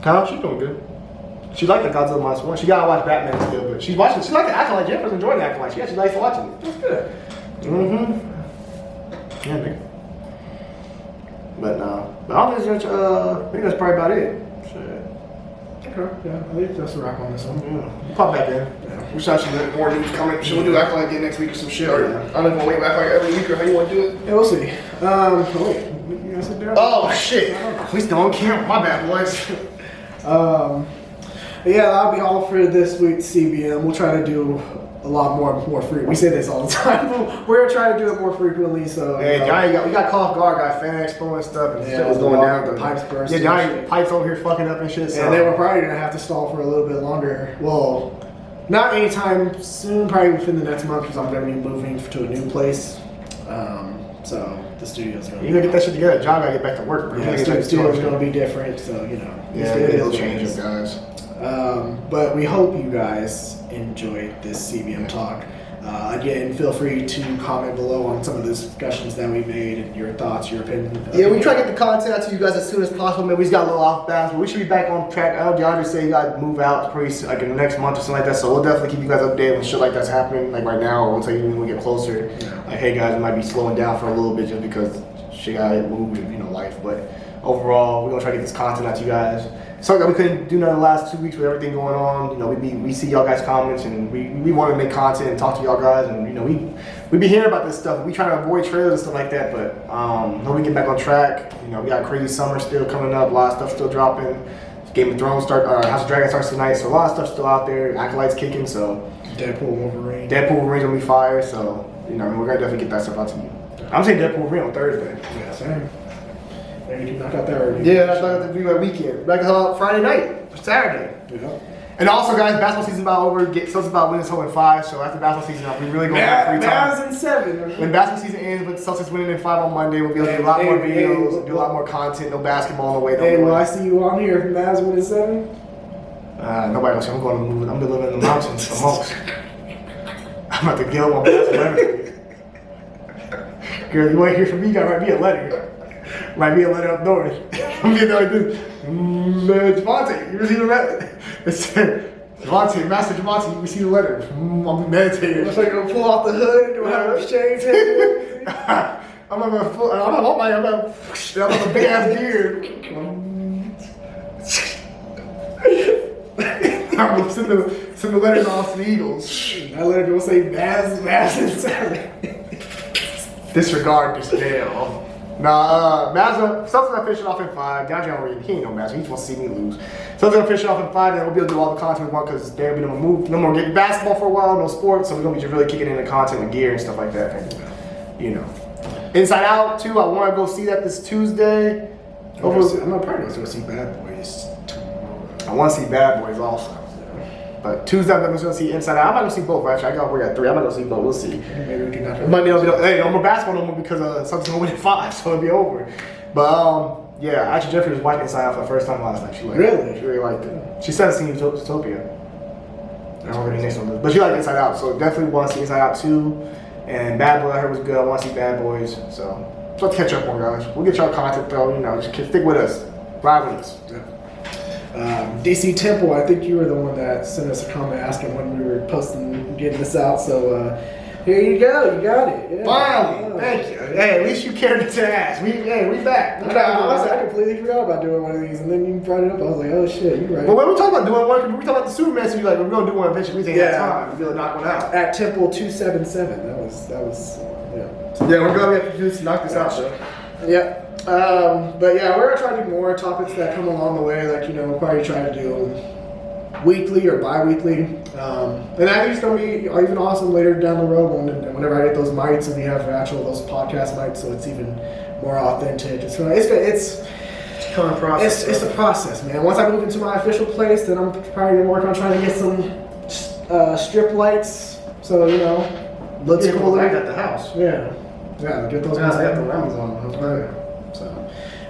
Kyle, she's doing good. She liked the Godzilla Minus One. She gotta watch Batman still, but she's watching. She liked the acting like Jennifer's enjoying the acting like. She actually likes watching it. That's good. Mm-hmm. Yeah, man. But I don't think I think that's probably about it. Shit. Okay, yeah, I think that's a wrap on this one. Yeah. Pop back in. Yeah. We should actually get more news coming. Should we do act like it next week or some shit? Or Yeah. I don't know, wait back like every week or how you want to do it? Yeah, we'll see. Wait, you guys sit down? Oh shit! We still on camera. My bad, boys. Yeah, that'll be all for this week's CBM. We'll try to do a lot more frequently. We say this all the time, but we're gonna try to do it more frequently. So Hey, Johnny, we got caught off guard, got Fan Expo and stuff, and Yeah, shit was going down. the pipes burst Yeah, and Johnny, shit. pipes over here fucking up and shit. So. and then we're probably gonna have to stall for a little bit longer. Well, not anytime soon. Probably within the next month because I'm gonna be moving to a new place. So the studio's gonna. You gotta get that shit together. John gotta get back to work. Bro. Yeah, Get back the to studio's work. gonna be different. So you know. Yeah, it is it'll what it change is. it, guys. But we hope you guys enjoyed this CBM talk. Again, feel free to comment below on some of the discussions that we made and your thoughts, your opinion. Yeah, we try to get the content out to you guys as soon as possible. Man, we just got a little off balance, but we should be back on track. I know DeAndre said you gotta move out pretty soon, like in the next month or something like that. So we'll definitely keep you guys updated when shit like that's happening. Like right now, or we'll tell you when we get closer. Yeah. Like, hey guys, we might be slowing down for a little bit just because shit gotta move with life. But overall, we're gonna try to get this content out to you guys. Sorry that we couldn't do none of the last 2 weeks with everything going on. You know, we see y'all guys' comments and we want to make content and talk to y'all guys, and we be hearing about this stuff. We try to avoid trailers and stuff like that, but hope we get back on track. You know, we got crazy summer still coming up, a lot of stuff still dropping. Game of Thrones House of Dragon starts tonight, so a lot of stuff still out there. Acolyte's kicking, so Deadpool, Wolverine's gonna be fire. So we're gonna definitely get that stuff out to you. I'm saying Deadpool Wolverine on Thursday. Yeah, same. Maybe you knock out that already. Yeah, that's not gonna be my weekend. Back Friday night, Saturday. Yeah. And also, guys, basketball season's about over. So it's about winning home in 5. So after basketball season, we really gonna have free time. Mavs in 7. When basketball season ends, with Celtics winning in 5 on Monday, we'll be able to do a lot more videos, do a lot more content. No basketball on the way. Hey, will I see you on here if Mavs win in 7? Nobody else. I'm going to move. I'm gonna live in the mountains amongst. I'm about to get on my basketball. Girl, you want to hear from me? You gotta write me a letter. Write me a letter up north. I'm getting like this. Javante, you receive the letter? It said, Javante, Master Javante, you receive the letter. I'm meditating. Looks like you're gonna pull off the hood and do an exchange. I'm on a big ass beard. I'm gonna send the letters off to the Eagles. That letter gonna say Mavs in 7. Disregard this jail. Nah, Mazda, Celtics are finishing off in 5. DeAndre already, he ain't no Mazda. He just wants to see me lose. Celtics are finishing off in 5, and we'll be able to do all the content we want because there'll be no more getting basketball for a while, no sports, so we're gonna be just really kicking in the content and gear and stuff like that. And, Inside Out too. I want to go see that this Tuesday. I'm probably gonna go see Bad Boys tomorrow. I want to see Bad Boys also. But Tuesday, I'm going to see Inside Out. I'm not going to see both, actually. I got work at 3. I'm not going to see both. We'll see. Maybe we can knock Monday, no more basketball no more because Celtics going to win at 5, so it'll be over. But, yeah, actually, Jeffrey was watching Inside Out for the first time last night. She liked Really? She really liked it. She said it's seen Utopia. I don't really know, but she liked Inside Out, so definitely want to see Inside Out 2. And Bad Boy, I heard was good. I want to see Bad Boys, so let's catch up on, guys. We'll get y'all content, though. Just stick with us. Ride with us. Yeah. DC Temple, I think you were the one that sent us a comment asking when we were posting, getting this out. So here you go, you got it. Yeah. Finally, thank you. Hey, at least you cared to ask. We back. I completely forgot about doing one of these, and then you brought it up. I was like, oh shit, you're right. But when we talk about doing one, we talk about the Superman, so you're like, we're gonna do one eventually. We take that time. We're gonna knock one out. At Temple 277. That was yeah. Yeah, we're gonna have to just knock this out, though. Yeah. But yeah, we're gonna try to do more topics that come along the way. Like, we'll probably try to do weekly or bi-weekly. And I think it's gonna be even awesome later down the road whenever I get those mics and we have those podcast mics, so it's even more authentic. It's kind of process. It's a process, man. Once I move into my official place, then I'm probably gonna work on trying to get some strip lights, so you know, looks Yeah, cool. I got the house. Yeah, get those Yeah, ones. I got the Amazon. Yeah. So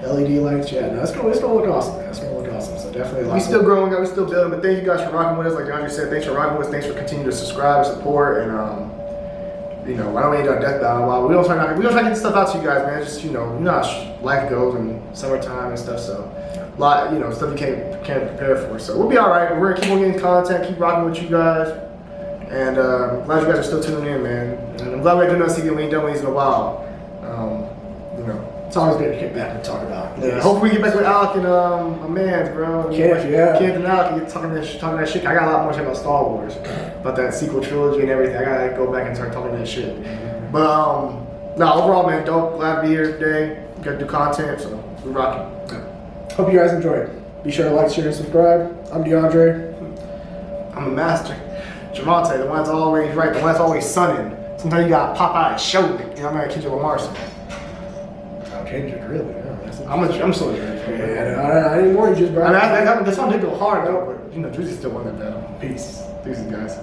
LED lights, yeah, no, it's gonna look awesome, man. It's gonna look awesome. So definitely. We still growing, we still building, but thank you guys for rocking with us. Like DeAndre said, thanks for rocking with us. Thanks for continuing to subscribe and support. And you know, I don't need our death battle. While we don't try to get this stuff out to you guys, man. Just you know how life goes and summertime and stuff. So a lot, you know, stuff you can't prepare for. So we'll be all right. We're gonna keep on getting content, keep rocking with you guys. And glad you guys are still tuning in, man. And I'm glad we're doing CBM. We ain't done one of these in a while. You know. It's always good to get back and talk about. Yeah, hopefully we get back with Alec and my man, bro. Kenneth, yeah. Kenneth and Alec get talking that shit. I got a lot more to say about Star Wars, about that sequel trilogy and everything. I gotta go back and start talking that shit. But no, overall, man, dope. Glad to be here today. Got to do content, so we rocking. Hope you guys enjoyed. Be sure to like, share, and subscribe. I'm DeAndre. I'm a master. Javante, the one that's always right, the one that's always sunning. Sometimes you gotta pop out and show me. You know, I'm gonna Kendrick Lamar. I'll change it, really. Yeah, I'm so ready for it. I didn't warn you, just bro. I mean, that song did go hard though, but you know, Drizzy still won that battle. Peace, guys.